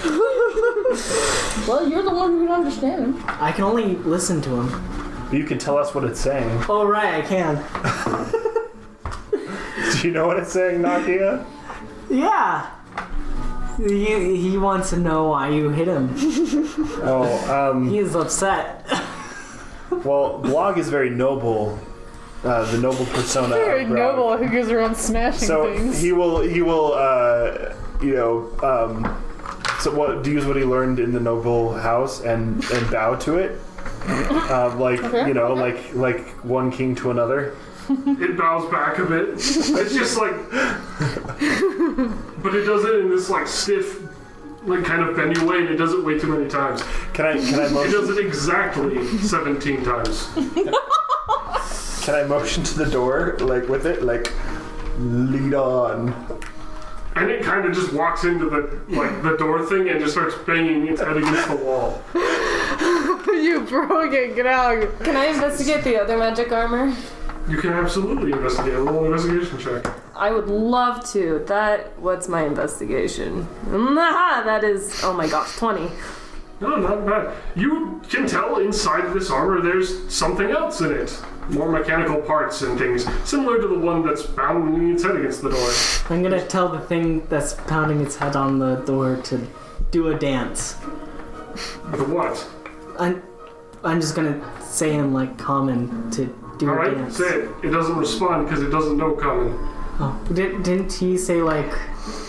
Well, you're the one who can understand him. I can only listen to them. You can tell us what it's saying. Oh right, I can. Do you know what it's saying, Nakia? Yeah. He wants to know why you hit him. Oh, He is upset. well, Blog is very noble. The noble persona. Very of Grog. noble who goes around smashing So things. he will, so what? Use what he learned in the noble house and bow to it, like like one king to another. It bows back a bit. It's just like, but it does it in this like stiff, like kind of bendy way, and it does it way too many times. Can I It motion? does it exactly 17 times. Can I motion to the door like with it, like lead on? And it kind of just walks into the door thing and just starts banging its head against the wall. You broke it, Grog. Can I investigate the other magic armor? You can absolutely investigate. Roll an investigation check. I would love to. What's my investigation? That is, oh my gosh, 20. No, not bad. You can tell inside of this armor there's something else in it. More mechanical parts and things, similar to the one that's pounding its head against the door. I'm gonna tell the thing that's pounding its head on the door to do a dance. The what? I'm just gonna say in like common to do a Alright, dance. say it. It doesn't respond because it doesn't know common. Oh, didn't he say like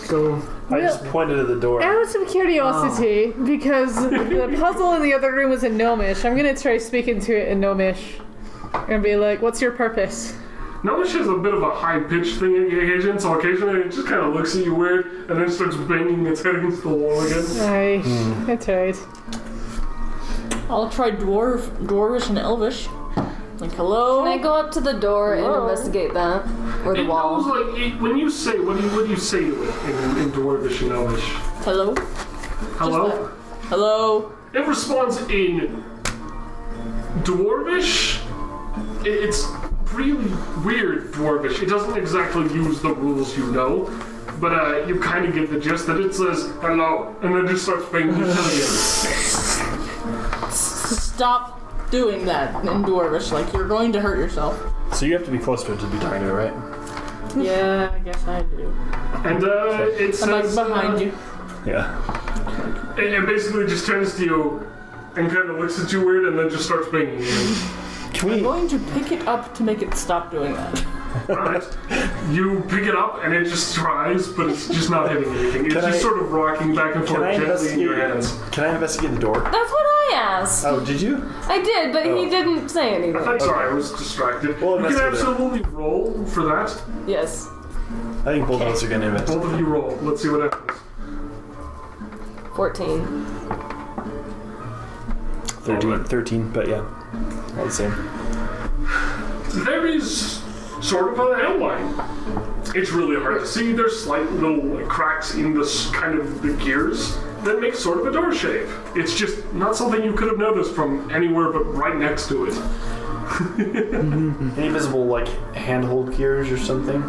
go? I just pointed at the door. Out of curiosity, because the puzzle in the other room was in Gnomish, I'm gonna try speaking to it in Gnomish. And be like, what's your purpose? Notice has a bit of a high-pitched thing on occasion, so occasionally it just kind of looks at you weird and then starts banging its head against the wall again. Aye, that's right. I'll try Dwarvish and Elvish. Like, hello? Can I go up to the door Hello? and investigate that? Or the It wall? knows, like, when you say, what do you say to it in Dwarvish and Elvish? Hello? Hello? Hello? It responds in Dwarvish. It's really weird Dwarvish. It doesn't exactly use the rules you know, but you kind of get the gist that it says hello, and then just starts banging its head again. Stop doing that in Dwarvish. Like, you're going to hurt yourself. So you have to be close to it to be talking to it, right? Yeah, I guess I do. And it I'm like says behind you. Yeah. It basically just turns to you and kind of looks at you weird, and then just starts banging again. Can I'm we? going to pick it up to make it stop doing that. Alright. You pick it up and it just tries, but it's just not hitting anything. It's Can just I- sort of rocking back and Can forth I gently in your investigate? hands. Can I investigate the door? That's what I asked. Oh, did you? I did, but he didn't say anything. I'm sorry, I was distracted. Well, you can investigate it. absolutely roll for that. Yes. I think both of us are gonna invest. Both of you roll. Let's see what happens. 14. 13, but yeah. All the same. There is sort of an outline. It's really hard to see. There's slight little cracks in the kind of the gears that make sort of a door shape. It's just not something you could have noticed from anywhere but right next to it. Any visible like handhold gears or something?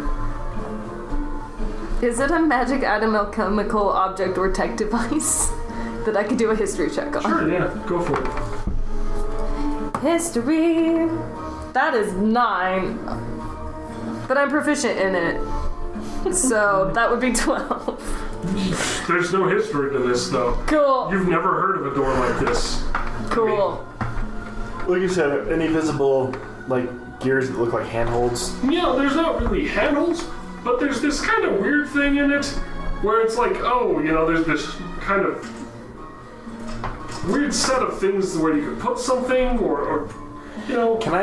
Is it a magic item, alchemical object, or tech device that I could do a history check on? Sure, yeah, go for it. History. That is 9. But I'm proficient in it. So that would be 12. There's no history to this, though. Cool. You've never heard of a door like this. Cool. Like you said, any visible like gears that look like handholds? Yeah, there's not really handles, but there's this kind of weird thing in it where it's like, oh, you know, there's this kind of weird set of things where you could put something, or you know. Can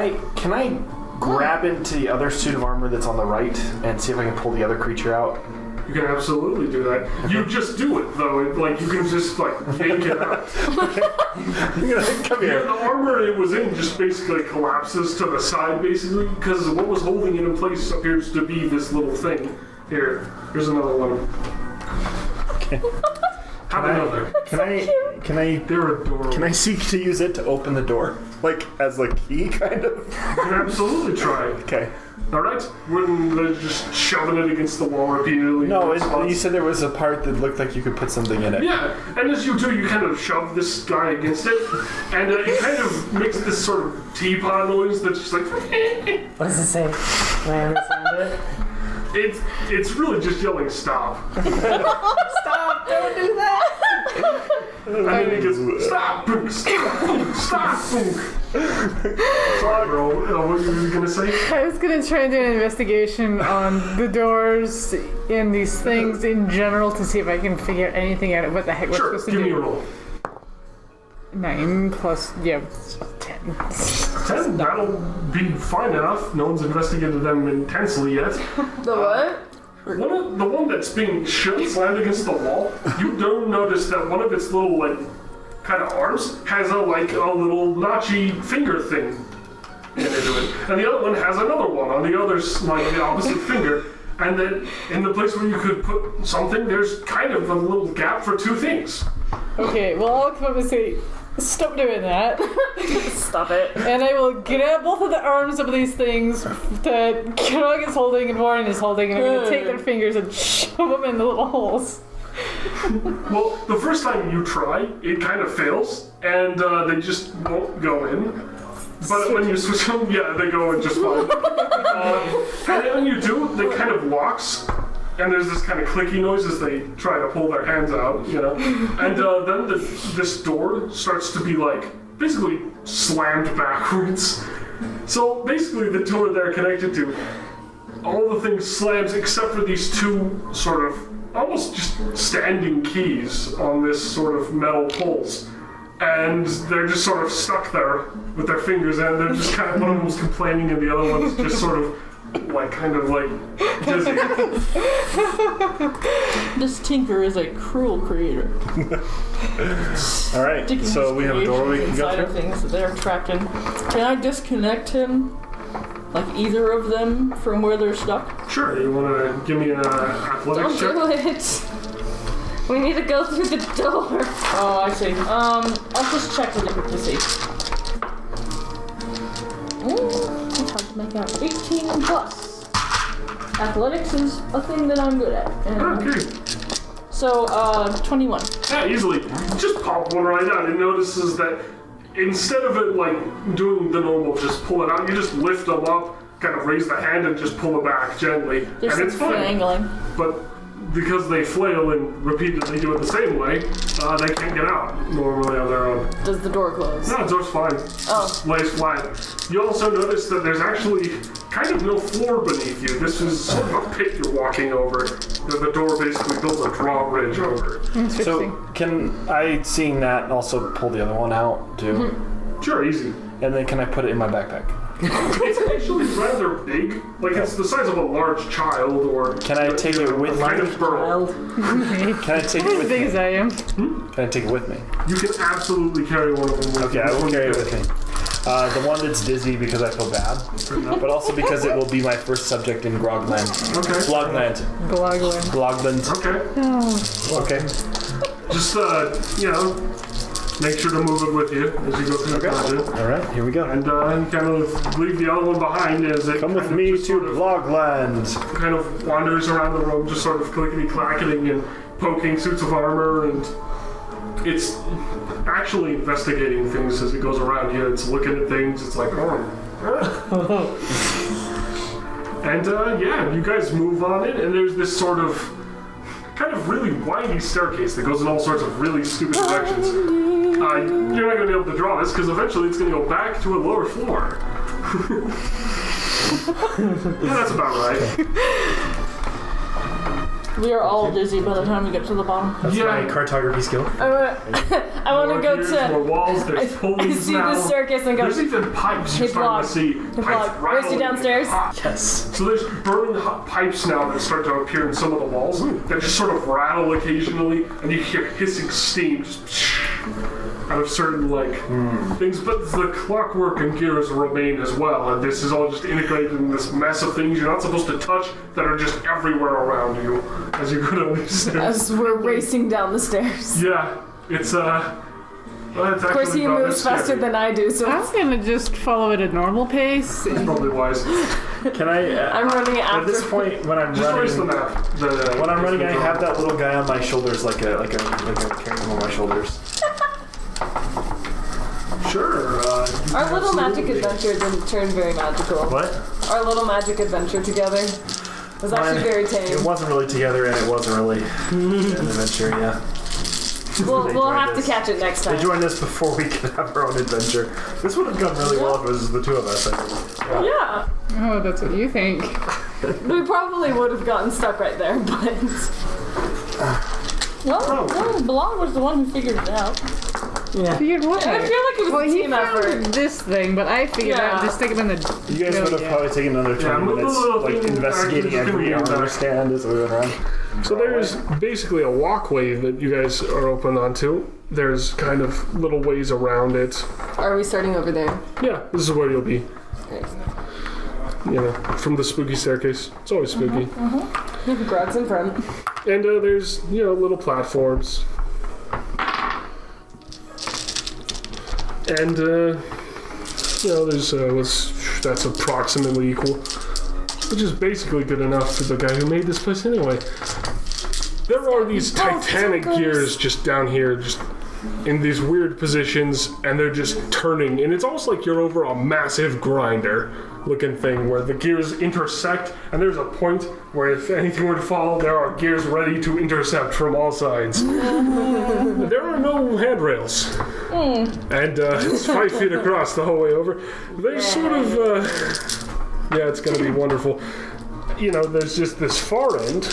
I grab into the other suit of armor that's on the right and see if I can pull the other creature out? You can absolutely do that. You just do it, though. Like, you can just, like, yank it out. Come here. The armor it was in just basically collapses to the side, basically, because what was holding it in place appears to be this little thing. Here's another one. Okay. Have another. Can I? They're adorable. Can I seek to use it to open the door, like as a key, kind of? You can absolutely try. Okay. All right. When they're just shoving it against the wall repeatedly. No, you said there was a part that looked like you could put something in it. Yeah, and as you do, you kind of shove this guy against it, and it kind of makes this sort of teapot noise that's just like. What does it say? Can I understand it? It's really just yelling stop. Stop! Don't do that! And then he goes, stop! Boom, stop! Stop! Boom. Sorry, bro. What were you gonna say? I was gonna try and do an investigation on the doors and these things in general to see if I can figure anything out of what the heck we're supposed to do. Give me a roll. 9 plus, 10. 10? That'll be fine enough. No one's investigated them intensely yet. The what? The one that's being slammed against the wall, you do notice that one of its little, like, kind of arms has a little notchy finger thing into it. And the other one has another one on the other, like, the opposite finger. And then in the place where you could put something, there's kind of a little gap for two things. Okay, well, I'll come up and say, stop doing that. Stop it. And I will grab both of the arms of these things that Grog is holding and Warren is holding, and I'm going to take their fingers and shove them in the little holes. Well, the first time you try, it kind of fails, and they just won't go in. But when you switch them, yeah, they go in just fine. And then when you do, they kind of locks, and there's this kind of clicky noise as they try to pull their hands out, you know. And then this door starts to be like basically slammed backwards. So basically, the door they're connected to, all the things slams except for these two sort of almost just standing keys on this sort of metal pulls. And they're just sort of stuck there with their fingers, and they're just kind of, one of them's complaining and the other one's just sort of dizzy. This Tinker is a cruel creator. All right, so we have a door we can go through? Things that they're trapped in. Can I disconnect him? Like either of them from where they're stuck? Sure, you want to give me an athletics check? Don't do it. We need to go through the door. Oh, I see. I'll just check really quick to see. It's hard to make out. 18 plus. Athletics is a thing that I'm good at. Okay. So, 21. Yeah, easily. Just pop one right out. It notices that instead of it like doing the normal, just pull it out, you just lift them up, kind of raise the hand and just pull it back gently. There's and it's some fine. angling. But because they flail and repeatedly do it the same way, they can't get out normally on their own. Does the door close? No, the door's fine. Oh. Lays flat. You also notice that there's actually kind of no floor beneath you. This is sort of a pit you're walking over. The door basically builds a drawbridge over. So can I, seeing that, also pull the other one out too? Mm-hmm. Sure, easy. And then can I put it in my backpack? It's actually rather big. Like, it's the size of a large child, or... Can I take it with me? Kind of burl. Can I take it As with big me? as I am. Can I take it with me? You can absolutely carry one of them with you. Okay, I will carry it with me. The one that's dizzy because I feel bad, but also because it will be my first subject in Grogland. Okay. Glogland. Glogland. Okay. Oh. Okay. Just, make sure to move it with you as you go through the dungeon. All right, here we go. And kind of leave the other one behind as it Come with me to Glogland. Kind of wanders around the room, just sort of clickety-clacketing and poking suits of armor, and it's actually investigating things as it goes around here. It's looking at things. It's like, And you guys move on it, and there's this sort of kind of really windy staircase that goes in all sorts of really stupid directions. You're not going to be able to draw this because eventually it's going to go back to a lower floor. Yeah, that's about right. We are all dizzy by the time we get to the bottom. That's my cartography skill. I want to go More to. walls, there's I pulleys see now. the staircase and go. There's even pipes. Hey, You're starting to see Hey, pipes Blog, where's he rattling. downstairs? Yes. So there's burning hot pipes now that start to appear in some of the walls that just sort of rattle occasionally, and you hear hissing steam just out of certain things. But the clockwork and gears remain as well, and this is all just integrated in this mess of things you're not supposed to touch that are just everywhere around you as you go down these stairs. As we're racing down the stairs. Yeah, it's well, it's Of course, he moves faster than I do, so I'm gonna just follow at a normal pace. It's probably wise. Can I? I'm running At after. this point, when I'm Just erase the running, map. when I'm running, I have that little guy on my shoulders, like a carrying him on my shoulders. Sure. Our little magic adventure didn't turn very magical. What? Our little magic adventure together was actually very It tame. wasn't really together, and it wasn't really an adventure. Yeah. We'll joined have to us. catch it next They time. joined us before we could have our own adventure. This would have gone really well if it was the two of us, I think. Yeah, Oh, that's what you think. we probably would have gotten stuck right there, but Well, Blog was the one who figured it out. Yeah. Figured what? I feel like it was Well, a he team found effort. this thing, but I figured Yeah. out just stick him in the. You guys would have probably taken another 20 move a minutes, little like, thing investigating back, just every gonna move armor back. stand as we went around. So there's basically a walkway that you guys are open onto. There's kind of little ways around it. Are we starting over there? Yeah, this is where you'll be. Great. You know, from the spooky staircase. It's always spooky. Grog's in front. And there's, little platforms. And, there's, that's approximately equal. Which is basically good enough for the guy who made this place anyway. There are these titanic gears just down here, just in these weird positions, and they're just turning. And it's almost like you're over a massive grinder looking thing where the gears intersect, and there's a point where if anything were to fall, there are gears ready to intercept from all sides. There are no handrails. And it's 5 feet across the whole way over. There's sort of, it's going to be wonderful. There's just this far end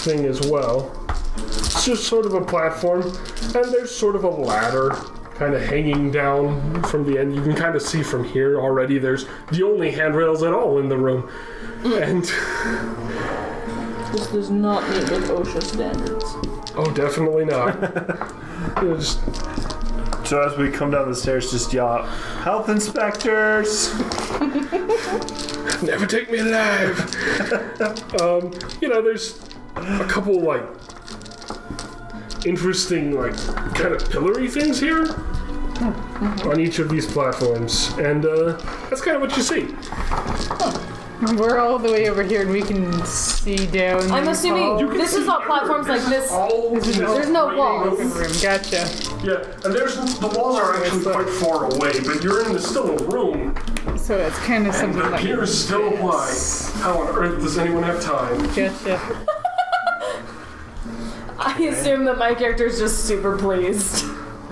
thing as well. It's just sort of a platform, and there's sort of a ladder kind of hanging down from the end. You can kind of see from here already there's the only handrails at all in the room. And This does not meet with OSHA standards. oh, definitely not. Just So as we come down the stairs, just yell out, "Health inspectors!" never take me alive. There's a couple interesting kind of pillory things here on each of these platforms, and that's kind of what you see. We're all the way over here, and we can see down. I'm assuming You can this is see all platforms like this. There's no walls. Open room. Gotcha. Yeah, and the walls are actually quite far away, but you're in still a room, So it's kind of and something the like. gears still apply. How on earth does anyone have time? Gotcha. I assume that my character is just super pleased.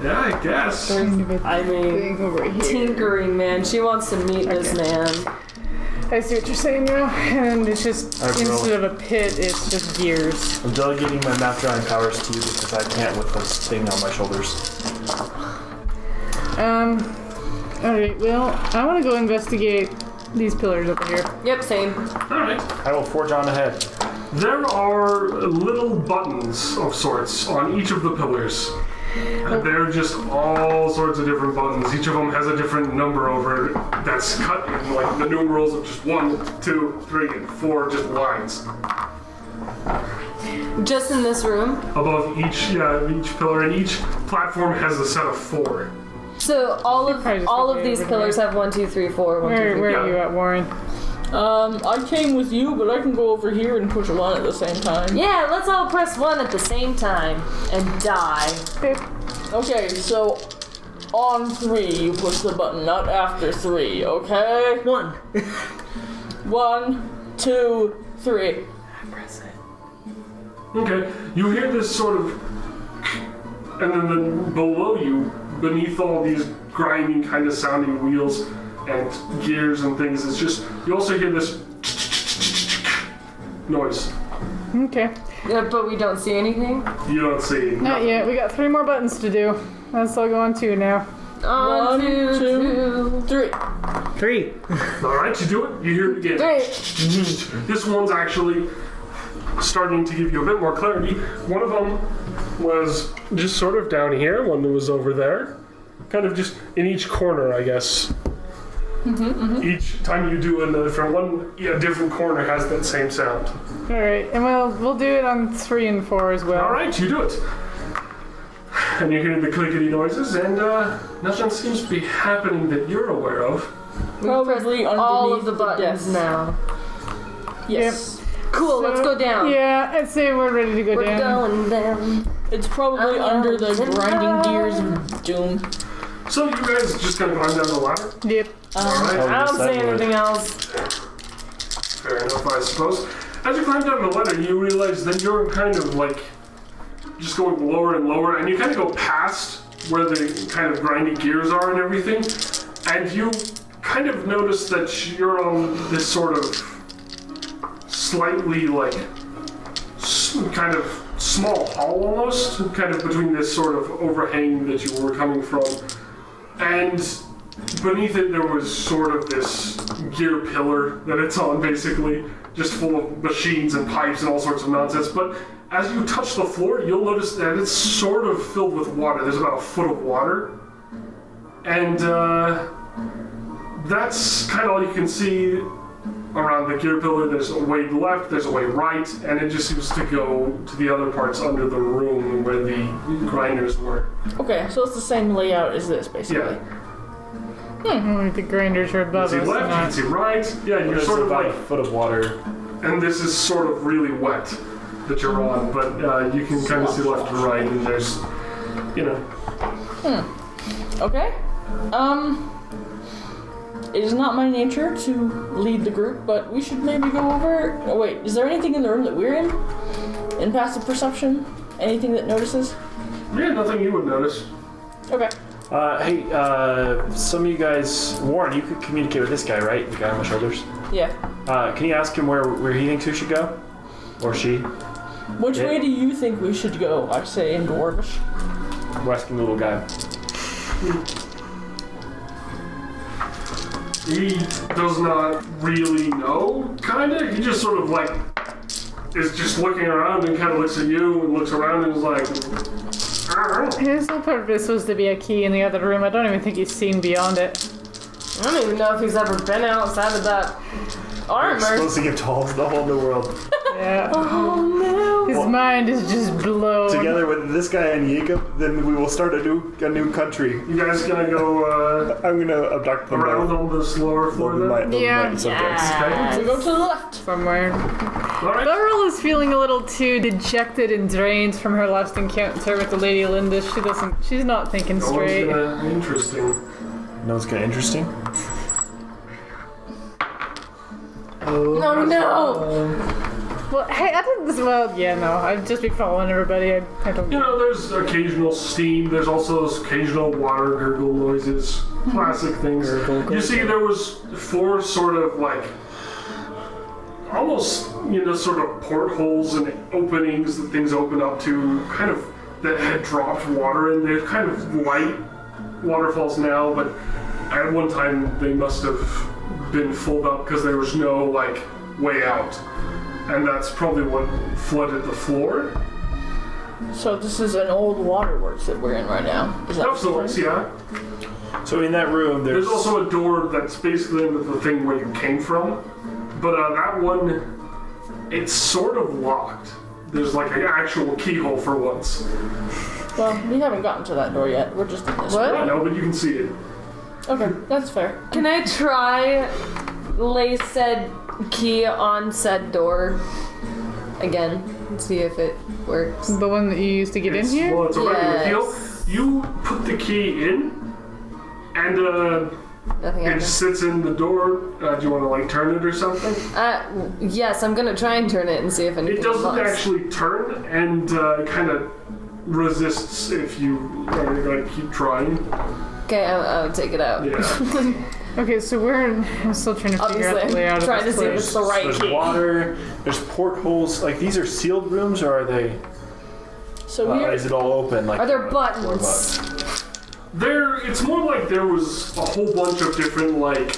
Yeah, I guess. I mean, Thing over here. tinkering, man. She wants to meet this man. I see what you're saying now, and it's just I will. instead of a pit, it's just gears. I'm delegating my map drawing powers to you because I can't with this thing on my shoulders. Alright, well, I want to go investigate these pillars over here. Yep, same. Alright. I will forge on ahead. There are little buttons of sorts on each of the pillars. And they're just all sorts of different buttons. Each of them has a different number over it that's cut in the numerals of just 1, 2, 3, and 4 just lines. Just in this room. Above each pillar, and each platform has a set of 4. So all probably just of put me these over pillars have 1, 2, 3, 4. 1, 2, 3. Where are you at, Warren? I came with you, but I can go over here and push one at the same time. Yeah, let's all press 1 at the same time and die. Okay, so on 3 you push the button, not after 3, okay? 1. 1, 2, 3. Okay, you hear this sort of, and then below you, beneath all these grinding kind of sounding wheels and gears and things, it's just, you also hear this noise. Okay. But we don't see anything. You don't see. Not yet. We got 3 more buttons to do. Let's all go on 2 now. On 1, 2, 3. 3. Alright, you do it. You hear it again. 3. This one's actually starting to give you a bit more clarity. One of them was just sort of down here. One was over there. Kind of just in each corner, I guess. Each time you do a different one, a different corner has that same sound. Alright, and we'll do it on 3 and 4 as well. Alright, you do it. And you're hearing the clickety noises, and nothing seems to be happening that you're aware of. Probably All of underneath the buttons desk. now. Yes. Cool, let's go down. Yeah, I'd say we're ready to go We're down. going down. It's probably under the grinding gears of doom. So you guys just kind of climb down the ladder? Yep. Alright, I don't see that would- anything else. fair enough, I suppose. As you climb down the ladder, you realize that you're kind of like just going lower and lower, and you kind of go past where the kind of grindy gears are and everything, and you kind of notice that you're on this sort of slightly like kind of small hall almost, kind of between this sort of overhang that you were coming from, and beneath it there was sort of this gear pillar that it's on, basically just full of machines and pipes and all sorts of nonsense. But as you touch the floor, you'll notice that it's sort of filled with water. There's about a foot of water, and that's kind of all you can see around the gear pillar. There's a way left, there's a way right, and it just seems to go to the other parts under the room where the grinders were. Okay, so it's the same layout as this, basically. Yeah. The grinders are You above can us. see left, you can see right. Yeah, you're There's sort of about like, a foot of water. and this is sort of really wet that you're on, but you can kind of see left and right, and there's, you know. Okay. It is not my nature to lead the group, but we should maybe go over. Oh, wait, is there anything in the room that we're in? In passive perception? Anything that notices? Yeah, nothing you would notice. Okay. Hey, some of you guys, Warren, you could communicate with this guy, right? The guy on my shoulders. Yeah. Can you ask him where he thinks we should go? Or she? Which Yeah. way do you think we should go? I say in Dwarvish. We're asking the little guy. He does not really know, kinda. He just sort of like is just looking around and kind of looks at you and looks around and is like, I don't know. His whole purpose was to be a key in the other room. I don't even think he's seen beyond it. I don't even know if he's ever been outside of that We're armor. supposed to give to all the whole new world. Yeah. Oh no. His mind is just blown. Together with this guy and Jacob, then we will start a new country. You guys gonna go I'm gonna abduct them around both. on this lower floor They'll then? be my Yeah. subjects. Okay. So go to the left. Somewhere. Alright. Beryl is feeling a little too dejected and drained from her last encounter with the Lady Linda. She's not thinking That one's straight. interesting. No, it's kind of interesting. No, no. Well, hey, I didn't. Well, yeah, no. I'd just be following everybody. I don't. You know, there's occasional steam. There's also those occasional water gurgle noises. Classic things. You see, there was 4 sort of like almost, you know, sort of portholes and openings that things open up to, kind of that had dropped water in. They're kind of light waterfalls now, but at one time they must have been filled up because there was no like way out, and that's probably what flooded the floor. So this is an old waterworks that we're in right now. Is that Of sorts, yeah. So in that room, There's also a door that's basically into the thing where you came from, but that one, it's sort of locked. There's like an actual keyhole for once. Well, we haven't gotten to that door yet. We're just in this What? I room. know, but you can see it. Okay, that's fair. Can I try lay said key on said door again and see if it works? The one that you used to get in It's- here? Well, it's a regular Yes. key. You put the key in, and Nothing it happens. sits in the door. Do you want to like turn it or something? Yes, I'm gonna try and turn it and see if anything It doesn't unlocks. actually turn, and kind of resists if you like keep trying. Okay, I'll take it out. Yeah. Okay, so I'm still trying to figure out the Obviously, layout I'm of trying this to see if place. it's the right There's key. water. There's portholes. Like these are sealed rooms, or are they? So we're Is it all open? Like Are there floor buttons? It's more like there was a whole bunch of different, like,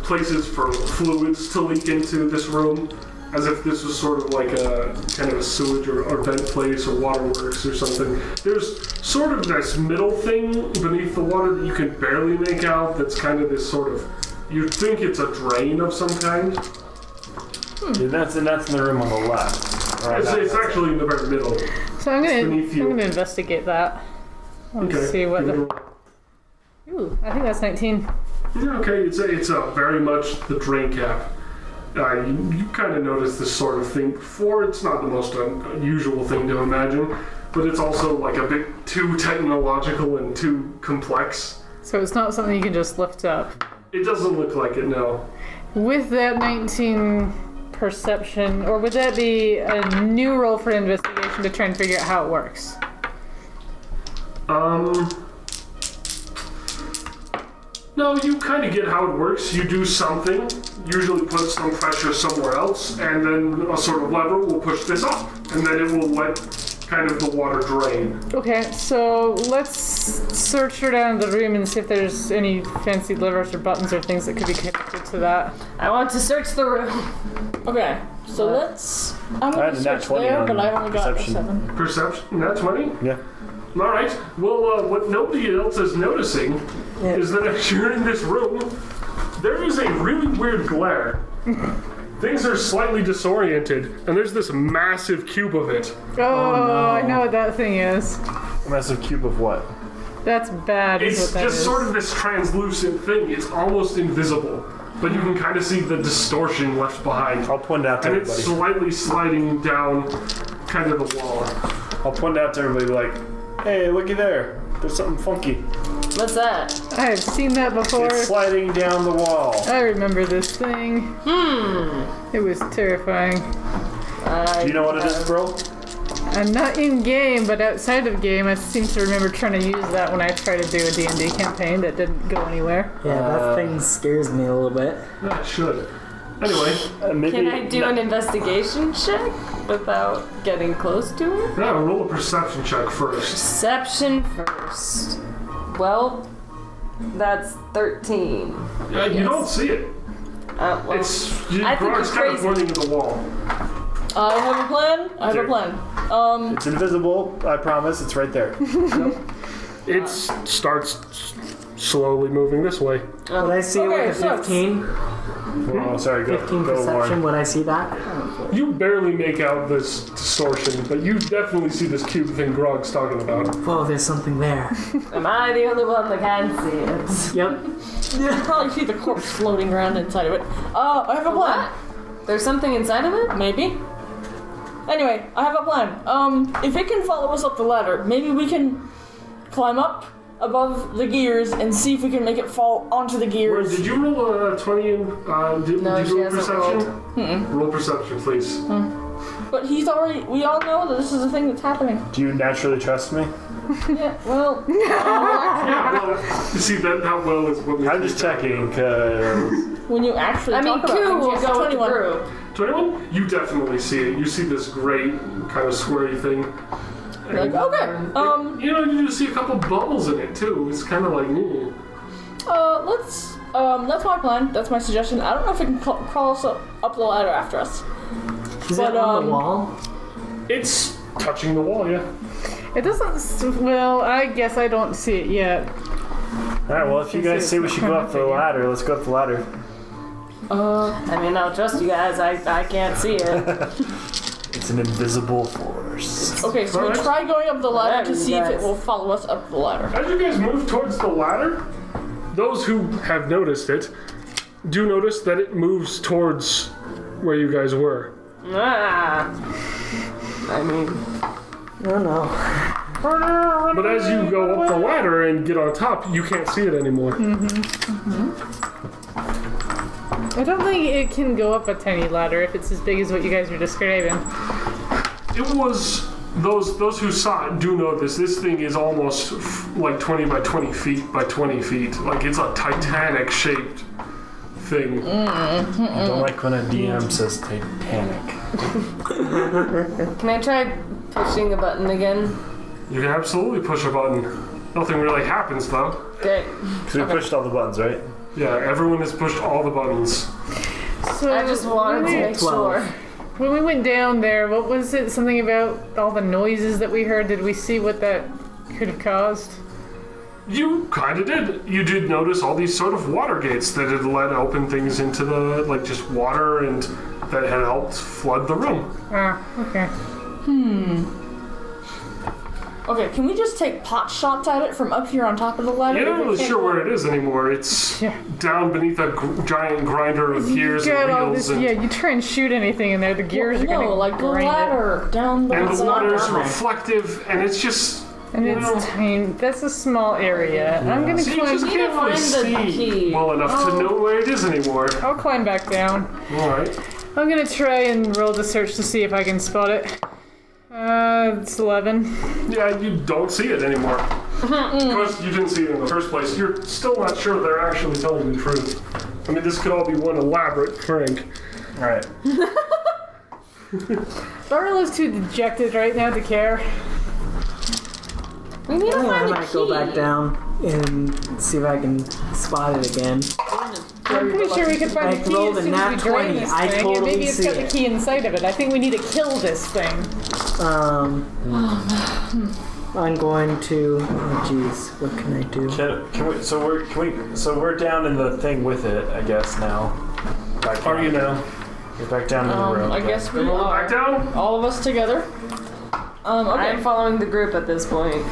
places for fluids to leak into this room, as if this was sort of like a kind of a sewage or vent place or waterworks or something. There's sort of this middle thing beneath the water that you can barely make out that's kind of this sort of, you'd think it's a drain of some kind. And that's in the room on the left. Or on that It's side. actually in the very middle. So I'm beneath you. gonna investigate that. Let's see what the. Ooh, I think that's 19. Yeah, okay, it's a very much the drain cap. You kind of notice this sort of thing before. It's not the most unusual thing to imagine, but it's also like a bit too technological and too complex. So it's not something you can just lift up. It doesn't look like it, no. With that 19 perception, or would that be a new roll for investigation to try and figure out how it works? No, you kind of get how it works. You do something, usually put some pressure somewhere else, and then a sort of lever will push this up, and then it will let kind of the water drain. Okay, so let's search around the room and see if there's any fancy levers or buttons or things that could be connected to that. I want to search the room. Okay, so let's. I'm I gonna had a nat search 20 there, on but I've only got a perception. 7. Perception, that's 20? Yeah. All right. Well, what nobody else is noticing is that if you're in this room, there is a really weird glare. Things are slightly disoriented, and there's this massive cube of it. Oh, no. I know what that thing is. A massive cube of what? That's bad. Is It's what that just is. sort of this translucent thing. It's almost invisible, but you can kind of see the distortion left behind. I'll point it out to And it's everybody. slightly sliding down kind of the wall. I'll point it out to everybody like, hey, looky there. There's something funky. What's that? I have seen that before. It's sliding down the wall. I remember this thing. It was terrifying. Do you know what it is, bro? I'm not in game, but outside of game, I seem to remember trying to use that when I tried to do a D&D campaign that didn't go anywhere. Yeah, that thing scares me a little bit. That should. Anyway, Maybe Can I do an investigation check without getting close to it? now roll a perception check first. Perception first. Well, that's 13. Yeah, you don't see it. Well, It's I think Grog's it's kind of crazy. pointing to the wall. I have a plan. I have a plan. it's invisible. I promise. It's right there. It starts slowly moving this way. Would I see it Okay, with a so- 15? Oh, sorry. Go 15 go perception, more. would I see that? You barely make out this distortion, but you definitely see this cube thing Grog's talking about. Whoa, there's something there. am I the only one that can see it? Yep. You probably see the corpse floating around inside of it. I have a plan. There's something inside of it? Maybe. Anyway, I have a plan. If it can follow us up the ladder, maybe we can climb up above the gears and see if we can make it fall onto the Wait, gears. did you roll a 20 and did No, you she roll hasn't perception? Roll perception, please. But we all know that this is a thing that's happening. Do you naturally trust me? Yeah, well, Yeah, well, you see that well is what makes I'm me just doubt. checking, because when you actually I mean, talk about Ku things, will yes, go with the 21. group. 21? You definitely see it. You see this great kind of squirty thing. Like, okay, You know, you just see a couple bubbles in it too. It's kind of like, that's my plan. That's my suggestion. I don't know if it can crawl us up the ladder after us. Is But, it on the wall? It's touching the wall, yeah. It doesn't. Well, I guess I don't see it yet. Alright, well, if you guys say we should go up the ladder, let's go up the ladder. I mean, I'll trust you guys. I can't see it. It's an invisible force. Okay, so we Alright. try going up the ladder to Whatever, see you if it guys. will follow us up the ladder. As you guys move towards the ladder, those who have noticed it do notice that it moves towards where you guys were. I mean, Oh no. But as you go up the ladder and get on top, you can't see it anymore. I don't think it can go up a tiny ladder if it's as big as what you guys were describing. It was those who saw it do know this. This thing is almost like 20 by 20 feet by 20 feet. Like it's a Titanic-shaped thing. I don't like when a DM says Titanic. Can I try pushing a button again? You can absolutely push a button. Nothing really happens though. Great. Because we pushed all the buttons, right? Yeah, everyone has pushed all the buttons. So I just wanted to make 12. sure. when we went down there, what was it? Something about all the noises that we heard. Did we see what that could have caused? You kind of did. You did notice all these sort of water gates that had let open things into the, like, just water and that had helped flood the room. Ah, okay. Okay, can we just take pot shots at it from up here on top of the ladder? You're not really sure where it is anymore. It's down beneath a giant grinder of gears You got and all wheels. this, And, yeah, you try and shoot anything in there, the gears are no, gonna like the grind it. ladder down the and the water is down there. reflective, and it's just... And you it's know, tiny. That's a small area. I'm gonna so you climb. just can't really find the see key. well enough to know where it is anymore. I'll climb back down. Alright. I'm gonna try and roll the search to see if I can spot it. It's 11. Yeah, you don't see it anymore. Because you didn't see it in the first place. You're still not sure they're actually telling the truth. I mean, this could all be one elaborate prank. Alright. Beryl is too dejected right now to care. We need to I find the might key. go back down and see if I can spot it again. I'm pretty sure we could find I the key rolled as a soon as we nat drain 20. this I thing, and totally maybe it's see got the it. key inside of it. I think we need to kill this thing. I'm going to. Oh, jeez, what can I do? So we're down in the thing with it, I guess now. Back Are down. you now? We're back down in the room. I guess we Everyone are. back down? All of us together. Okay. I'm following the group at this point.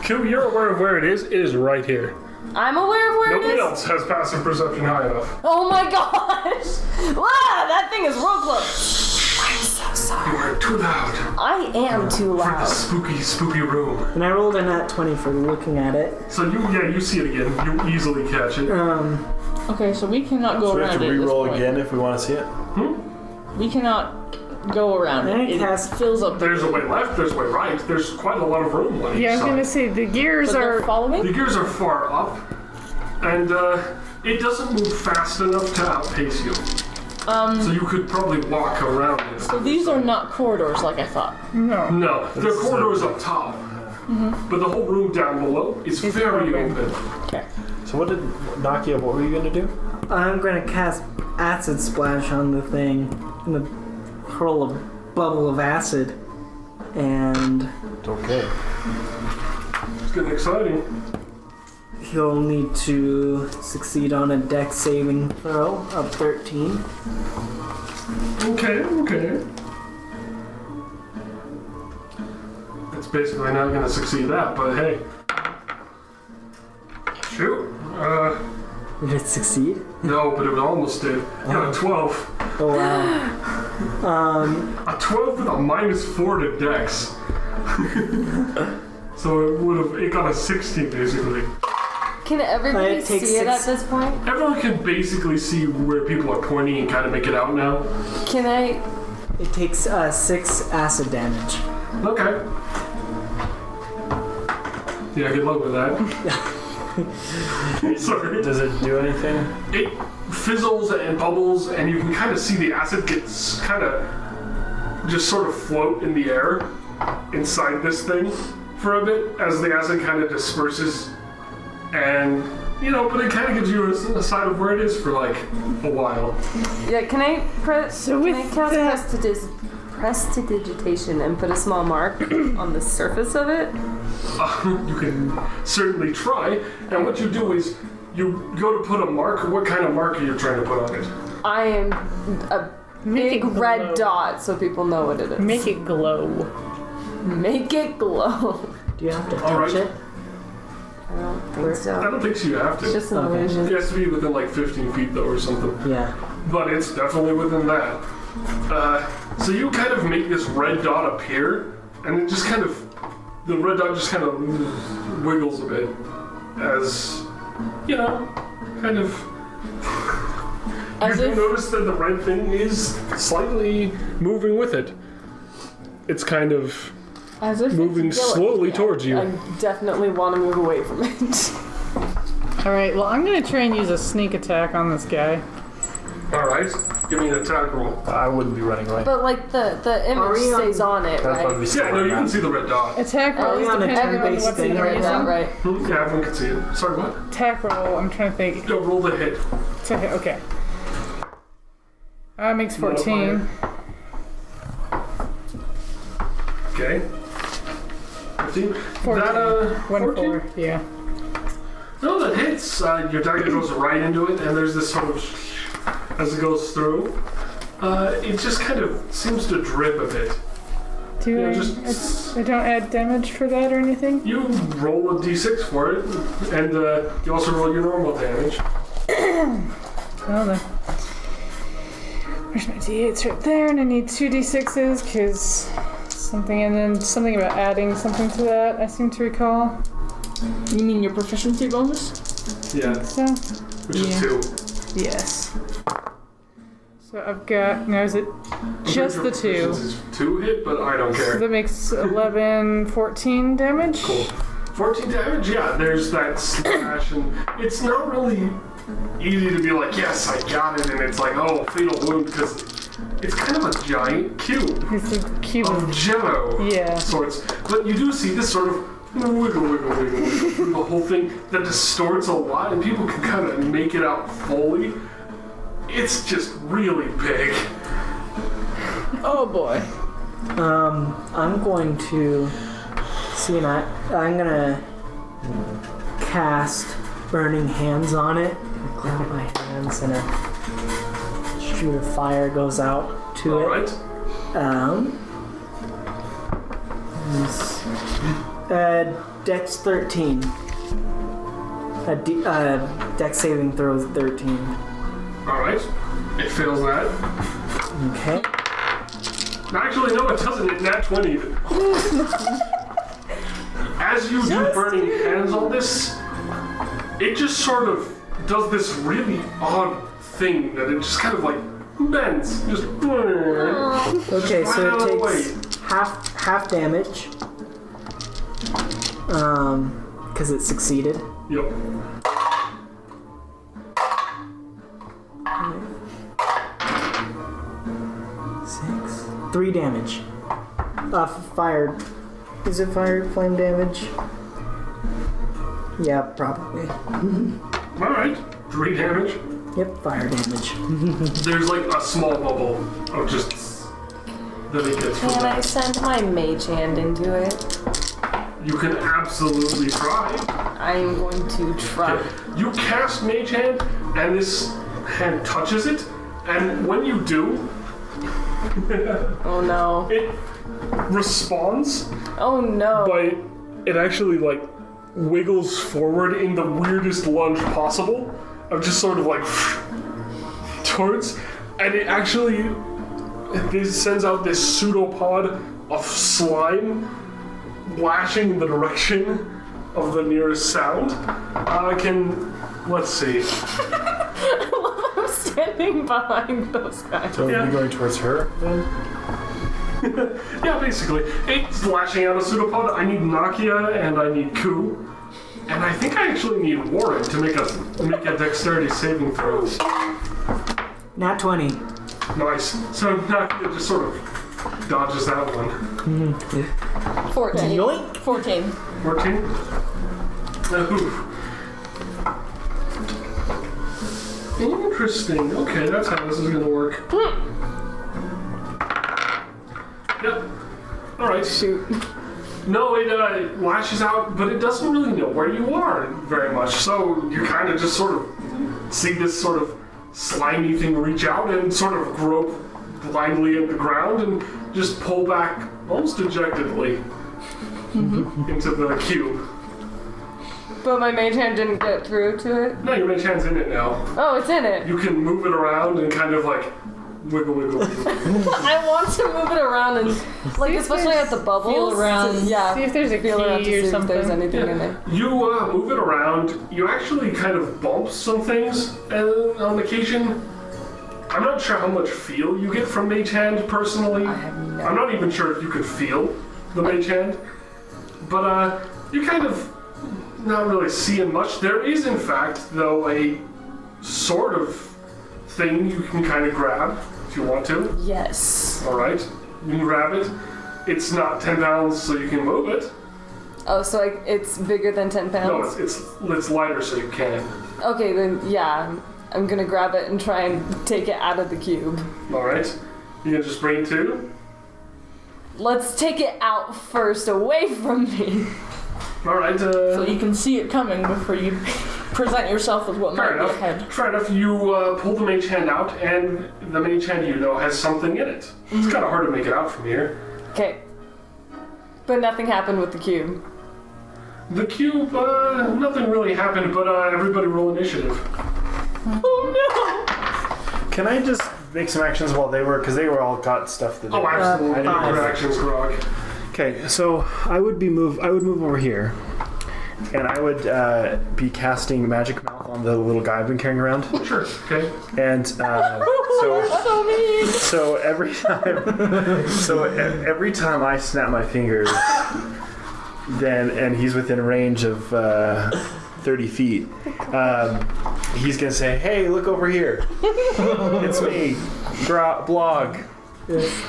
Q, you're aware of where it is. It is right here. I'm aware of where Nobody it is. else has passive perception high enough. Oh my gosh! Wow, that thing is real close. I'm so sorry. You are too loud I am too for the loud. spooky room. And I rolled a nat 20 for looking at it. So you see it again. You easily catch it. Okay, so we cannot go So we have around to it at this re-roll point. again if we want to see it. We cannot go around I it. It cast- fills up the There's a way left. There's a way right. There's quite a lot of room on each Yeah, I was side. gonna say the gears But they're are. following? The gears are far up, and it doesn't move fast enough to outpace you. So you could probably walk around it. So these are not corridors like I thought. No. No, there are corridors up top, but the whole room down below is very open. Okay. So what did Nakia? What were you gonna do? I'm going to cast Acid Splash on the thing. I'm going to hurl a bubble of acid. And Okay. It's getting exciting. he'll need to succeed on a dex saving throw of 13. Okay. It's basically not going to succeed that, but hey. Shoot. Did it succeed? No, but it almost did. Yeah, a 12. Oh wow. A 12 with a -4 to dex. So it got a 16 basically. Can everybody It takes see it at 6. this point? Everyone can basically see where people are pointing and kind of make it out now. Can I? It takes 6 acid damage. Okay. Yeah, good luck with that. Sorry. Does it do anything? It fizzles and bubbles, and you can kind of see the acid gets kind of just sort of float in the air inside this thing for a bit as the acid kind of disperses. And, but it kind of gives you a sight of where it is for like a while. Yeah. Can I press? So Can with I cast that- prestidigitation and put a small mark on the surface of it? You can certainly try. And what you do is you go to put a mark. What kind of mark are you trying to put on it? I am a Make big it red glow. dot so people know what it is. Make it glow. Make it glow. Do you have to All touch right. it? I don't think I so. don't think so. You have It's to. just an Okay. illusion. It has to be within like 15 feet though, or something. Yeah. But it's definitely within that. So you kind of make this red dot appear, and it just kind of, the red dot just kind of wiggles a bit, as, kind of. As You do if- notice that the red thing is slightly moving with it. It's kind of As if moving it's killing slowly me. towards you. I definitely want to move away from it. Alright, well, I'm gonna try and use a sneak attack on this guy. Alright, give me an attack roll. I wouldn't be running away. But like the image we on- stays on it, That's what right? we Yeah, no, you can see the red dot. Attack Are roll we is on a depending on turn-based what's thing in the right reason. now? Right. Yeah, everyone can see it. Sorry, what? Attack roll, I'm trying to think. Yo, roll the hit. It's a hit, okay. Makes 14. Okay. 15. 14. That, 1 14? 4, yeah. No, that hits. Your dagger goes right into it, and there's this sort of, as it goes through, it just kind of seems to drip a bit. Do Yeah, I, just- I don't add damage for that or anything? You roll a d6 for it, and you also roll your normal damage. Well then. Where's my d8s right there? And I need 2 d6s because something, and then something about adding something to that, I seem to recall. You mean your proficiency bonus? Yeah, So, which is Yeah. 2. yes. So I've got, now is it just the 2? 2 hit, but I don't So care. that makes 11, 14 damage? Cool. 14 damage, yeah, there's that slash, and it's not really easy to be like, yes, I got it, and it's like, oh, fatal wound, because it's kind of a giant cube It's a cube of of, jello yeah. sorts. But you do see this sort of wiggle, the whole thing that distorts a lot, and people can kind of make it out fully. It's just really big. Oh boy. I'm going to see, and I'm gonna cast Burning Hands on it. Grab my hands, and a stream of fire goes out to it. Alright. Dex 13. Dex saving throw is 13. Alright. It fails that. Okay. Actually, no, it doesn't. It's nat 20. As you do burning hands on this, it just sort of does this really odd thing that it just kind of like bends. Just Okay, right so out of the it way. takes half damage. Because it succeeded. Yep. Six. 3 damage. Fire. Is it fire flame damage? Yeah, probably. Alright. 3 damage. Yep, fire damage. There's like a small bubble of just that it gets from Can I that. send my mage hand into it? You can absolutely try. I'm going to try. You cast Mage Hand, and this hand touches it, and when you do, Oh no. it responds, Oh no. but it actually like wiggles forward in the weirdest lunge possible of just sort of like towards, and it actually this sends out this pseudopod of slime lashing in the direction of the nearest sound. Let's see. I'm standing behind those guys. So Yeah. are we going towards her then? Yeah, basically. It's lashing out a pseudopod. I need Nakia and I need Ku. And I think I actually need Warren to make a dexterity saving throw. Nat 20. Nice. So Nakia just sort of dodges that one. 14. Yoink! 14. 14? Ooh. Interesting. Okay, that's how this is gonna work. Yep. Alright. Shoot. No, it lashes out, but it doesn't really know where you are very much. So you kind of just sort of see this sort of slimy thing reach out and sort of grope blindly at the ground and just pull back almost dejectedly into the cube. But my mage hand didn't get through to it. No, your mage hand's in it now. Oh, it's in it. You can move it around and kind of like wiggle, wiggle. I want to move it around and, like, if especially there's- at the bubbles. feel around. Yeah. See if there's a Feel around to key see or if there's something. anything in there. You move it around. You actually kind of bump some things on occasion. I'm not sure how much feel you get from Mage Hand personally. I have no. I'm not even sure if you could feel the mage hand. But you kind of not really seeing much. There is, in fact, though, a sort of thing you can kind of grab if you want to. Yes. All right, you can grab it. It's not 10 pounds, so you can move it. Oh, so it's bigger than 10 pounds? No, it's lighter, so you can. Okay, then yeah. I'm gonna grab it and try and take it out of the cube. All right, you can just bring it to. Let's take it out first, away from me. All right. So you can see it coming before you present yourself with what might be ahead. Fair enough. You pull the mage hand out, and the mage hand has something in it. It's kind of hard to make it out from here. Okay. But nothing happened with the cube. The cube, nothing really happened, but everybody roll initiative. Oh Can I just make some actions while because they were all got stuff to do? Oh, absolutely. I Good actions, Grog. Okay, so I would move over here, and I would be casting Magic Mouth on the little guy I've been carrying around. Sure. Okay. And so every time I snap my fingers, and he's within range of 30 feet, he's gonna say, "Hey, look over here! It's me, Blog."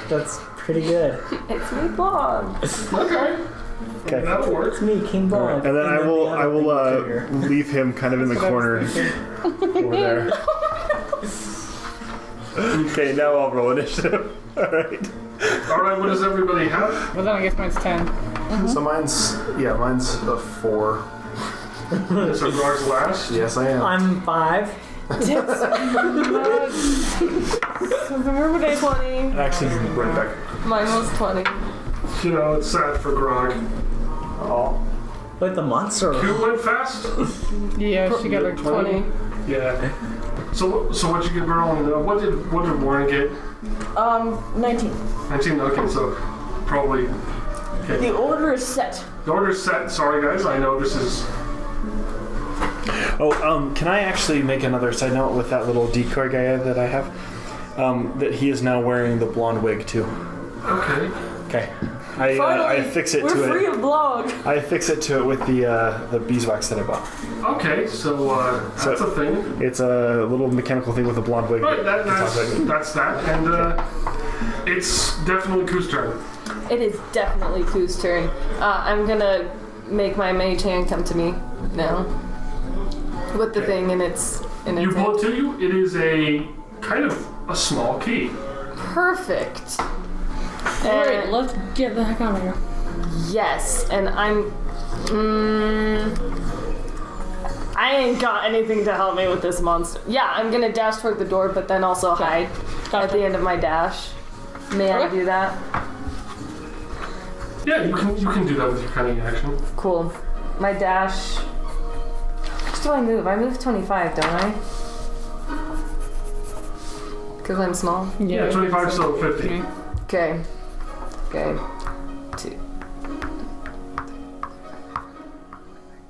That's pretty good. It's me, Blog. Okay. Okay. That'll work. It's me, King Bond. And then I will leave him kind of in the corner over there. Okay, now I'll roll initiative. Alright. Alright, what does everybody have? Well, then I guess mine's 10. So mine's a 4. So Grog's last? Yes, I am. I'm 5. So remember day 20. Actually, Right back. Mine was 20. It's sad for Grog. Oh. Wait, the monster. Who went fast? Yeah, she got like 20. Yeah. So what'd you get, Berl? And what did Warren get? 19. 19. Okay, so probably. Okay. The order is set. The order's set. Sorry, guys. I know this is. Oh, can I actually make another side note with that little decoy guy that I have? That he is now wearing the blonde wig too. Okay. Okay. I fix it to We're free it. of blog. I fix it to it with the beeswax that I bought. Okay, so that's a thing. It's a little mechanical thing with a blonde wig. Right, that's that, and it's definitely Ku's turn. It is definitely Ku's turn. I'm gonna make my mage hand come to me now. With the thing in its You pull it to you. It is a kind of a small key. Perfect. Alright, let's get the heck out of here. Yes, and I ain't got anything to help me with this monster. Yeah, I'm gonna dash toward the door, but then also hide at the end of my dash. May I do that? Yeah, you can do that with your cunning action. Cool. My dash. How do I move? I move 25, don't I? Because I'm small. Yeah, 25 so 50. Okay. 2.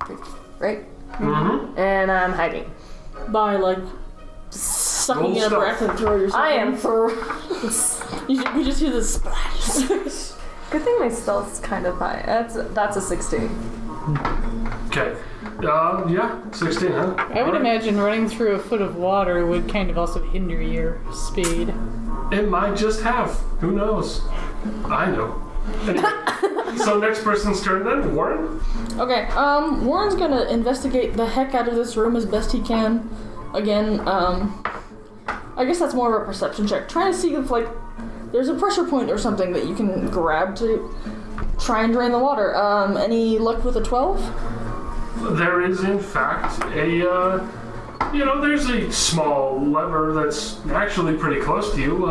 50, right? Mm-hmm. And I'm hiding. By sucking Roll in a stuff. breath and throw yourself. I am in. for. We just hear this splash. Good thing my stealth's kind of high. That's a 16. Okay. Yeah, 16, huh? I would imagine running through a foot of water would kind of also hinder your speed. It might just have. Who knows? I know. Anyway, so next person's turn then, Warren? Okay, Warren's gonna investigate the heck out of this room as best he can. Again, I guess that's more of a perception check. Trying to see if, there's a pressure point or something that you can grab to try and drain the water. Any luck with a 12? There is, in fact, there's a small lever that's actually pretty close to you.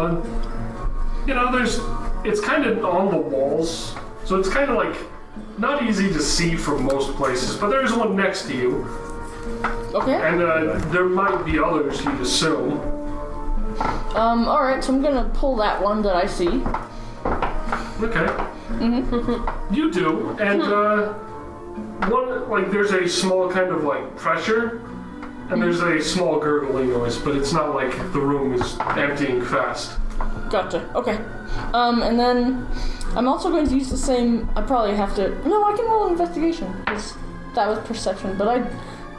It's kind of on the walls, so it's kind of not easy to see from most places, but there's one next to you. Okay. And there might be others, you'd assume. Alright, so I'm gonna pull that one that I see. Okay. Mm-hmm. You do, and there's a small kind of pressure, and there's a small gurgling noise, but it's not like the room is emptying fast. Gotcha, okay. And then I'm also going to use the same. I probably have to. No, I can roll investigation because that was perception. But I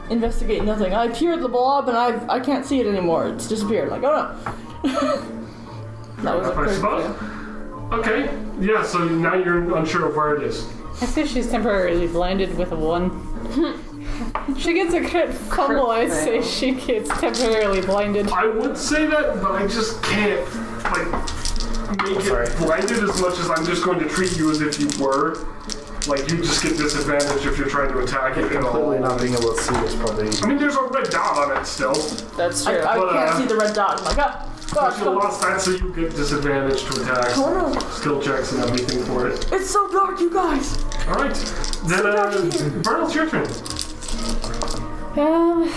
investigate nothing. I peered the blob and I can't see it anymore. It's disappeared. Like, oh no. That was a I crazy suppose. fail. Okay. Yeah. So now you're unsure of where it is. I say she's temporarily blinded with a 1. She gets a crit fumble, I'd say she gets temporarily blinded. I would say that, but I just can't make it blinded as much as I'm just going to treat you as if you were. Like, you just get disadvantage if you're trying to attack it at all. Completely not being able to see is probably... I mean, there's a red dot on it still. That's true. I can't see the red dot. I'm like, But you lost that, so you get disadvantage to attacks. Oh no. Skill checks and everything for it. It's so dark, you guys. Alright. Then, Berl, it's your turn. Well,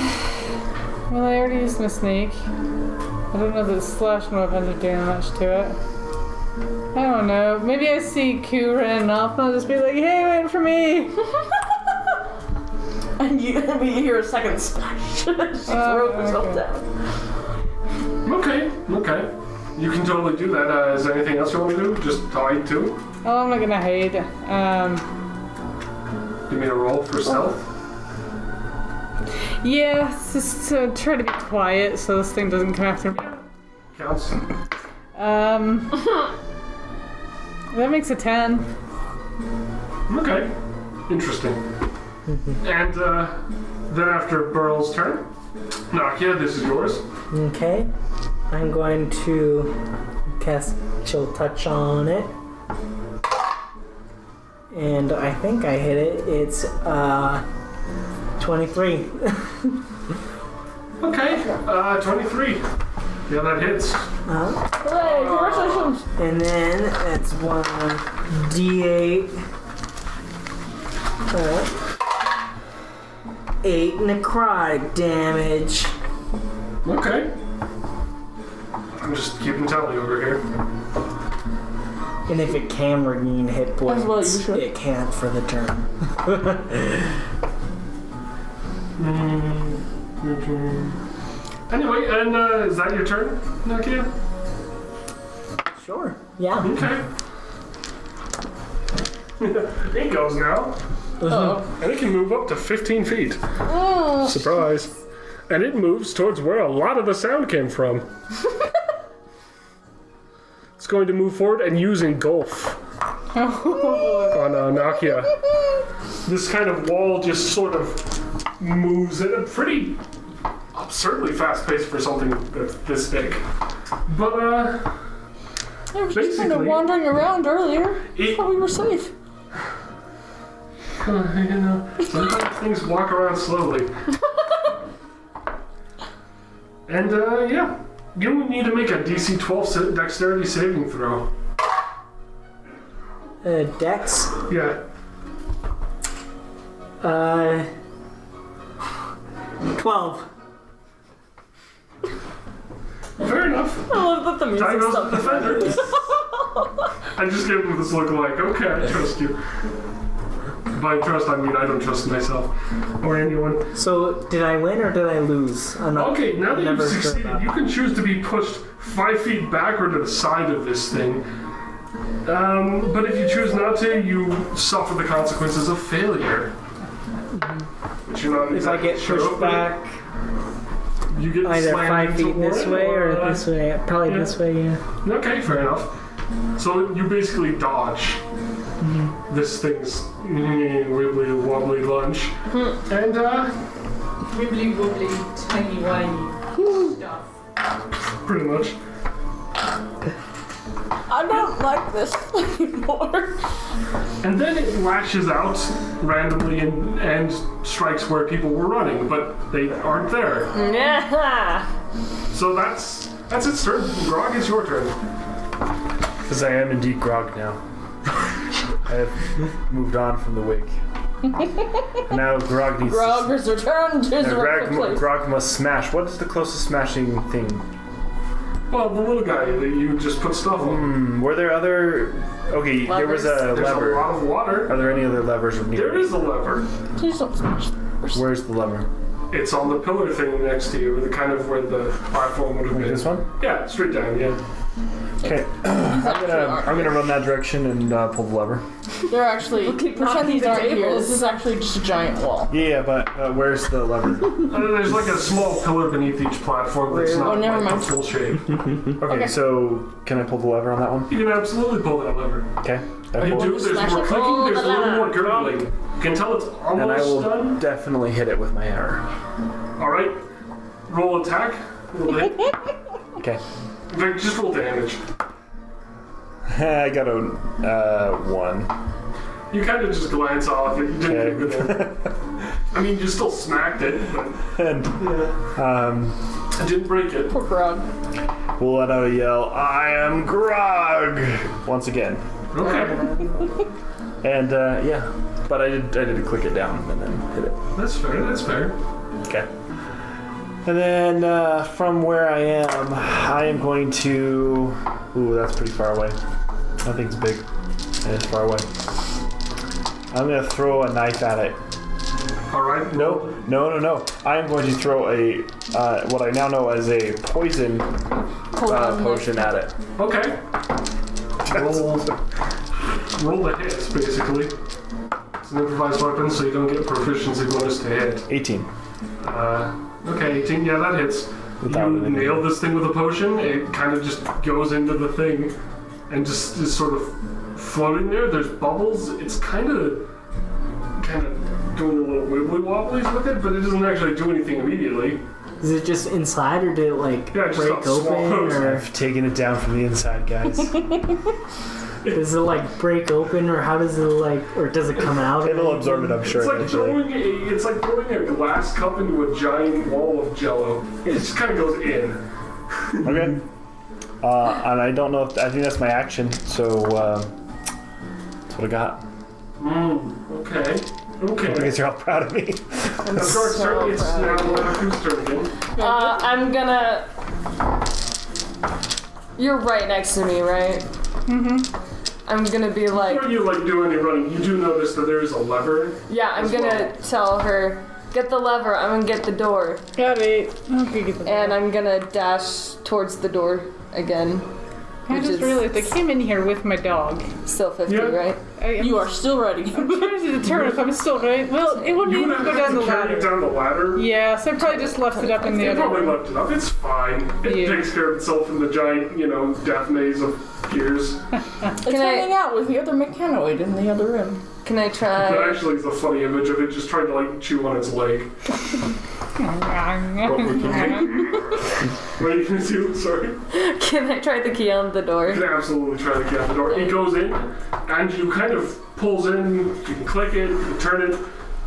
I already used my sneak. I don't know that slashing weapons are doing much to it. I don't know. Maybe I see Ku running off and I'll just be like, hey, wait for me! And you hear a second splash. She throws herself down. Okay. You can totally do that. Is there anything else you want me to do? Just hide too? Oh, I'm not gonna hide. Give me a roll for stealth. Yeah, just try to be quiet so this thing doesn't come after me. Counts. That makes a 10. Okay. Interesting. And then after Berl's turn, Nakia, this is yours. Okay. I'm going to cast Chill Touch on it. And I think I hit it. It's 23. Okay, 23. Yeah, that hits. Hooray, congratulations. And then that's 1d8. 8 necrotic damage. Okay. I'm just keeping tally over here. And if it can regain hit points, As well, you should. it can't for the turn. Anyway, and is that your turn, Nakia? Sure. Yeah. Okay. It goes now. And it can move up to 15 feet. Surprise. And it moves towards where a lot of the sound came from. It's going to move forward and use Engulf on Nakia. This kind of wall just sort of moves at a pretty absurdly fast pace for something that's this big. But, I was just kind of basically, wandering around earlier. It- Thought we were safe. you know, sometimes things walk around slowly. And, yeah. You need to make a DC 12 dexterity saving throw. Dex. Yeah. 12. Fair enough. I love that the music Diagnosed stopped. defender. I just gave him this look like, okay, I trust you. By trust, I mean I don't trust myself or anyone. So, did I win or did I lose? I'm not, Okay, now that never you've sure succeeded, about you can choose to be pushed 5 feet backward to the side of this thing. But if you choose not to, you suffer the consequences of failure. Which you're not If I exactly get sure pushed of, but back you get either slammed 5 feet into this one way or uh, this way. Probably yeah. this way, yeah. Okay, fair enough. So you basically dodge this thing's wibbly wobbly lunge. And Wibbly wobbly, tiny whiny stuff. pretty much. I don't like this anymore. And then it lashes out randomly and strikes where people were running, but they aren't there. Yeah. So that's its turn. Grog, it's your turn. Because I am indeed Grog now. I have moved on from the wig. And now Grog needs Grog has returned to his to... rightful place. Grog must smash. What is the closest smashing thing? Well, the little guy that you just put stuff on. Were there other... Okay, there was a There's lever. a lot of water. Are there any other levers near? There is a lever. Please don't smash the doors. Where's the lever? It's on the pillar thing next to you, the kind of where the platform would have been. This one? Yeah, straight down, yeah. Okay, I'm gonna run that direction and pull the lever. They're actually keep pretend knocking these the aren't here. tables. This is actually just a giant wall. Yeah, but where's the lever? There's like a small pillar beneath each platform that's not never like mind. the full shape. Okay, so can I pull the lever on that one? You can absolutely pull that lever. Okay. You do, there's Smash more it. clicking, there's a the little lever. more gurgling. You can tell it's And I almost will done. definitely hit it with my hammer. Alright, roll attack. Roll hit. Okay. In fact, just roll damage. I got a 1. You kind of just glance off it. You didn't Okay. do good. I mean, you still smacked it, but And it didn't break it. Poor Grog. we'll let out a yell. I am Grog once again. Okay, And yeah, but I did click it down and then hit it. that's fair. That's fair. Okay. And then from where I am going to. Ooh, that's pretty far away. That thing's big. And it's far away. I'm gonna throw a knife at it. All right. No. I am going to throw a what I now know as a poison potion at it. Okay. Roll the hits, basically. It's an improvised weapon, so you don't get proficiency bonus to hit. 18. Okay, 18. Yeah, that hits. Without You anything. nail this thing with a potion. It kind of just goes into the thing and just is sort of floating there. There's bubbles. It's kind of doing a little wibbly wobblies with it, but it doesn't actually do anything immediately. Is it just inside, or did it like Yeah, it just break got open, swallowed. or I've taken it down from the inside, guys. does it like break open, or how does it or does it come out? It'll absorb it, I'm sure. It's like throwing a glass cup into a giant wall of Jello. It just kind of goes in. Okay. And I don't know if I think that's my action. So that's what I got. Okay. You guys are all proud of me. Of course, it's now who's turn again. I'm gonna. You're right next to me, right? Mm-hmm. I'm gonna be like. Before you do any running, you do notice that there is a lever. Yeah, I'm gonna tell her, get the lever, I'm gonna get the door. Got it. Okay, get the And I'm gonna dash towards the door again. I just realized I came in here with my dog. Still 50, Yeah. right? You are still ready. I'm trying to determine if I'm still right. Well, it wouldn't You even would go have down to the carry it ladder. down the ladder. Yeah, so I probably just left it up in the You other probably room. left it up. It's fine. It Yeah. takes care of itself in the giant, death maze of gears. It's hanging out with the other mechanoid in the other room. Can I That try? actually is a funny image of it just trying to chew on its leg. What are you gonna do? Sorry. Can I try the key on the You door? can absolutely try to get out the door. It goes in, and you kind of pulls in. You can click it, you can turn it,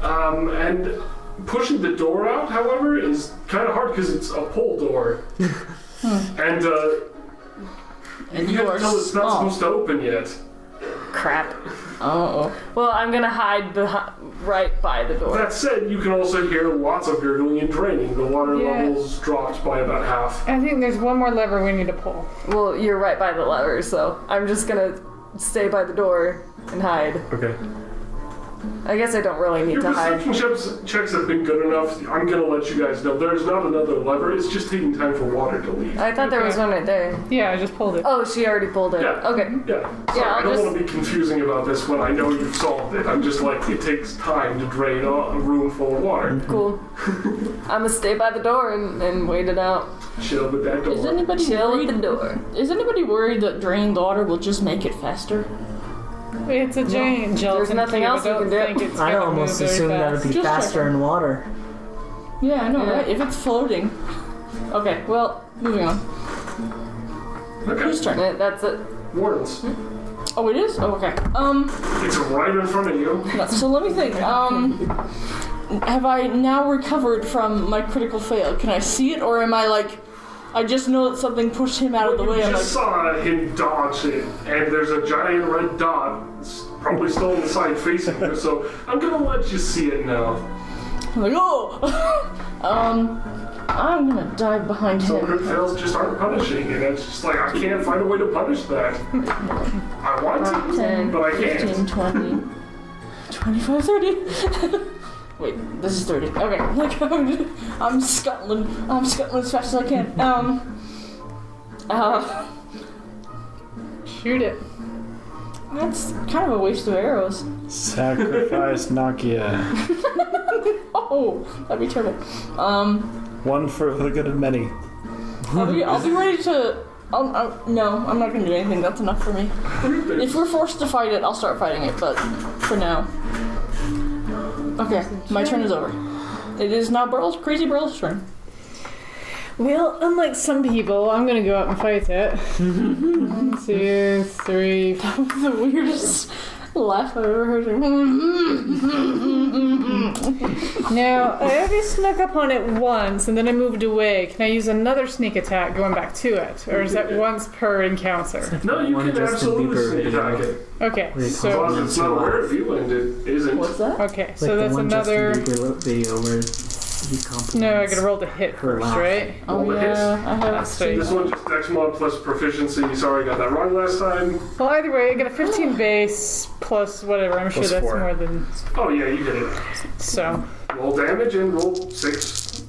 and pushing the door out, however, is kind of hard because it's a pull door, and you have to tell it's not supposed to open yet. Crap. Uh-oh. Well, I'm gonna hide right by the door. That said, you can also hear lots of gurgling and draining. The water levels dropped by about half. I think there's one more lever we need to pull. Well, you're right by the lever, so I'm just gonna stay by the door and hide. Okay. I guess I don't really need Your to hide. perception checks have been good enough. I'm gonna let you guys know there's not another lever. It's just taking time for water to leave. I thought there was one right there. Yeah, I just pulled it. Oh, she already pulled it. Yeah. Okay. Yeah. Sorry, I'll I don't just- want to be confusing about this when I know you've solved it. I'm just it takes time to drain a room full of water. Cool. I'm gonna stay by the door and wait it out. Chill with that door. Is anybody Chill worried? at the door. Is anybody worried that draining the water will just make it faster? It's a giant gelatin There's nothing cube. else we I don't can do. think it's I gonna almost move very assumed that would fast. be Just faster checking. in water. Yeah, I know, Yeah. right? If it's floating. Okay, well, moving on. Okay. Whose turn? That's it. Wardens. Oh, it is? Oh, okay. It's right in front of you. So let me think. Have I now recovered from my critical fail? Can I see it, or am I just know that something pushed him out of the You way? I'm just saw him dodge it, and there's a giant red dot, probably still on the side facing you. So I'm gonna let you see it now. oh! I'm gonna dive behind So him. crit fails just aren't punishing, and it's just I can't find a way to punish that. I want to, 10, but I 15, can't. 20, 25, 30. Wait, this is 30. Okay, I'm scuttling. I'm scuttling as fast as I can. Shoot it. That's kind of a waste of arrows. Sacrifice Nakia. Oh, that'd be terrible. One for the good of many. I'll be ready to. No, I'm not gonna do anything. That's enough for me. If we're forced to fight it, I'll start fighting it. But for now, okay, my turn is over. It is now Crazy Berl's turn. Well, unlike some people, I'm gonna go out and fight it. 1, 2, 3. That was the weirdest laugh I've ever heard. Now, I already snuck up on it once, and then I moved away. Can I use another sneak attack going back to it? Or is that once per encounter? No, you can absolutely sneak attack it. Okay, As long as it's not aware of you and it isn't. What's that? Okay, so that's another... video where he compliments. No, I gotta roll to hit Her first, laugh. right? Oh yeah, I have. This one just Dex mod plus proficiency. Sorry, I got that wrong last time. Well, either way, I get a 15 base plus whatever. I'm sure Plus that's 4. more than... Oh yeah, you get it. So, Roll damage and roll 6.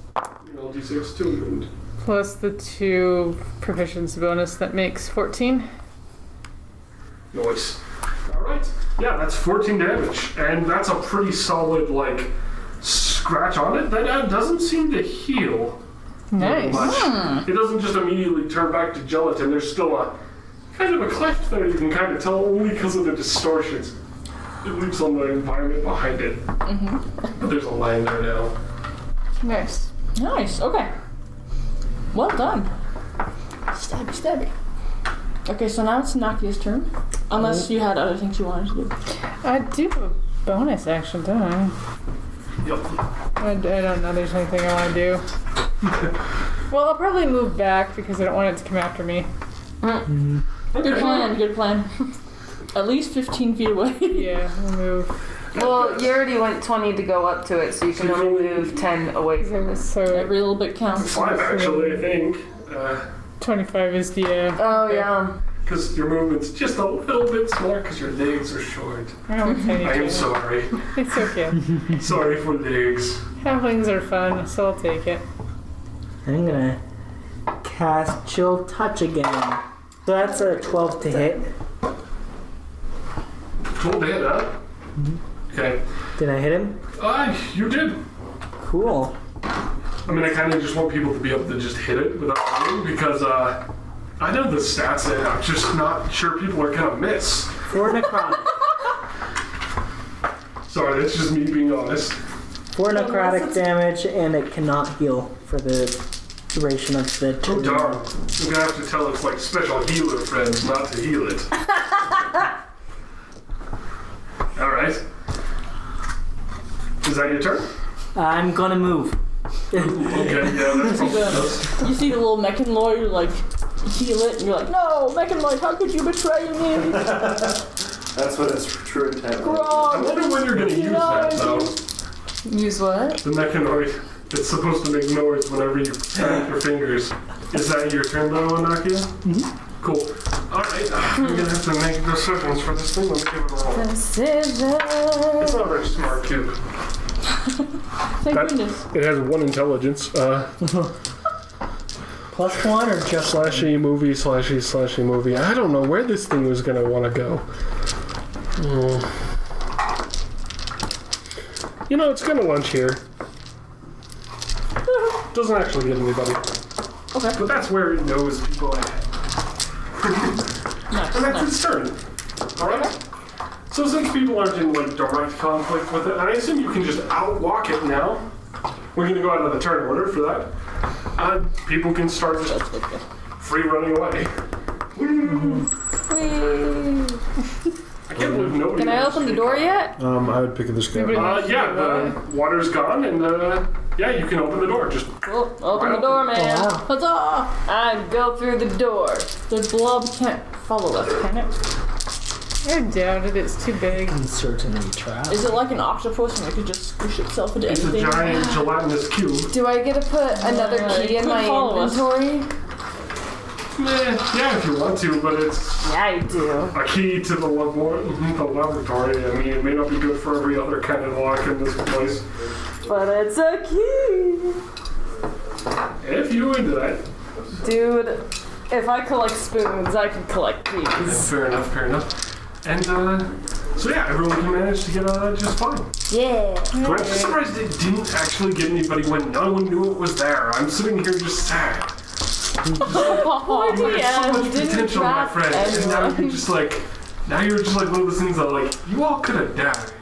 Roll d6 too. And plus the 2 proficiency bonus, that makes 14. Nice. Alright. Yeah, that's 14 damage. And that's a pretty solid, like, scratch on it. That doesn't seem to heal very Nice. much. It doesn't just immediately turn back to gelatin. There's still a kind of a cleft there, you can kind of tell, only because of the distortions. It leaves on the environment behind it. But there's a line there now. Nice. Nice. Okay. Well done. Stabby, stabby. Okay, so now it's Nakia's turn. Unless you had other things you wanted to do. I do have a bonus action, don't I? Yep. I don't know there's anything I want to do. Well, I'll probably move back because I don't want it to come after me. Good plan, good plan. At least 15 feet away. Yeah, I'll move. Well, you already went 20 to go up to it, so you can only move 10 away from it. So, Every little bit counts. 5 actually, I think. 25 is the... Oh, yeah. Because your movement's just a little bit smaller because your legs are short. I am sorry. It's okay. Sorry for legs. Halflings are fun, so I'll take it. I'm gonna cast Chill Touch again. So that's a 12 to hit. 12 to hit, huh? Okay. Did I hit him? You did. Cool. I mean, I kind of just want people to be able to just hit it without rolling because, I know the stats and I'm just not sure people are gonna miss. 4 necrotic. Sorry, that's just me being honest. 4 necrotic damage, and it cannot heal for the duration of the Oh turn. darn. I'm gonna have to tell its like special healer friends not to heal it. Alright. Is that your turn? I'm gonna move. Okay, yeah, that's probably does. You see the little mechan lawyer, like, heal it, and you're like, no, mechan lawyer, how could you betray me? That's what its true intent is. I wonder when you're gonna use that though. Use what? The mechanoid. It's supposed to make noise whenever you snap your fingers. Is that your turn though, Nakia? Mm-hmm. Cool. Alright, I'm gonna have to make decisions for this thing. Let me give it a roll. Decision. It's not very smart, cube. Thank goodness. It has 1 intelligence. +1 or just Slashy movie. I don't know where this thing was gonna want to go. You know, it's gonna lunch here. Doesn't actually hit anybody. Okay. But that's where it knows people at. Nice, And that's nice. its turn. Alright? So since people aren't in like direct conflict with it, I assume you can just outwalk it now. We're gonna go out of the turn order for that. People can start just free running away. I can't believe nobody. Can I open the door yet? I would pick this guy. Yeah, the water's gone, and yeah, you can open the door. Just Cool. Open the door, man. wow. Huzzah! I go through the door. The blob can't follow us, can it? I doubt it, it's too big. uncertainty trap. Is it like an octopus and it could just squish itself into it's a anything? giant gelatinous cube. Do I get to put another key in could my follow us. inventory? Yeah, if you want to, but it's Yeah, I do. a key to the laboratory. I mean, it may not be good for every other kind of lock in this place. But it's a key. If you're into that. Dude, if I collect spoons, I can collect keys. Fair enough. And, so yeah, everyone can manage to get out of that just fine. Yeah. I'm just surprised it didn't actually get anybody when no one knew it was there. I'm sitting here just sad. Poor You had so much DM didn't potential, my trap friend. And now anyone. you're just like one of those things that like, you all could have died.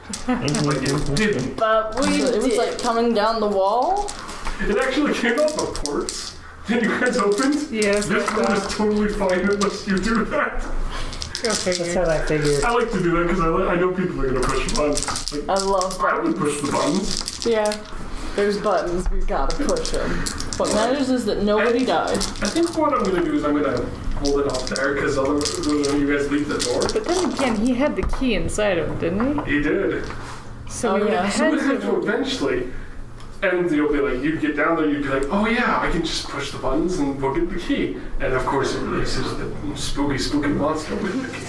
Like, it didn't. But we It was did. like coming down the wall. It actually came out the ports. Then you guys opened. Yes. This one is totally fine unless you do that. Go figure. That's what I figured. I like to do that because I know people are going to push buttons. Like, I love I would buttons. push the buttons. Yeah. There's buttons. We gotta push them. What matters is that nobody died. I think what I'm going to do is I'm going to hold it off there because otherwise when you guys leave the door. But then again, he had the key inside of him, didn't he? He did. So Oh, we would yeah. have So had we have to to. eventually, and you'll be like, you'd get down there, you'd be like, oh yeah, I can just push the buttons and we'll get the key. And of course it releases the spooky monster with the key.